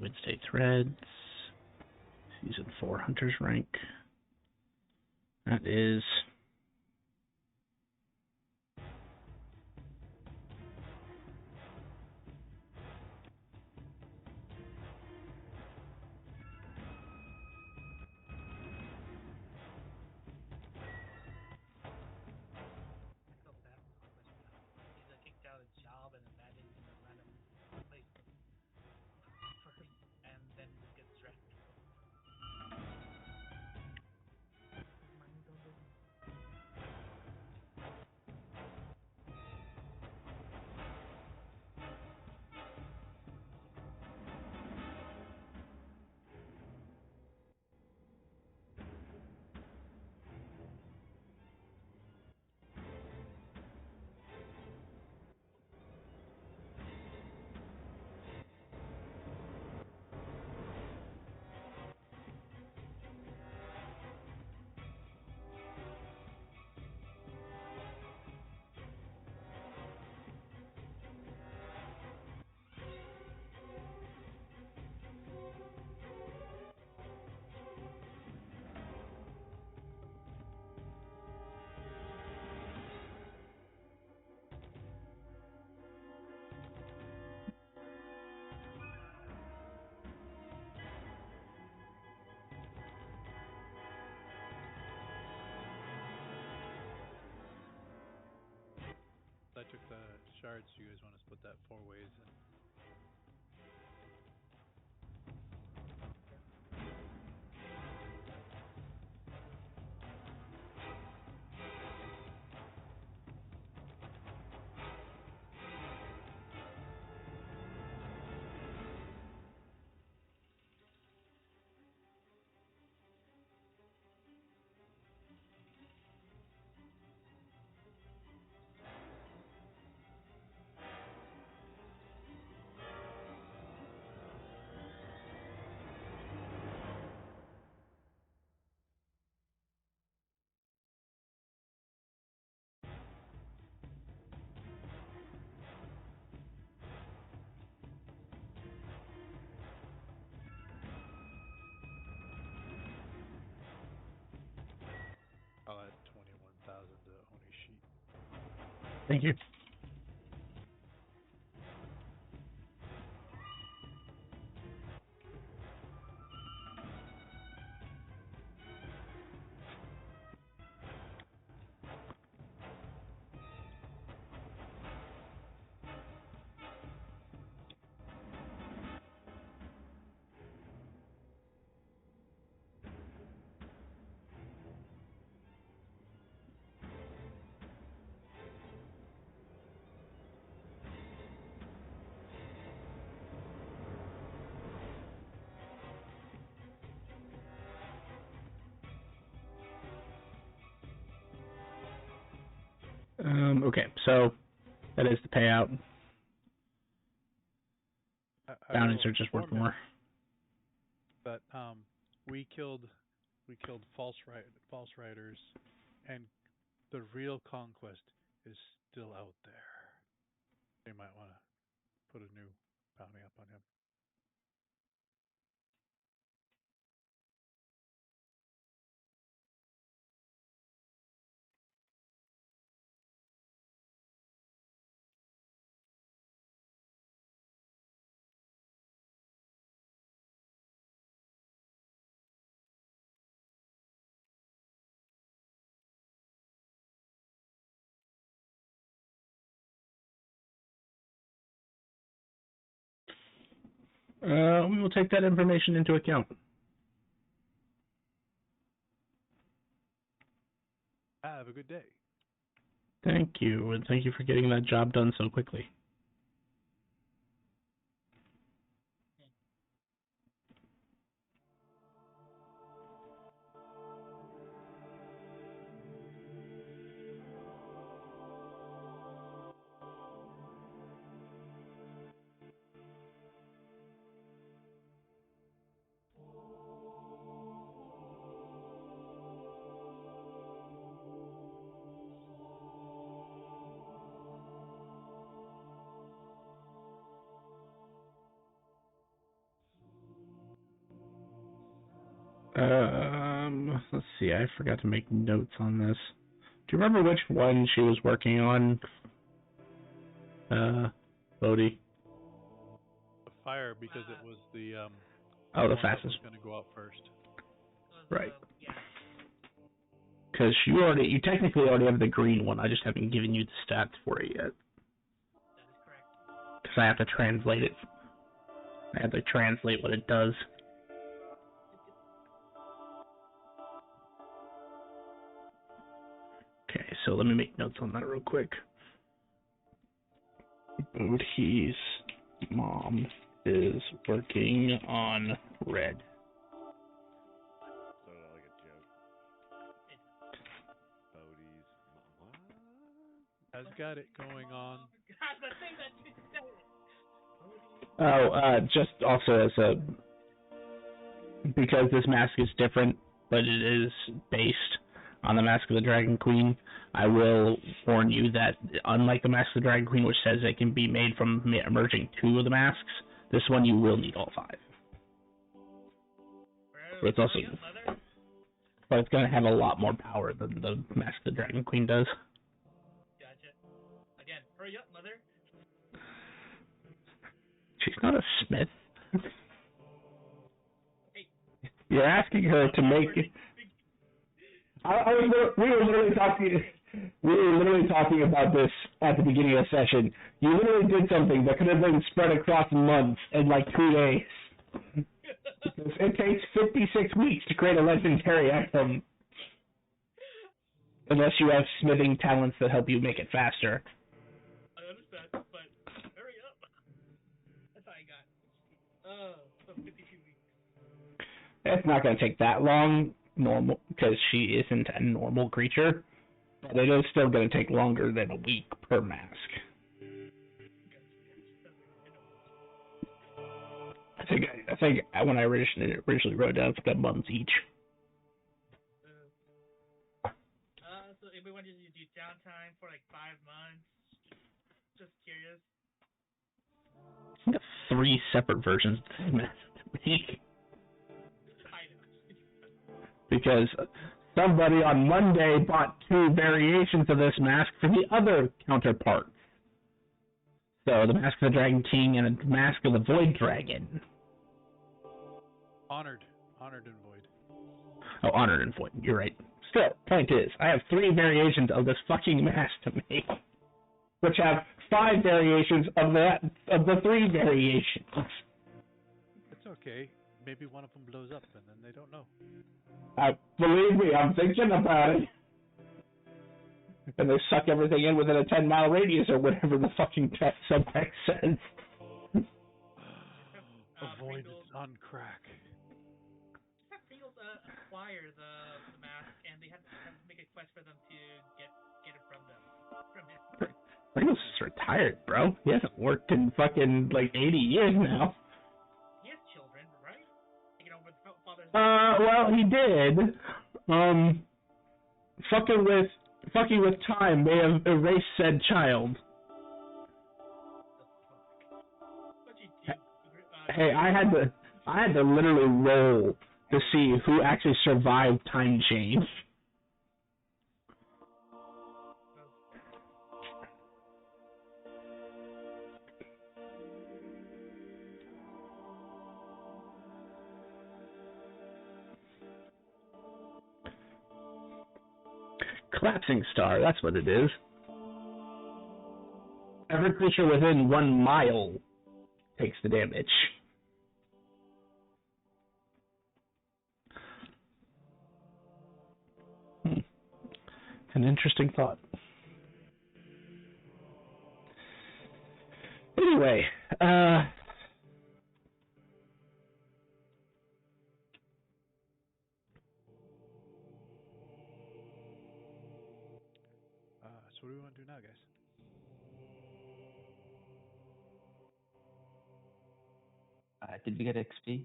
threads. Season 4 Hunter's rank. That is I feel bad for Conquest now. He's kicked out of a job and abandoned in a random place for him, and then just gets drafted. Never mind, we don't live in. 'Cause I took the shards. You guys want to split that 4 ways and I'll add 21,000 to Oni's sheet. thank you. Okay, so that is the payout. Bounties are just worth more. But we killed false riders, and the real conquest is still out there. They might want to put a new bounty up on him. We will take that information into account. Have a good day. Thank you, and thank you for getting that job done so quickly. Let's see, I forgot to make notes on this. Do you remember which one she was working on, Bodhi? The fire, because it was the the one that fastest. was going to go out first. Right. Yeah. Because you technically already have the green one, I just haven't given you the stats for it yet. That is correct. Because I have to translate it. I have to translate what it does. Okay, so let me make notes on that real quick. Bodhi's mom is working on red. So like a joke. Bodhi's what? Has got it going on. God, the thing that you said. Just also as a, because this mask is different, but it is based on the Mask of the Dragon Queen, I will warn you that unlike the Mask of the Dragon Queen, which says it can be made from merging 2 of the masks, this one you will need all 5. But it's also, but it's going to have a lot more power than the Mask of the Dragon Queen does. Gotcha. Again, hurry up, mother. She's not a smith. Hey. You're asking her to make. We were literally talking about this at the beginning of the session. You literally did something that could have been spread across months in like 2 days. It takes 56 weeks to create a legendary item. Unless you have smithing talents that help you make it faster. I understand, but hurry up. That's all I got. So 52 weeks. It's not going to take that long, normal, because she isn't a normal creature. But it is still going to take longer than a week per mask. I think when I originally wrote down, it's got months each. So everyone just do downtime for like 5 months. Just curious. I got 3 separate versions of this mask to make. I know. Because somebody on Monday bought 2 variations of this mask for the other counterparts. So the Mask of the Dragon King and a Mask of the Void Dragon. Honored and void. Oh, Honored and Void. You're right. Still, point is, I have 3 variations of this fucking mask to make, which have 5 variations of the 3 variations. It's okay. Maybe one of them blows up and then they don't know. Believe me, I'm thinking about it. And they suck everything in within a 10-mile radius or whatever the fucking subtext says. Avoid on crack. Pringles acquire the mask, and they have to make a quest for them to get it from them. From him. Pringles is retired, bro. He hasn't worked in fucking like 80 years now. He has children, right? Taking over the father's. Well, he did. Fucking with time, they have erased said child. What you do? Hey, I had to literally roll to see who actually survived time change. Collapsing star, that's what it is. Every creature within 1 mile takes the damage. An interesting thought. Anyway, So what do we want to do now, guys? Did we get XP? You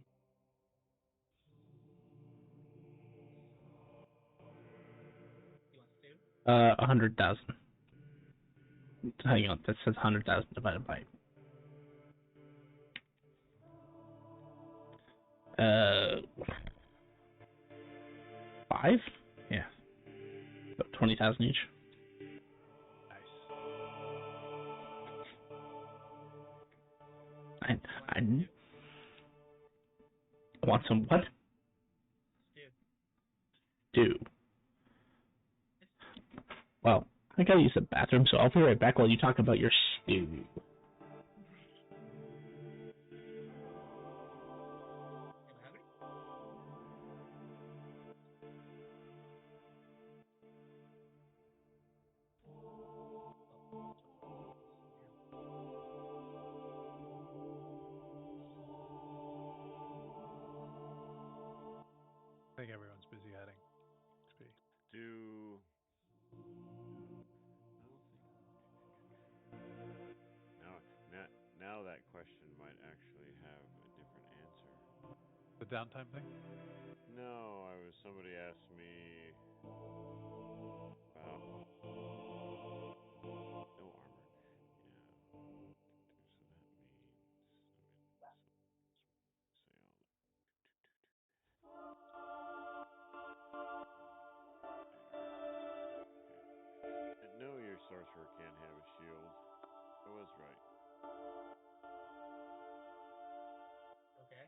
want to do? 100,000. Hang on, that says 100,000 divided by. 5? Yeah. About 20,000 each. Nice. I want some what? Do. Well, I gotta use the bathroom, so I'll be right back while you talk about your stew. I think everyone's busy adding XP. Do now, now, now that question might actually have a different answer. The downtime thing? No, somebody asked me about no armor. Yeah. So that means say all no, your sorcerer can't have a shield. I was right. Okay.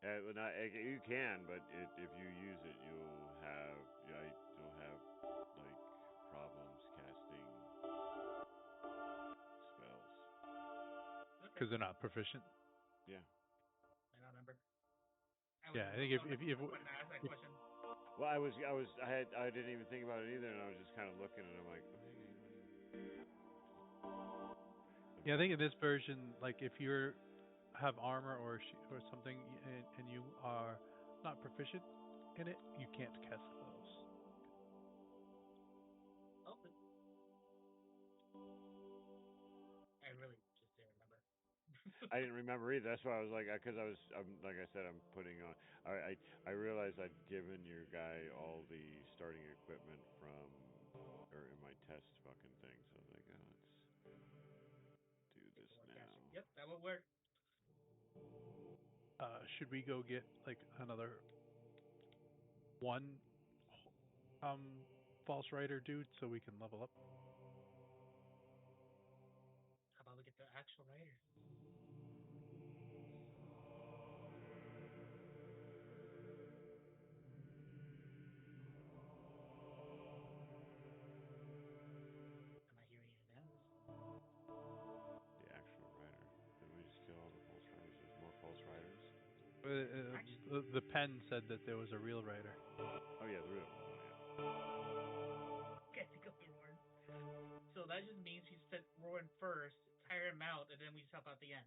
Well, not, you can, but if you use it, you'll have like problems casting spells. Because they're not proficient. Yeah. I don't remember. Yeah, I think if ask that question. Well, I didn't even think about it either, and I was just kind of looking, and I'm like, yeah, I think in this version, like if you have armor or something, and you are not proficient in it, you can't cast spells. Oh, I really just didn't remember. I didn't remember either. That's why I was like, because like I said, I'm putting on. I realized I'd given your guy all the starting equipment or in my test fucking thing. So I was like, oh, let's do this now. Yep, that will work. Should we go get like another one false writer dude so we can level up? How about we get the actual writer? Am I hearing it now? The actual writer. Did we just kill all the false writers? There's more false writers. The pen said that there was a real writer. Oh yeah, the real one. Okay, to go to Roran. So that just means he said Roran first, tire him out, and then we just help out the end.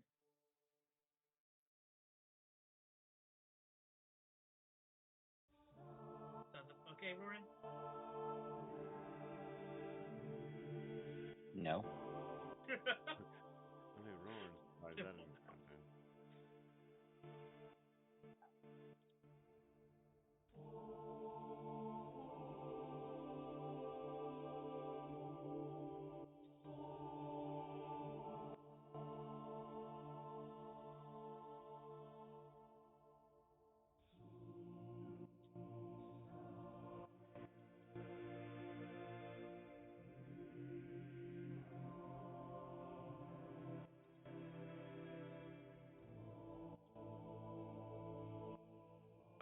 Sounds okay, Roran? No. I think Roran's probably that in the content.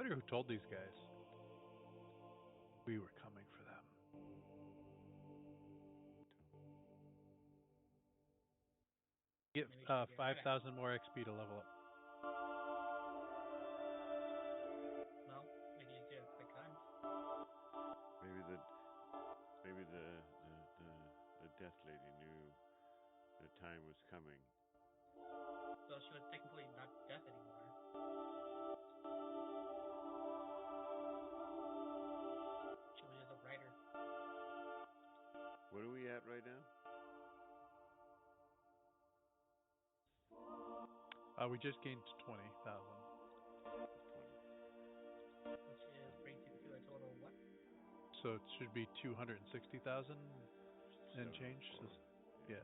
wonder who told these guys we were coming for them. Get Maybe we should get rid of 5,000 more XP to level up. Well, we need to do a quick hunt. Maybe the death lady knew the time was coming. So she was technically not death anymore. She was just a writer. What are we at right now? We just gained 20,000. 20. Which is brings you to a total of what? So it should be 260,000 and change. 74. Yeah.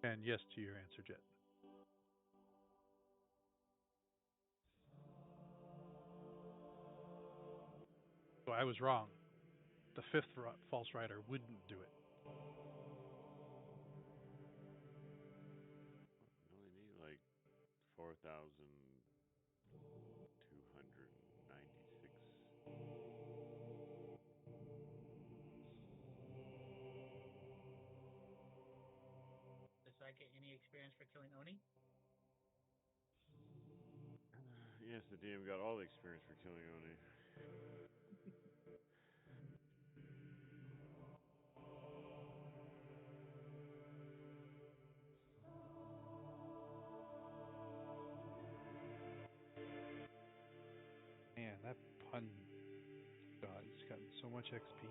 And yes to your answer, Jet. So I was wrong. The fifth false rider wouldn't do it. You only need like 4,296. Does I get any experience for killing Oni? Yes, the DM got all the experience for killing Oni. Man, that pun god, he's gotten so much XP.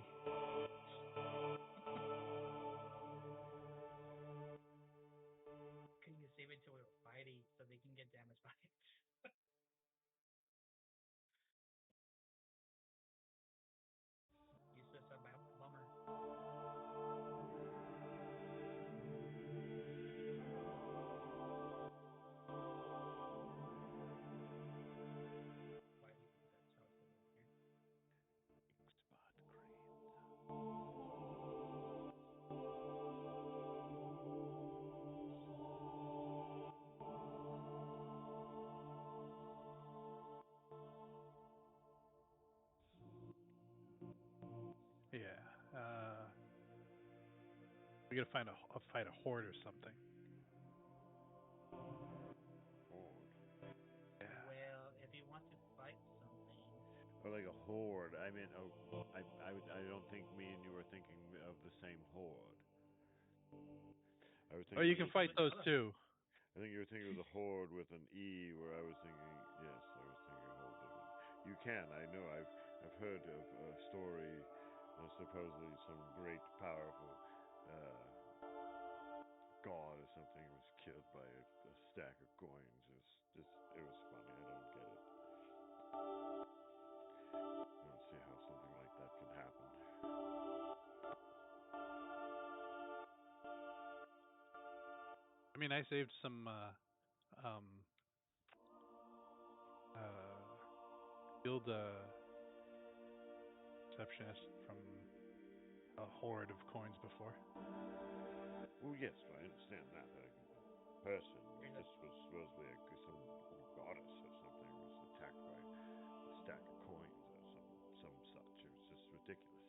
Can you save it till we're fighting so they can get damaged by it? Useless bummer. Why do you think that's how it's going here? Spot cranes. Yeah. We gotta fight a horde or something. Horde. Yeah. Well, if you want to fight something, Or like a horde. I mean, I don't think me and you were thinking of the same horde. I was Oh, thinking. you can fight those too. I think you were thinking of the horde with an E, where I was thinking. Yes, I was thinking a whole different. You can. I know. I've heard of a story. Supposedly, some great, powerful god or something was killed by a stack of coins. It was funny. I don't get it. I don't see how something like that could happen. I mean, I saved some guild receptionist from a horde of coins before. Well, yes, I understand that. A person, this was supposedly some goddess or something, was attacked by a stack of coins or some such. It was just ridiculous.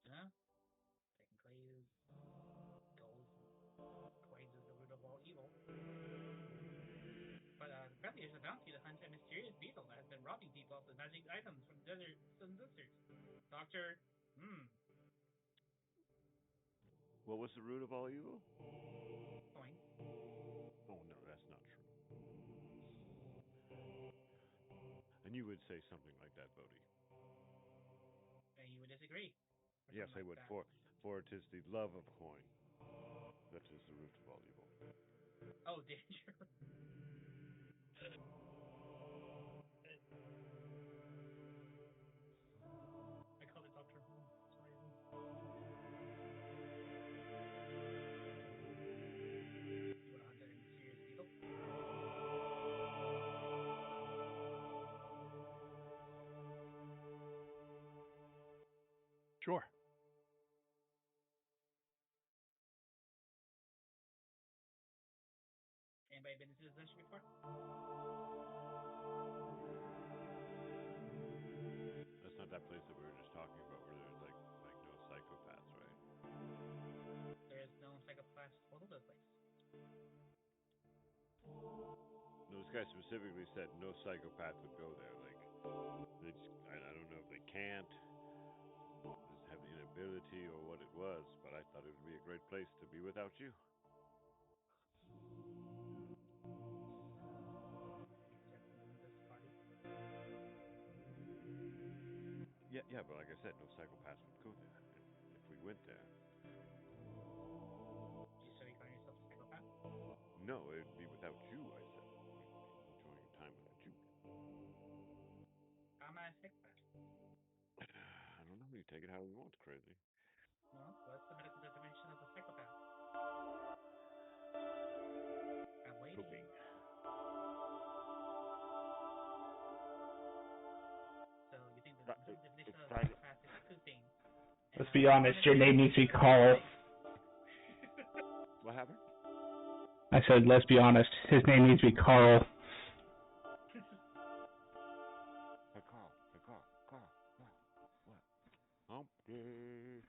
yeah. Technically, gold coins is the root of all evil. But apparently, there's a bounty to hunt a mysterious beetle that has been robbing people of the magic items from some deserts. Doctor, What was the root of all evil? coins. Oh, no, that's not true. And you would say something like that, Bodhi. And you would disagree. Yes, I would. For it is the love of coin that is the root of all evil. Oh, danger. I call it Doctor Who. Sorry. You want to hunt a mysterious beetle? Sure. Anybody been to this dungeon before? That's not that place that we were just talking about, where there's like no psychopaths, right? There is no psychopaths all over the place. No, this guy specifically said no psychopath would go there. Like, they just, I don't know if they can't, just have the inability or what it was, but I thought it would be a great place to be without you. Except in this party. Yeah, but like I said, no psychopaths would go there. And if we went there, So you call yourself a psychopath? no, it'd be without you. I said, we'd be enjoying time without you. How am I a psychopath? I don't know. You take it how you want, crazy. Well, what's the medical definition of a psychopath? I'm waiting. Pooping. So you think the But definition of a Friday. psychopath is pooping? Let's be honest, your name needs to be Carl. What happened? I said, let's be honest, his name needs to be Carl. Carl. What? Humpty.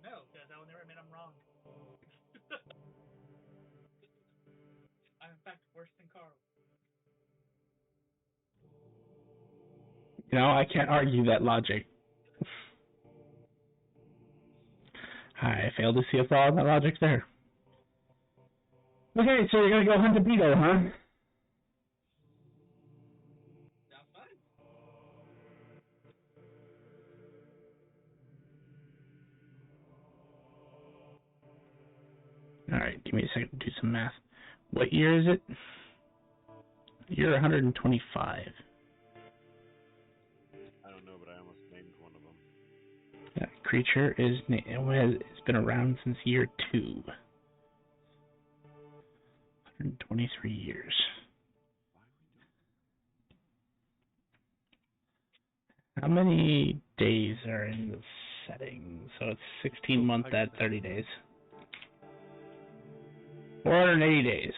No, because I will never admit I'm wrong. I'm in fact worse than Carl. You know, I can't argue that logic. I failed to see a flaw in that logic there. Okay, so you're gonna go hunt a beetle, huh? Sounds fun. Alright, give me a second to do some math. What year is it? You're 125. I don't know, but I almost named one of them. That creature it's been around since year 2. 123 years. Why are we doing? How many days are in the setting? So it's 16 months at 30 days. 480 days.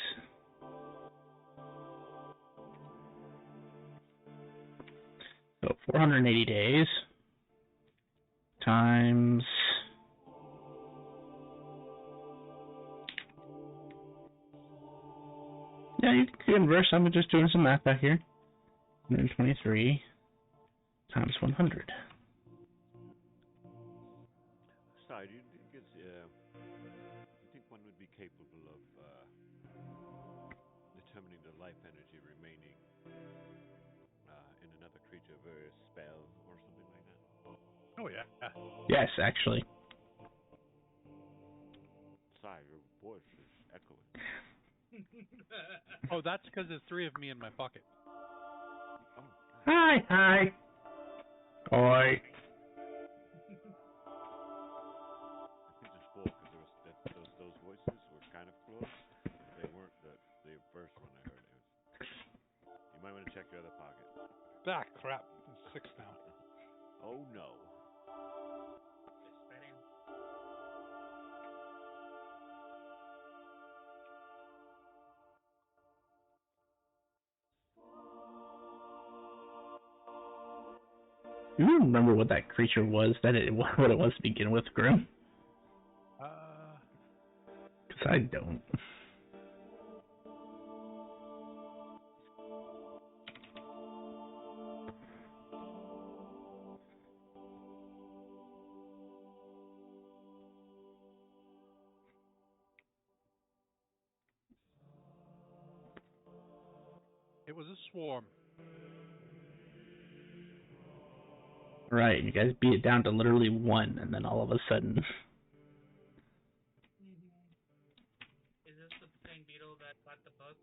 So 480 days times yeah, you can converse. I'm just doing some math back here. 123 times 100. Sorry, do you think one would be capable of determining the life energy remaining in another creature via a spell or something like that? Oh yeah. Yes, actually. Sorry, your voice is echoing. Oh, that's because there's 3 of me in my pocket. Oh, Hi. Oi. I think there's 4 because those voices were kind of close, but they weren't the first one I heard. You might want to check your other pocket. Ah, crap. It's 6 now. Oh no. Just right in. Do you remember what that creature was? What it was to begin with, Grim? Because I don't. It was a swarm. Right, you guys beat it down to literally 1, and then all of a sudden... Is this the same beetle that got the book?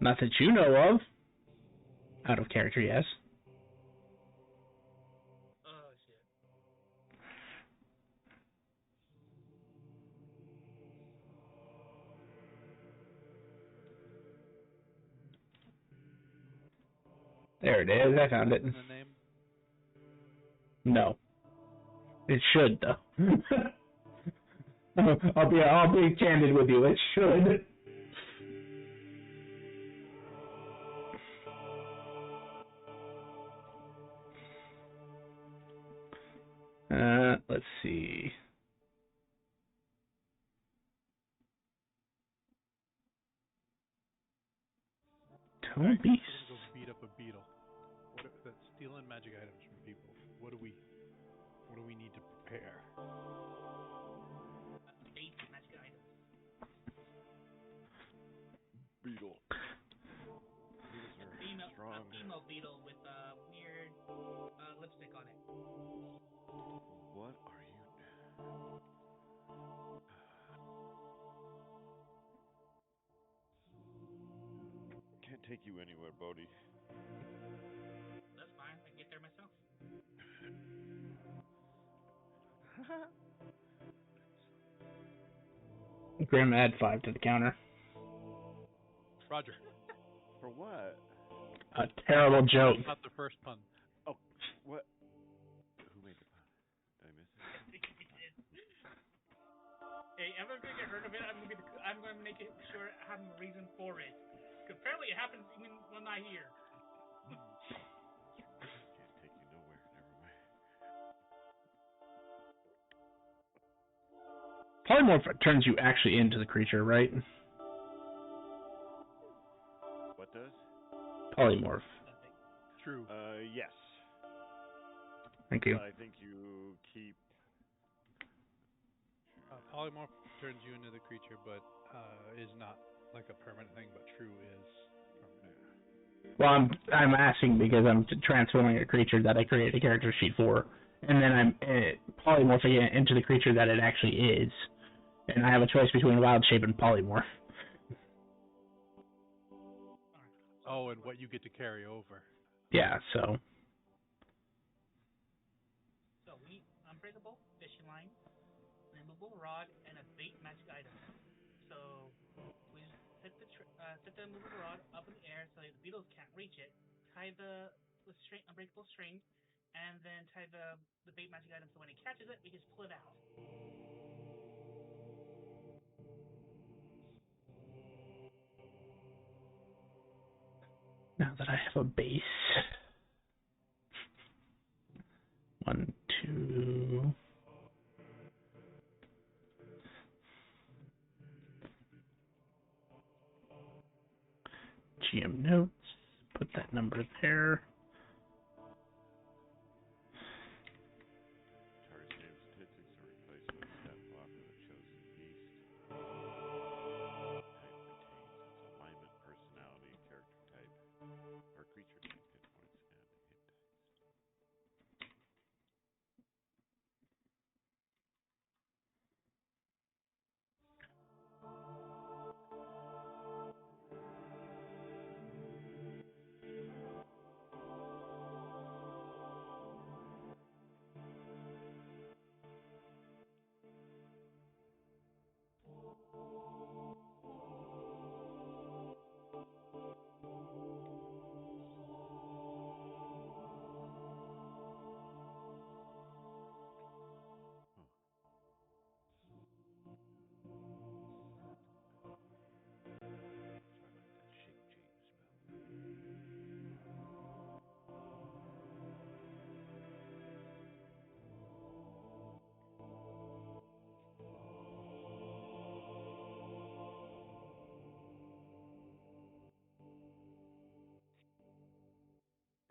Not that you know of. Out of character, yes. Oh shit. There it is, I found it. The name? No. It should, though. I'll be candid with you, it should. Let's see. Tone Beast. We're gonna go beat up a beetle. That's stealing magic items from people. What do we need to prepare? Bait magic items. Beetle. Beetles are strong. A female beetle with weird lipstick on it. What are you? Can't take you anywhere, Bodhi. That's fine. I can get there myself. Grim, add 5 to the counter. Roger. For what? A terrible joke. Not the first pun. Oh, what? Who made the pun? Did I miss it? I think you did. Hey, I'm gonna get heard of it. I'm gonna make it sure I have a reason for it. Because apparently it happens even when I'm not here. Can't take you nowhere. Never mind. Polymorph turns you actually into the creature, right? What does? Polymorph. True. Yes. Thank you. I think you keep. Polymorph turns you into the creature, but is not like a permanent thing. But true is permanent. Well, I'm asking because I'm transforming a creature that I created a character sheet for, and then I'm polymorphing it into the creature that it actually is, and I have a choice between wild shape and polymorph. Oh, and what you get to carry over. Yeah, so. So we unbreakable fishing line, removable rod, and a bait magic item. So we set the movable rod up in the air so the beetles can't reach it. Tie the string, unbreakable string, and then tie the bait magic item so when it catches it, we just pull it out. Now that I have a base. 1, 2. GM notes. Put that number there. Target's name statistics are replaced with a stat block with a chosen beast. Type retains its alignment, personality, character type, or creature type, hit points, and hit dice.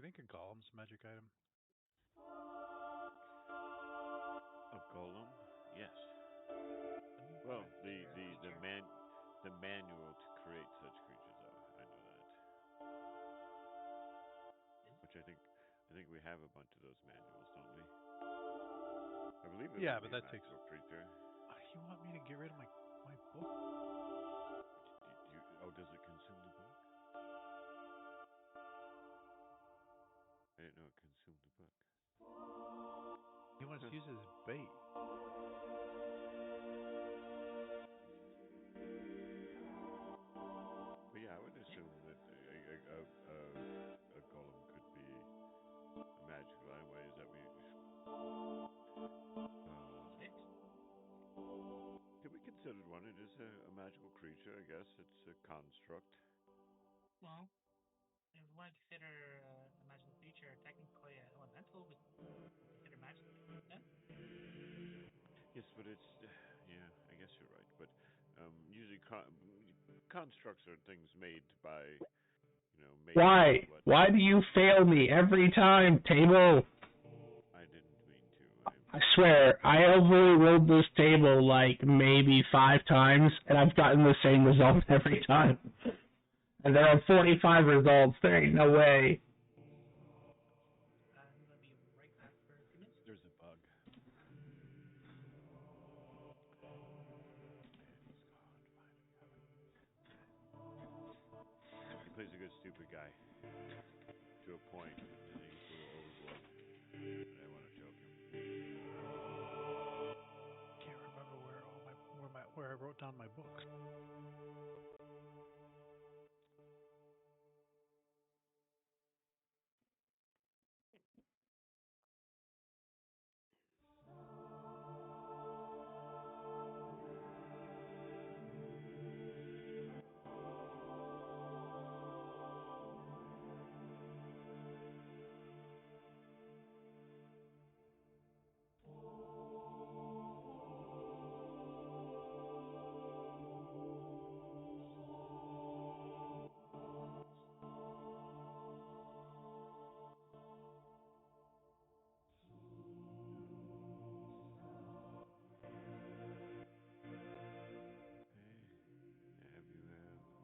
You think a golem's a magic item? A golem? Yes. Well, the manual to create such creatures are. I know that. But think we have a bunch of those manuals, don't we? I believe it Yeah, would but be a that takes. magical creature. You want me to get rid of my book? Oh, does it consume the book? I didn't know it consumed the book. He wants to use it as bait. But yeah, I would assume that a golem could be magical anyway. Is that we? Did we consider one? It is a magical creature, I guess. It's a construct. Well, if we want to consider a magical creature, technically elemental, we consider magical. Yeah? Yes, but it's yeah. I guess you're right. But usually constructs are things made by made Why? what Why do you fail me every time, table? I didn't mean to. I swear, I overly rolled this table like maybe 5 times, and I've gotten the same result every time. And there are 45 results. There ain't no way. I'm going to be right back for a few minutes. There's a bug. He plays a good stupid guy to a point, and then he gets a little overboard. And I want to choke him. Can't remember where I wrote down my books. Hey, have you ever wondered again? I'm living on the air in Cincinnati.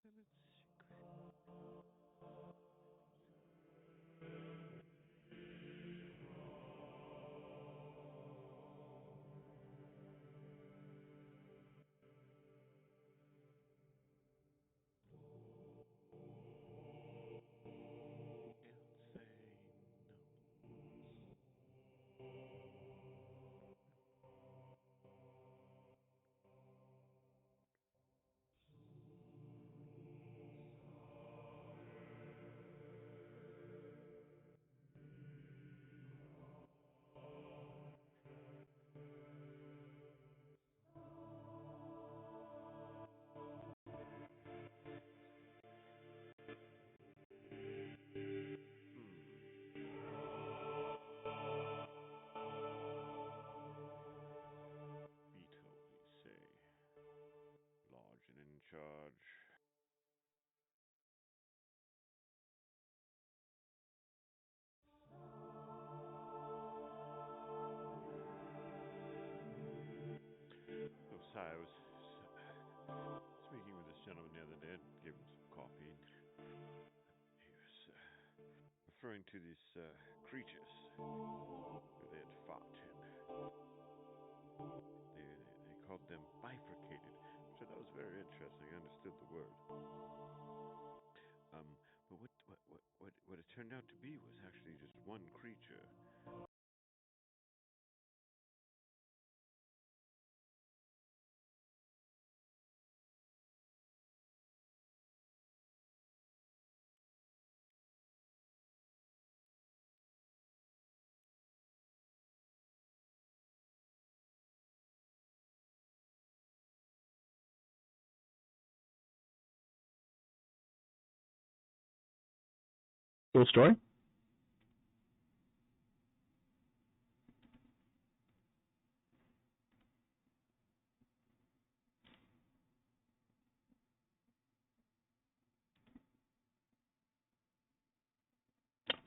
Cincinnati. Can't say no. Veto, we say. Large and in charge. Oh, sorry, I was speaking with this gentleman the other day. I gave him some coffee. And he was referring to these creatures that they had fought, and they called them bifurcated, which I thought was very interesting. I understood the word. But what it turned out to be was actually just one creature. Cool story.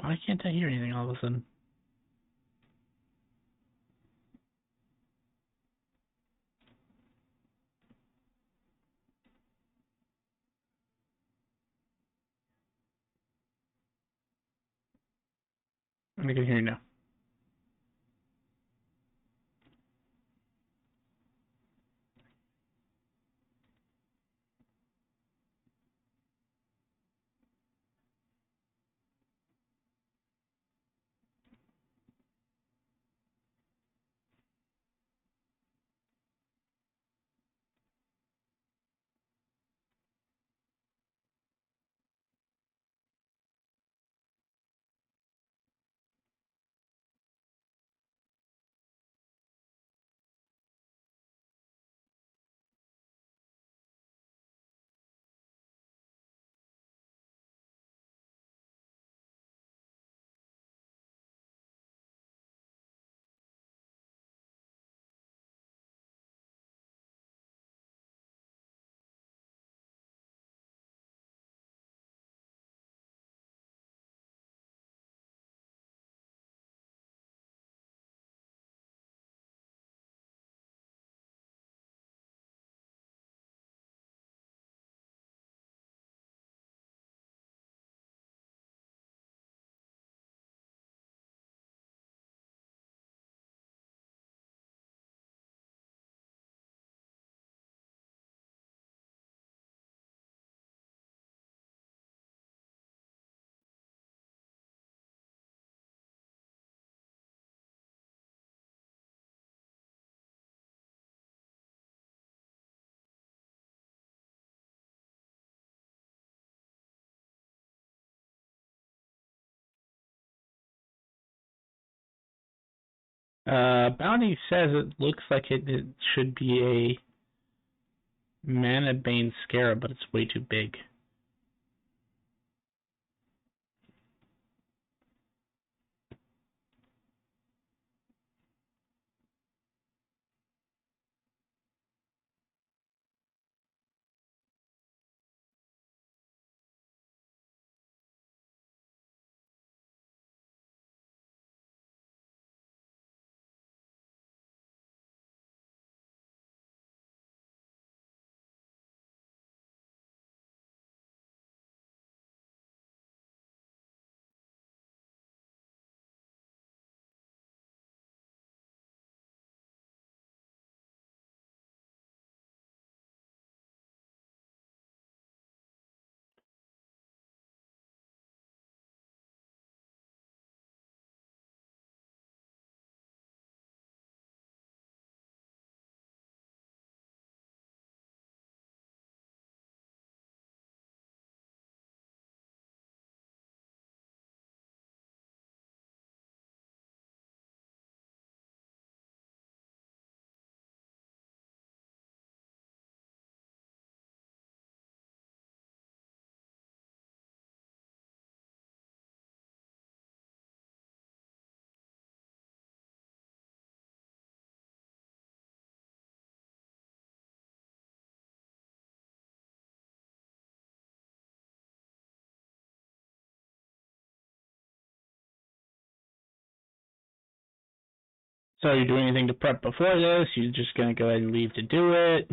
Why can't I hear anything all of a sudden? I can hear you now. Bounty says it looks like it should be a Mana Bane Scarab, but it's way too big. So are you doing anything to prep before this? You're just going to go ahead and leave to do it?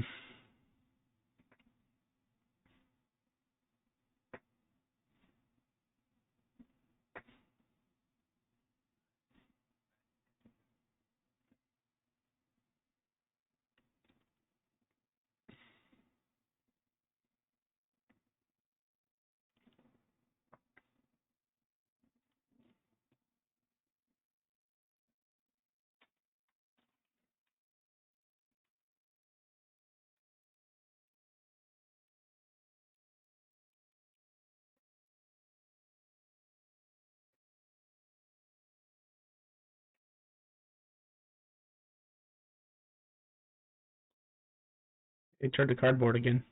It turned to cardboard again.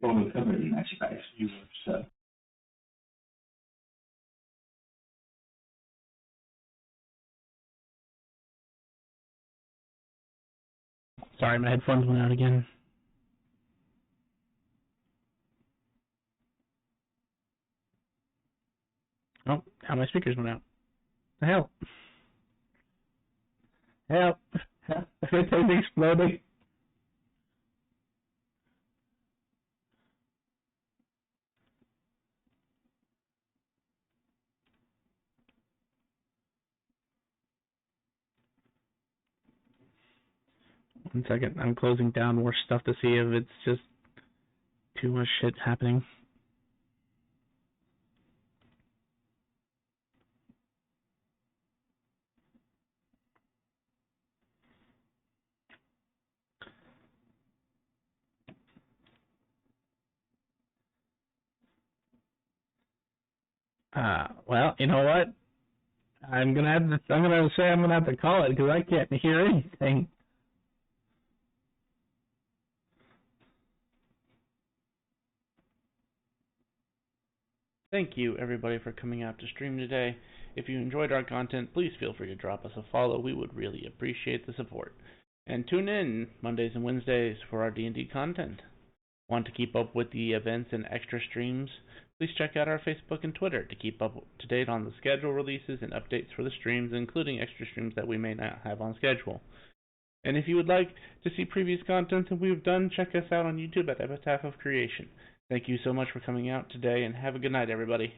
Well, we covered in that space. You were so. Sorry, my headphones went out again. Oh, now my speakers went out. The hell? Help! Help! Everything's exploding. One second, I'm closing down more stuff to see if it's just too much shit happening. Well, you know what? I'm gonna have to call it because I can't hear anything. Thank you, everybody, for coming out to stream today. If you enjoyed our content, please feel free to drop us a follow. We would really appreciate the support. And tune in Mondays and Wednesdays for our D&D content. Want to keep up with the events and extra streams? Please check out our Facebook and Twitter to keep up to date on the schedule releases and updates for the streams, including extra streams that we may not have on schedule. And if you would like to see previous content that we've done, check us out on YouTube at Epitaph of Creation. Thank you so much for coming out today, and have a good night, everybody.